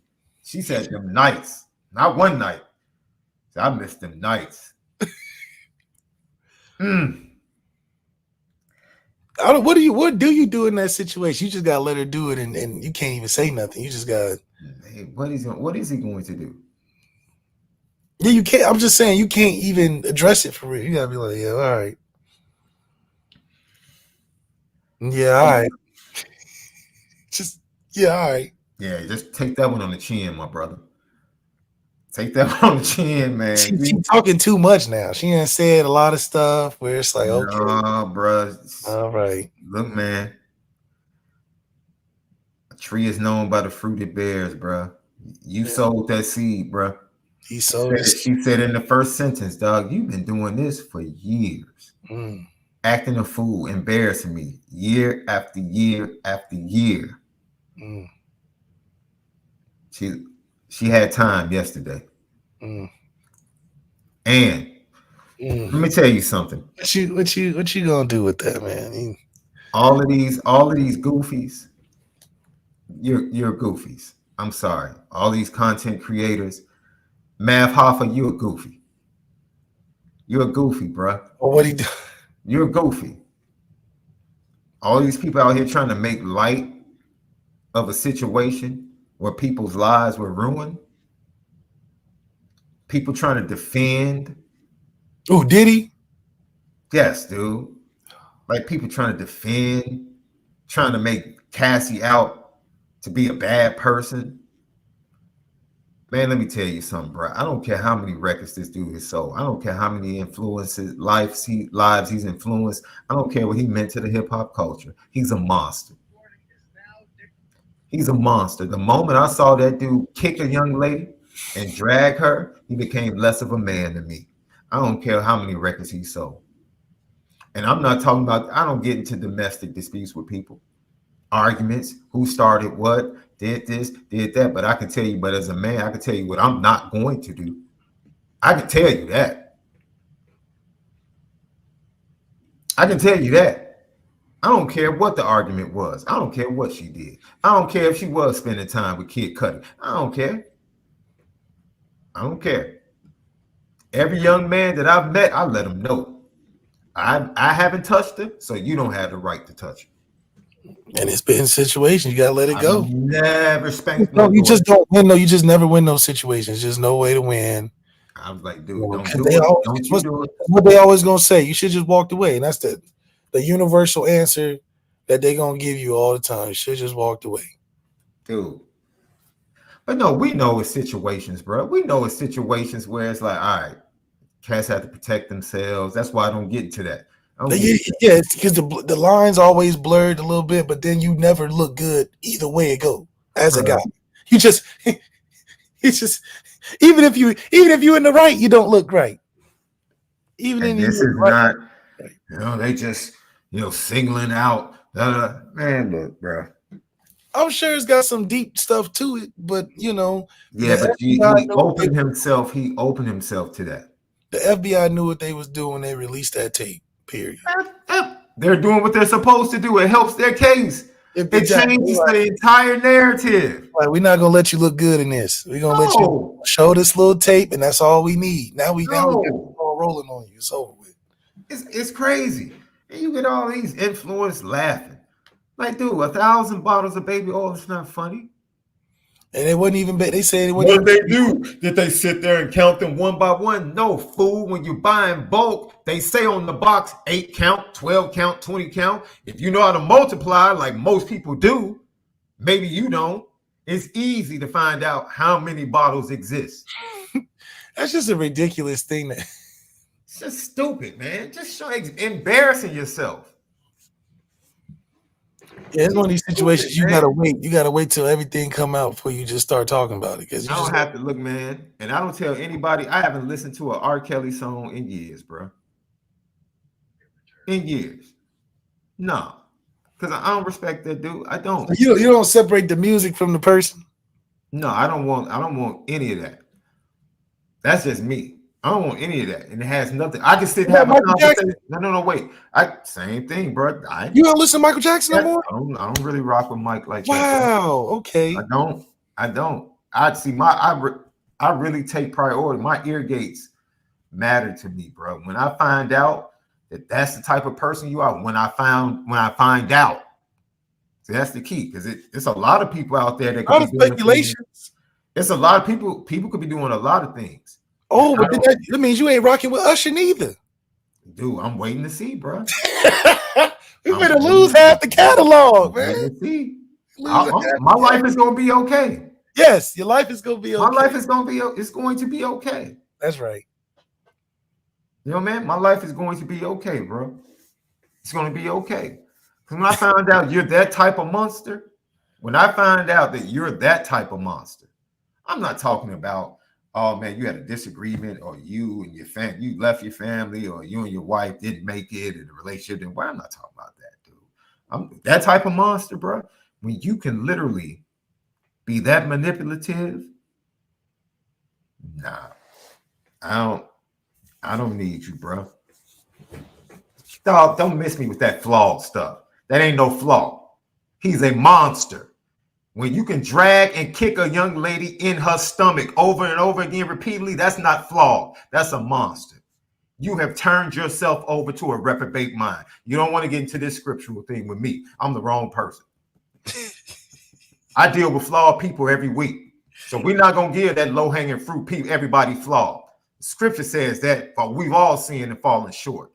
She said them nights, not one night. So I missed them nights. What do you do in that situation? You just gotta let her do it, and you can't even say nothing. You just gotta Hey, what is he going to do? Yeah, you can't. I'm just saying you can't even address it for real. You gotta be like, yeah, all right. Yeah, all right. Just all right. Yeah, just take that one on the chin, my brother. Take that one on the chin, man. She's talking too much now. She ain't said a lot of stuff where it's like, okay, bro. all right. Look, man. A tree is known by the fruit it bears, bro. You sowed that seed, bro. He sowed it. She said in the first sentence, dog, you've been doing this for years. Acting a fool, embarrassing me year after year after year. She had time yesterday. And let me tell you something. What you gonna do with that, man? All of these goofies, you're goofies. I'm sorry. All these content creators, Mav Hoffa, you're a goofy. You're a goofy, bro. Well, what he do? You're a goofy. All these people out here trying to make light of a situation where people's lives were ruined. People trying to defend. Oh, did he? Yes, dude. Like people trying to defend, trying to make Cassie out to be a bad person. Man, let me tell you something, bro. I don't care how many records this dude has sold. I don't care how many influences, lives he's influenced. I don't care what he meant to the hip hop culture. He's a monster. He's a monster. The moment I saw that dude kick a young lady and drag her, he became less of a man to me. I don't care how many records he sold. And I'm not talking about, I don't get into domestic disputes with people. Arguments, who started what, did this, did that. But I can tell you, but as a man, I can tell you what I'm not going to do. I can tell you that. I can tell you that. I don't care what the argument was. I don't care what she did. I don't care if she was spending time with Kid Cudi. I don't care. I don't care. Every young man that I've met, I let him know. I haven't touched her, so you don't have the right to touch her. And it's been situations. You gotta let it go. Never spanked. No, you just don't win. No, you just never win those situations. There's no way to win. I was like, dude, don't do it. Don't you do it. What they always gonna say, you should just walk away. And that's the universal answer that they're gonna give you all the time. You should just walked away. Dude. But no, we know it's situations, bro. We know it's situations where it's like, all right, cats have to protect themselves. That's why I don't get into that. Yeah, it's because the lines always blurred a little bit, but then you never look good either way it go. As a guy, you just it's just even if you in the right, you don't look right. Even and in this is not, they just singling out. Man, look, bro. I'm sure it's got some deep stuff to it, but yeah, but he opened himself. He opened himself to that. The FBI knew what they was doing when they released that tape. Period. They're doing what they're supposed to do. It helps their case. It changes the entire narrative. Like, we're not gonna let you look good in this. We're gonna let you show this little tape, and that's all we need. Now we got all rolling on you. It's over with. It's crazy. And you get all these influencers laughing. Like, dude, 1,000 bottles of baby oil is not funny. And it wasn't even bad. They said it What wasn't. they do? Did they sit there and count them one by one? No, fool. When you buy in bulk, they say on the box 8 count, 12 count, 20 count. If you know how to multiply, like most people do, maybe you don't. It's easy to find out how many bottles exist. That's just a ridiculous thing. It's just stupid, man. Just embarrassing yourself. Yeah, it's one of these situations you gotta wait. You gotta wait till everything come out before you just start talking about it. Because I don't have to look, man. And I don't tell anybody. I haven't listened to an R. Kelly song in years, bro. In years. No, because I don't respect that dude. I don't. You don't separate the music from the person. No, I don't want any of that. That's just me. I don't want any of that, and it has nothing. I can sit and have a conversation. No, wait. Same thing, bro. You don't listen to Michael Jackson no more? I don't really rock with Mike like that. Wow. Okay. I don't. I see I really take priority. My ear gates matter to me, bro. When I find out that that's the type of person you are, when I find out, So that's the key, because it's a lot of people out there that A lot could of be doing speculations. things. It's a lot of people. People could be doing a lot of things. Oh, but then that means you ain't rocking with Usher neither. Dude, I'm waiting to see, bro. We better lose half the catalog, man. See, my life is gonna be okay. Yes, your life is gonna be okay. My life is gonna be. It's going to be okay. That's right. You know, man, my life is going to be okay, bro. It's going to be okay. Because when I found out you're that type of monster, when I find out that you're that type of monster, I'm not talking about, oh man, you had a disagreement, or you and your family, you left your family, or you and your wife didn't make it in the relationship. Then I'm not talking about that, dude. I'm that type of monster, bro. When you can literally be that manipulative, nah, I don't need you, bro. Dog, don't miss me with that flawed stuff. That ain't no flaw. He's a monster. When you can drag and kick a young lady in her stomach over and over again repeatedly, that's not flawed. That's a monster. You have turned yourself over to a reprobate mind. You don't want to get into this scriptural thing with me. I'm the wrong person. I deal with flawed people every week. So we're not going to give that low-hanging fruit people, everybody flawed. Scripture says that, but we've all sinned and fallen short.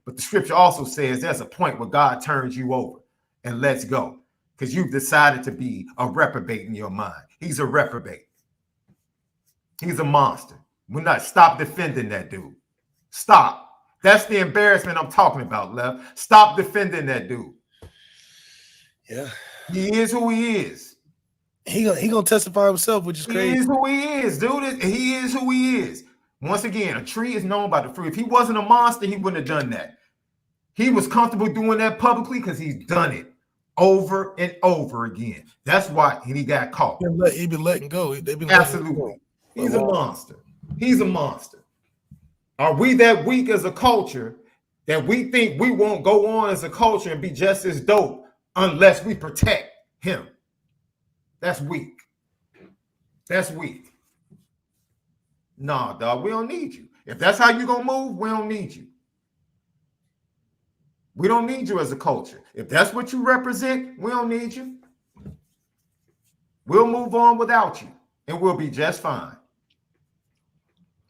But the scripture also says there's a point where God turns you over and lets go, because you've decided to be a reprobate in your mind. He's a reprobate. He's a monster. We're not. Stop defending that dude. Stop. That's the embarrassment I'm talking about, Left. Stop defending that dude. Yeah. He is who he is. He gonna testify himself, which is crazy. He is who he is, dude. He is who he is. Once again, a tree is known by the fruit. If he wasn't a monster, he wouldn't have done that. He was comfortable doing that publicly because he's done it over and over again. That's why he got caught. He been letting go. Absolutely. He's a monster. He's a monster. Are we that weak as a culture that we think we won't go on as a culture and be just as dope unless we protect him? That's weak. That's weak. Nah, dog, we don't need you. If that's how you're going to move, we don't need you. We don't need you as a culture. If that's what you represent, we don't need you. We'll move on without you, and we'll be just fine.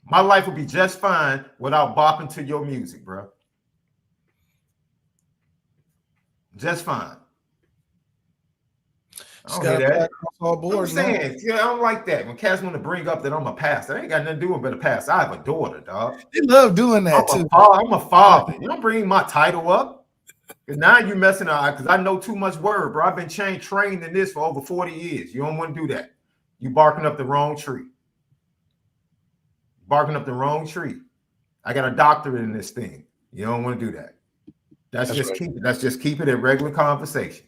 My life will be just fine without bopping to your music, bro. Just fine. I don't hear that. I'm saying, I don't like that. When cats want to bring up that I'm a pastor, I ain't got nothing to do with being a pastor. I have a daughter, dog. They love doing that too. I'm a father. You don't bring my title up. Because now you messing up, because I know too much word, bro. I've been trained in this for over 40 years. You don't want to do that. You barking up the wrong tree. Barking up the wrong tree. I got a doctorate in this thing. You don't want to do that. Let's just keep it a regular conversation.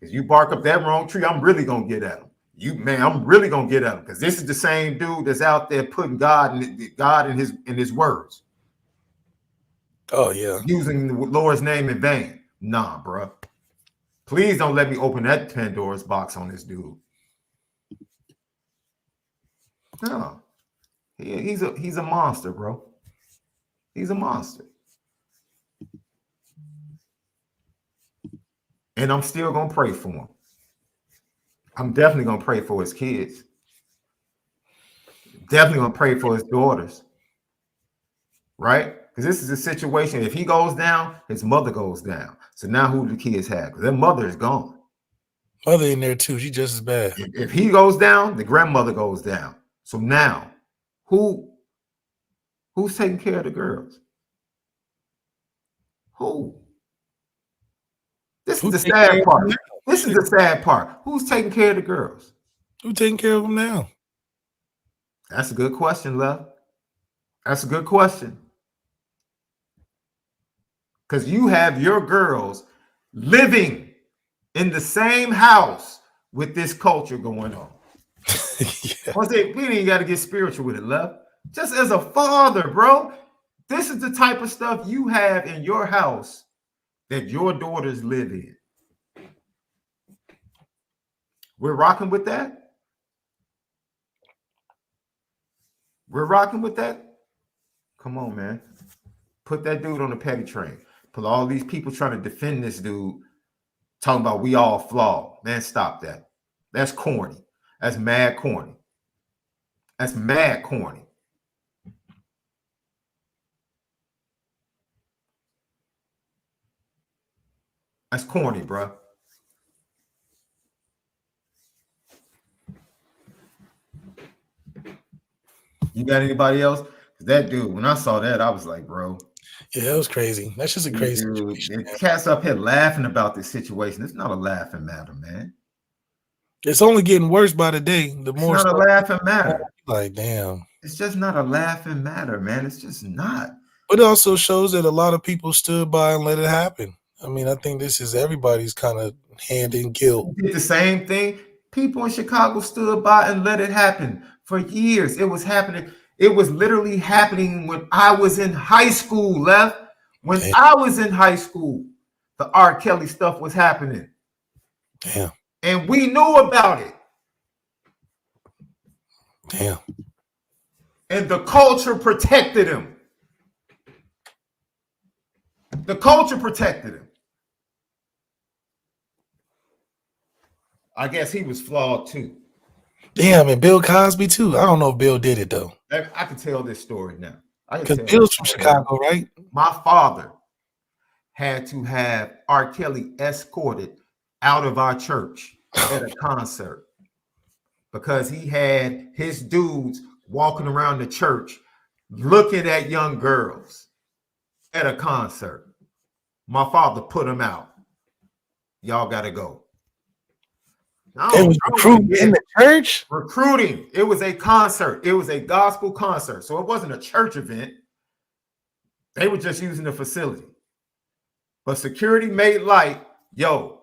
Because you bark up that wrong tree, I'm really gonna get at him. I'm really gonna get at him, because this is the same dude that's out there putting God in his words. Oh yeah, using the Lord's name in vain. Nah, bro. Please don't let me open that Pandora's box on this dude. No, he's a monster, bro. He's a monster. And I'm still going to pray for him. I'm definitely going to pray for his kids. Definitely going to pray for his daughters. Right? Because this is a situation. If he goes down, his mother goes down. So now who do the kids have? Because their mother is gone. Mother in there too. She's just as bad. If he goes down, the grandmother goes down. So now, who's taking care of the girls? Who? This is the sad part. This is the sad part. Who's taking care of the girls? Who's taking care of them now? That's a good question, Love. That's a good question. Because you have your girls living in the same house with this culture going on. Yeah. We ain't got to get spiritual with it, Love. Just as a father, bro, this is the type of stuff you have in your house that your daughters live in. We're rocking with that? We're rocking with that? Come on, man. Put that dude on the petty train. Put all these people trying to defend this dude Talking about we all flawed. Man, stop that. That's corny. That's mad corny. That's mad corny. That's corny, bro. You got anybody else? That dude, when I saw that, I was like, bro. Yeah, it was crazy. That's just a crazy dude, situation. The cat's up here laughing about this situation. It's not a laughing matter, man. It's only getting worse by the day. The more it's not a laughing matter. Like, damn. It's just not a laughing matter, man. It's just not. But it also shows that a lot of people stood by and let it happen. I mean, I think this is everybody's kind of hand in guilt. Did the same thing. People in Chicago stood by and let it happen for years. It was happening. It was literally happening when I was in high school, Left. When I was in high school, the R. Kelly stuff was happening. Damn. And we knew about it. Damn. And the culture protected him. The culture protected him. I guess he was flawed too. Damn, and Bill Cosby too. I don't know if Bill did it though. I can tell this story now. Because Bill's from Chicago, right? My father had to have R. Kelly escorted out of our church at a concert because he had his dudes walking around the church looking at young girls at a concert. My father put him out. Y'all got to go. It was recruiting in the church? Recruiting. It was a concert. It was a gospel concert. So it wasn't a church event. They were just using the facility. But security made light, yo,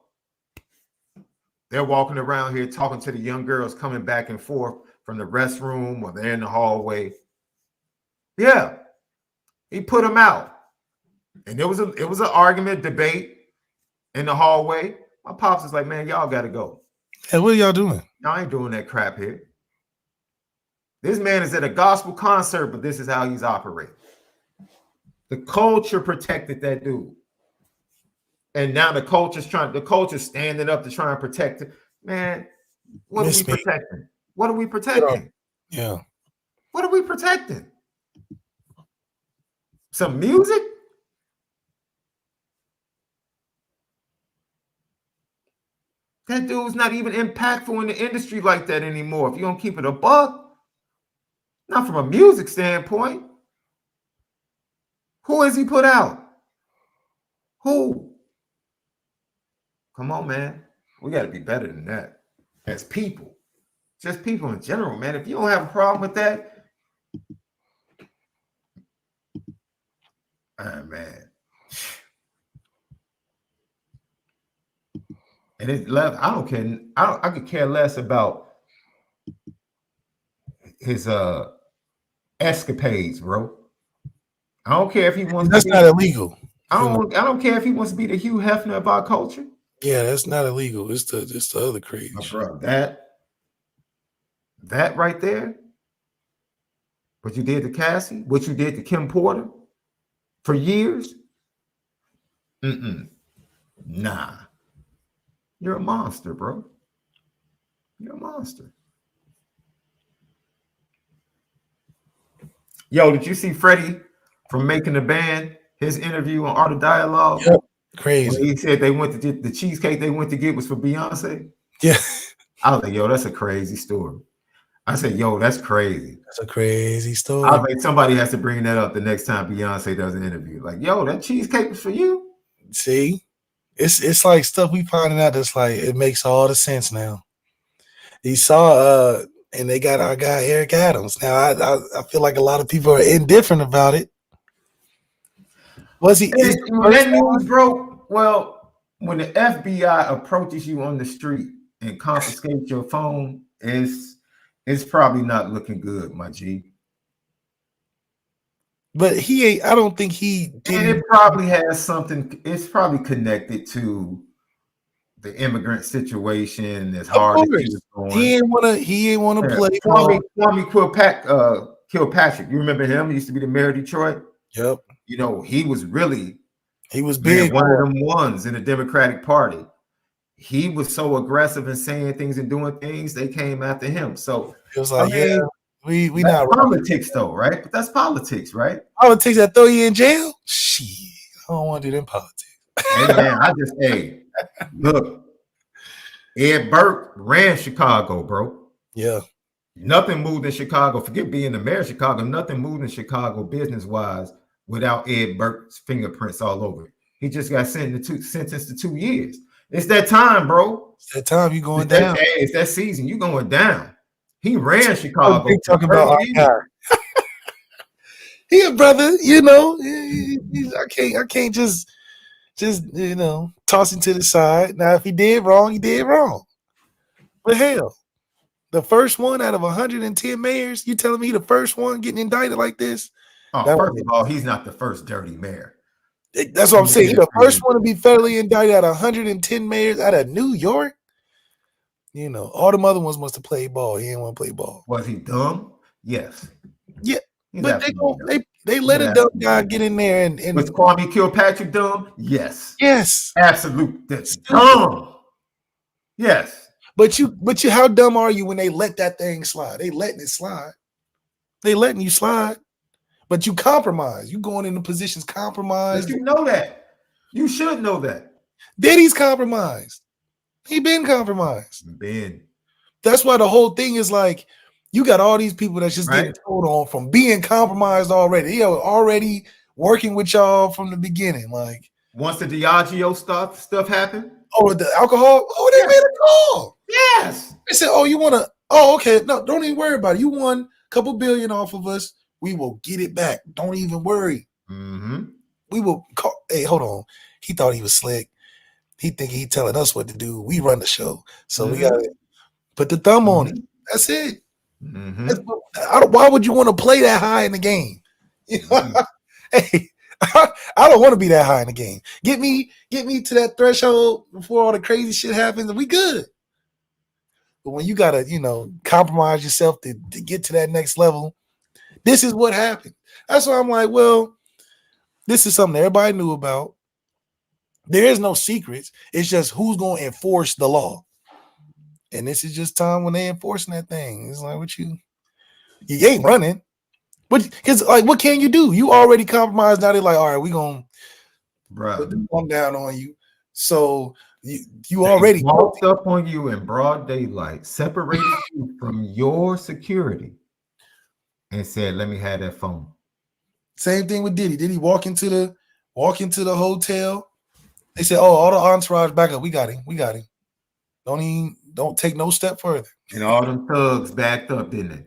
they're walking around here talking to the young girls coming back and forth from the restroom or they're in the hallway. Yeah. He put them out. And it was an argument, debate in the hallway. My pops was like, man, y'all got to go. Hey, what are y'all doing? Y'all ain't doing that crap here. This man is at a gospel concert, but this is how he's operating. The culture protected that dude. And now the culture's standing up to try and protect it. Man, what are we protecting? What are we protecting? Yeah. What are we protecting? Some music? That dude's not even impactful in the industry like that anymore. If you don't keep it a buck, not from a music standpoint. Who has he put out? Who? Come on, man. We got to be better than that. As people. Just people in general, man. If you don't have a problem with that, man. And it left. I don't care. I could care less about his escapades, bro. I don't care if he wants. That's not illegal. I don't care if he wants to be the Hugh Hefner of our culture. Yeah, that's not illegal. It's the other crazy. Bro, that right there. What you did to Cassie, what you did to Kim Porter for years. Nah. You're a monster, bro. You're a monster. Yo, did you see Freddie from Making the Band, his interview on Art of Dialogue? Yep. Crazy. When he said they went to get the cheesecake they went to get was for Beyonce. Yeah. I was like, yo, that's a crazy story. I said, yo, that's crazy. That's a crazy story. I was like, somebody has to bring that up the next time Beyonce does an interview. Like, yo, that cheesecake was for you. See? It's like stuff we finding out that's like it makes all the sense now. He saw and they got our guy Eric Adams. Now I feel like a lot of people are indifferent about it. Was he when that news broke? Well, when the FBI approaches you on the street and confiscates your phone, it's probably not looking good, my G. But he ain't. I don't think he did. And it probably has something. It's probably connected to the immigrant situation. As hard as he was going, he ain't want to play. Kwame Kilpatrick. You remember him? He used to be the mayor of Detroit. Yep. You know, he was big. One of them ones in the Democratic Party. he was so aggressive in saying things and doing things, they came after him. So It was like, I mean, we that's not politics though, right? But that's politics, right? politics that throw you in jail. Shit, I don't want to do them politics. Hey man, look, Ed Burke ran Chicago, bro. Yeah. Nothing moved in Chicago. Forget being the mayor of Chicago. Nothing moved in Chicago business-wise without Ed Burke's fingerprints all over it. He just got sentenced to 2 years. It's that time, bro. It's that time you going down. It's that season. You going down. He ran Chicago. Talking about our guy. He a brother, you know. I can't just toss him to the side. Now, if he did wrong, he did wrong. But hell, the first one out of 110 mayors, you telling me the first one getting indicted like this? Oh, first of all, he's not the first dirty mayor. That's what I'm saying. He's the first one to be federally indicted out of 110 mayors out of New York. You know, all the other ones must have played ball. He didn't want to play ball. Was he dumb? Yes. Yeah. But they let a dumb guy get in there and was Kwame Kilpatrick dumb? Yes. Yes. Absolute. That's dumb. Yes. But you how dumb are you when they let that thing slide? They letting it slide. They letting you slide. But you compromise. You going into positions compromised. You know that. You should know that. Diddy's compromised. He been compromised. That's why the whole thing is like, you got all these people that's just getting told on from being compromised already. He was already working with y'all from the beginning. Like once the Diageo stuff happened. Oh, the alcohol. Oh, they made a call. Yes. They said, "Oh, you want to? Oh, okay. No, don't even worry about it. You won a couple billion off of us. We will get it back. Don't even worry. We will call." Hey, hold on. He thought he was slick. He think he telling us what to do. We run the show, so we gotta put the thumb on it. That's it. Why would you want to play that high in the game? You know? Hey, I don't want to be that high in the game. Get me to that threshold before all the crazy shit happens, and we good. But when you gotta, compromise yourself to get to that next level, this is what happened. That's why I'm like, well, this is something everybody knew about. There is no secrets. It's just who's going to enforce the law. And this is just time when they enforcing that thing. It's like, you ain't running. But because what can you do? You already compromised. Now they're like, all right, we gonna put the thumb down on you. So you already walked up on you in broad daylight, separated you from your security, and said, "Let me have that phone." Same thing with Diddy. Diddy walk into the hotel. They said, "Oh, all the entourage back up. We got him. We got him. Don't take no step further." And all them thugs backed up, didn't they?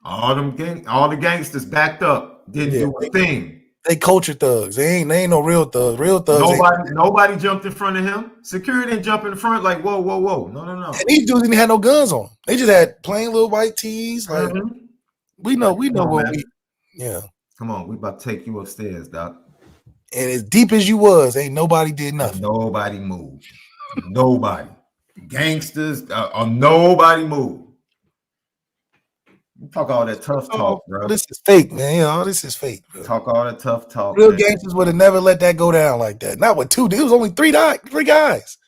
All the gangsters backed up, didn't do a thing. They culture thugs. They ain't no real thugs. Real thugs. Nobody jumped in front of him. Security didn't jump in front like, whoa. No. And these dudes didn't have no guns on them. They just had plain little white tees. Like we know what we. Yeah. Come on, we about to take you upstairs, Doc. And as deep as you was, ain't nobody did nothing. Nobody moved. Nobody. Gangsters, nobody moved. You talk all that tough talk, bro. This is fake, man. All this is fake, bro. Talk all that tough talk. Real gangsters would have never let that go down like that. Not with two. It was only three guys.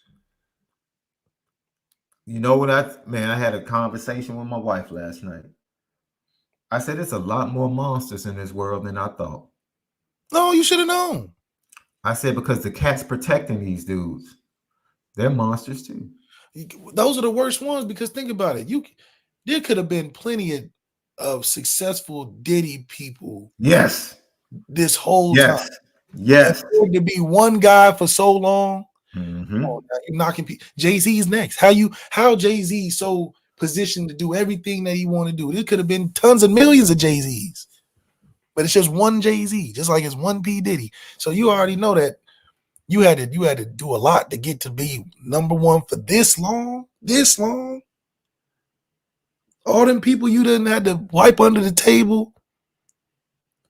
You know what? I had a conversation with my wife last night. I said, "It's a lot more monsters in this world than I thought." No, you should have known. I said, because the cats protecting these dudes, they're monsters too. Those are the worst ones, because think about it. There could have been plenty of successful Diddy people. Yes. This whole time. Yes. To be one guy for so long. Mm-hmm. Oh, you're knocking people. Jay-Z's next. How Jay-Z so positioned to do everything that he want to do? There could have been tons of millions of Jay-Z's. But it's just one Jay-Z, just like it's one P. Diddy. So you already know that you had to do a lot to get to be number one for this long. All them people you didn't have to wipe under the table.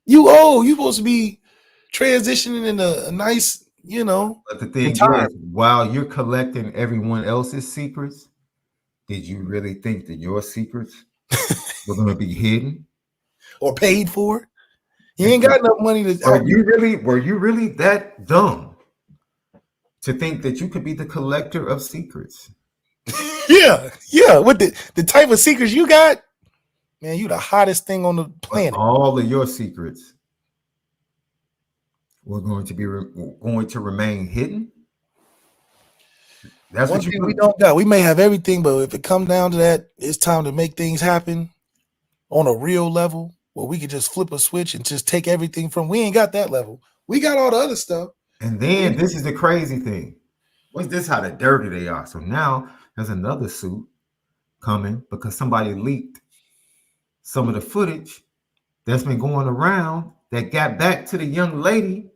You supposed to be transitioning in a nice, But the thing is, while you're collecting everyone else's secrets, did you really think that your secrets were going to be hidden or paid for? You ain't got enough money to. Were you really that dumb to think that you could be the collector of secrets. Yeah. With the type of secrets you got, man, you the hottest thing on the planet. But all of your secrets were going to be going to remain hidden. That's One what you thing we don't got. We may have everything, but if it comes down to that, it's time to make things happen on a real level where we could just flip a switch and just take everything from. We ain't got that level. We got all the other stuff. And then this is the crazy thing. What's this? How the dirty they are. So now there's another suit coming because somebody leaked some of the footage that's been going around that got back to the young lady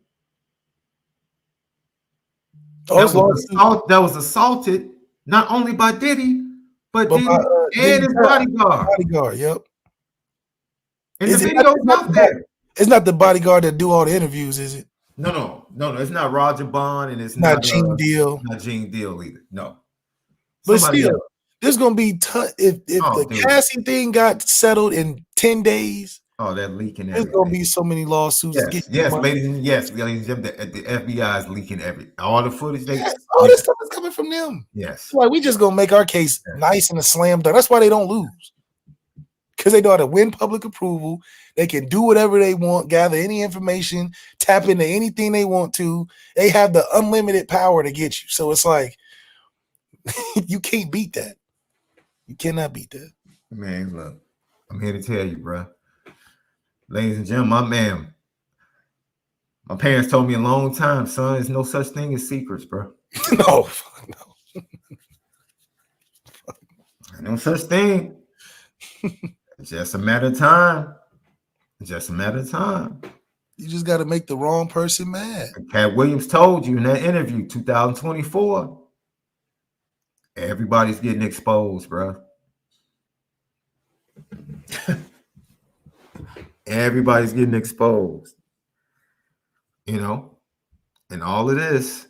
that was assaulted not only by Diddy, but Diddy and his bodyguard. Yep. And the video's out there. It's not the bodyguard that do all the interviews, is it? No. It's not Roger Bond, and it's not Gene Deal. Not Gene Deal either. No. But still, there's gonna be if the Cassie thing got settled in 10 days. Oh, that leaking. There's gonna be so many lawsuits. Yes, ladies and gentlemen, the FBI is leaking all the footage. All this stuff is coming from them. Yes, like we just gonna make our case nice and a slam dunk. That's why they don't lose, because they know how to win public approval. They can do whatever they want, gather any information, tap into anything they want to. They have the unlimited power to get you. So it's like you can't beat that. You cannot beat that. Man, look, I'm here to tell you, bro. Ladies and gentlemen, my parents told me a long time, son, there's no such thing as secrets, bro. No. No such thing. It's just a matter of time. It's just a matter of time. You just got to make the wrong person mad. Cat Williams told you in that interview, 2024, everybody's getting exposed, bro. Everybody's getting exposed, and all of this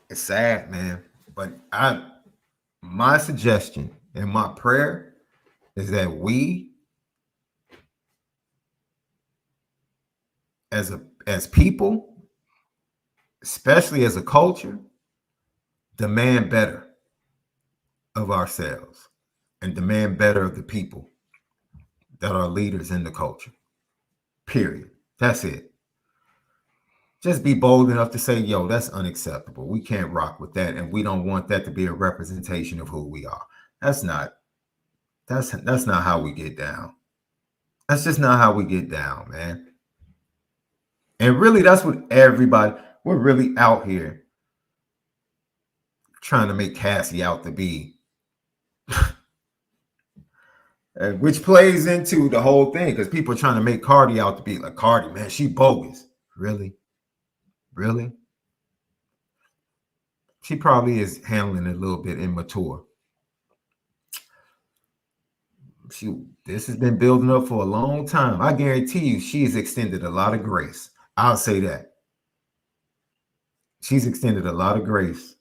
it's sad, man. But my suggestion and my prayer is that we as people, especially as a culture, demand better of ourselves and demand better of the people that are leaders in the culture. Period. That's it. Just be bold enough to say, yo, that's unacceptable. We can't rock with that. And we don't want that to be a representation of who we are. That's not how we get down. That's just not how we get down, man. And really, that's what we're really out here trying to make Cassie out to be. Which plays into the whole thing, because people are trying to make Cardi out to be like, Cardi, man, she bogus. Really? She probably is handling it a little bit immature. This has been building up for a long time. I guarantee you she has extended a lot of grace. I'll say that. She's extended a lot of grace.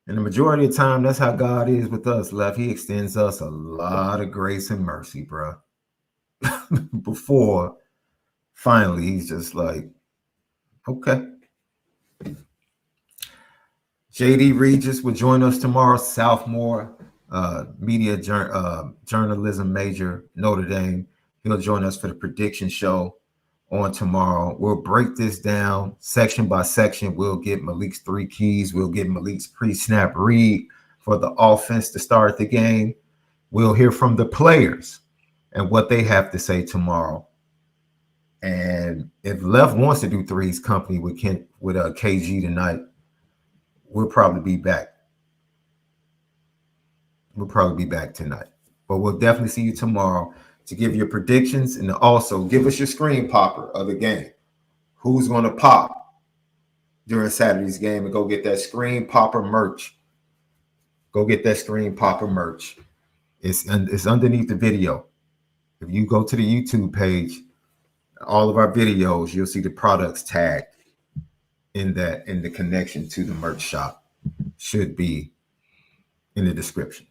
And the majority of the time, that's how God is with us, Left. He extends us a lot of grace and mercy, bro. Before finally he's just like, okay. JD Regis will join us tomorrow, sophomore media journalism major, Notre Dame. He'll join us for the prediction show on tomorrow. We'll break this down section by section. We'll get Malik's 3 keys. We'll get Malik's pre-snap read for the offense to start the game. We'll hear from the players and what they have to say tomorrow. And if Left wants to do Three's Company with KG tonight, we'll probably be back. We'll probably be back tonight. But we'll definitely see you tomorrow to give your predictions and also give us your screen popper of the game. Who's going to pop during Saturday's game, and go get that screen popper merch. Go get that screen popper merch. It's underneath the video. If you go to the YouTube page, all of our videos, you'll see the products tagged in the connection to the merch shop. Should be in the description.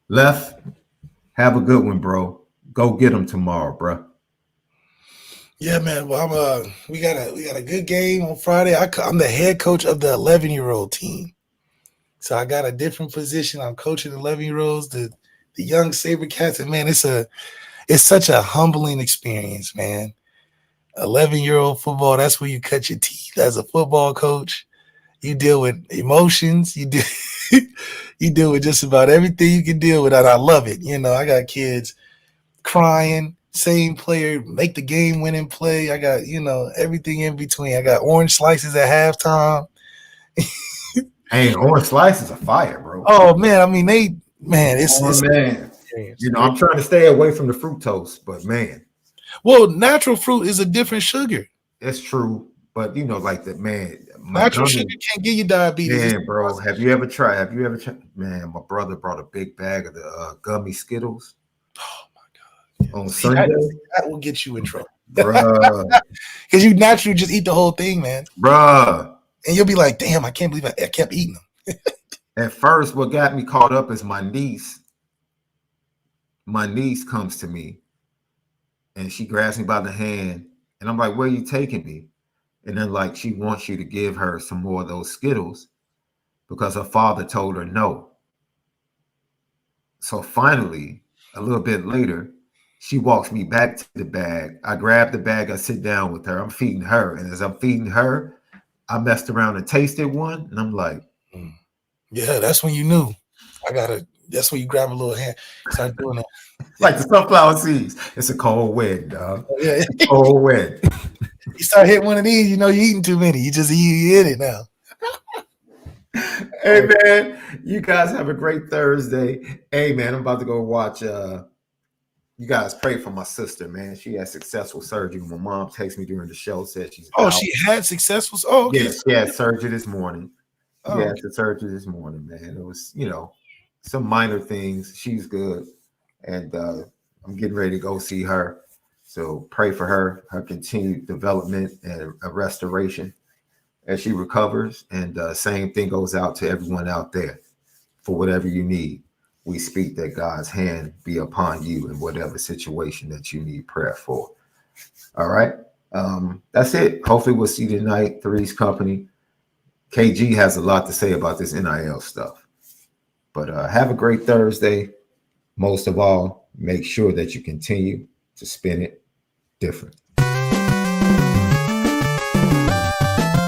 Left, have a good one, bro. Go get them tomorrow, bro. Yeah, man. Well, we got a good game on Friday. I'm the head coach of the 11-year-old team, so I got a different position. I'm coaching 11-year-olds, the young SaberCats, and man, it's such a humbling experience, man. 11-year-old football, that's where you cut your teeth as a football coach. You deal with emotions. You deal with just about everything you can deal with, and I love it. You know, I got kids crying. Same player make the game winning play. I got, everything in between. I got orange slices at halftime. Hey, orange slices are fire, bro. Oh man, I mean it's man. I'm trying to stay away from the fructose, but man. Well, natural fruit is a different sugar. It's true, but like that, man. Natural sugar can't give you diabetes. Man, bro, have you ever tried? Man, my brother brought a big bag of the gummy Skittles. On Sunday, that will get you in trouble, bruh. Because you naturally just eat the whole thing, man, bruh. And you'll be like, "Damn, I can't believe I kept eating them." At first, what got me caught up is my niece. My niece comes to me, and she grabs me by the hand, and I'm like, "Where are you taking me?" And then, like, she wants you to give her some more of those Skittles because her father told her no. So finally, a little bit later, she walks me back to the bag. I grab the bag. I sit down with her. I'm feeding her. And as I'm feeding her, I messed around and tasted one. And I'm like, yeah, that's when you knew. That's when you grab a little hand, start doing it. Like the sunflower seeds. It's a cold wind, dog. Yeah. It's a cold wind. You start hitting one of these, you're eating too many. You just eat it now. Hey, man, you guys have a great Thursday. Hey, man, I'm about to go watch you guys pray for my sister, man. She had successful surgery. My mom texted me during the show, said she's out. She had successful. Oh, okay. Yes, she had surgery this morning. Yeah, the surgery this morning, man. It was, some minor things. She's good. And I'm getting ready to go see her. So pray for her continued development and a restoration as she recovers. And same thing goes out to everyone out there for whatever you need. We speak that God's hand be upon you in whatever situation that you need prayer for. All right. That's it. Hopefully we'll see you tonight. Three's Company. KG has a lot to say about this NIL stuff. But have a great Thursday. Most of all, make sure that you continue to spin it different.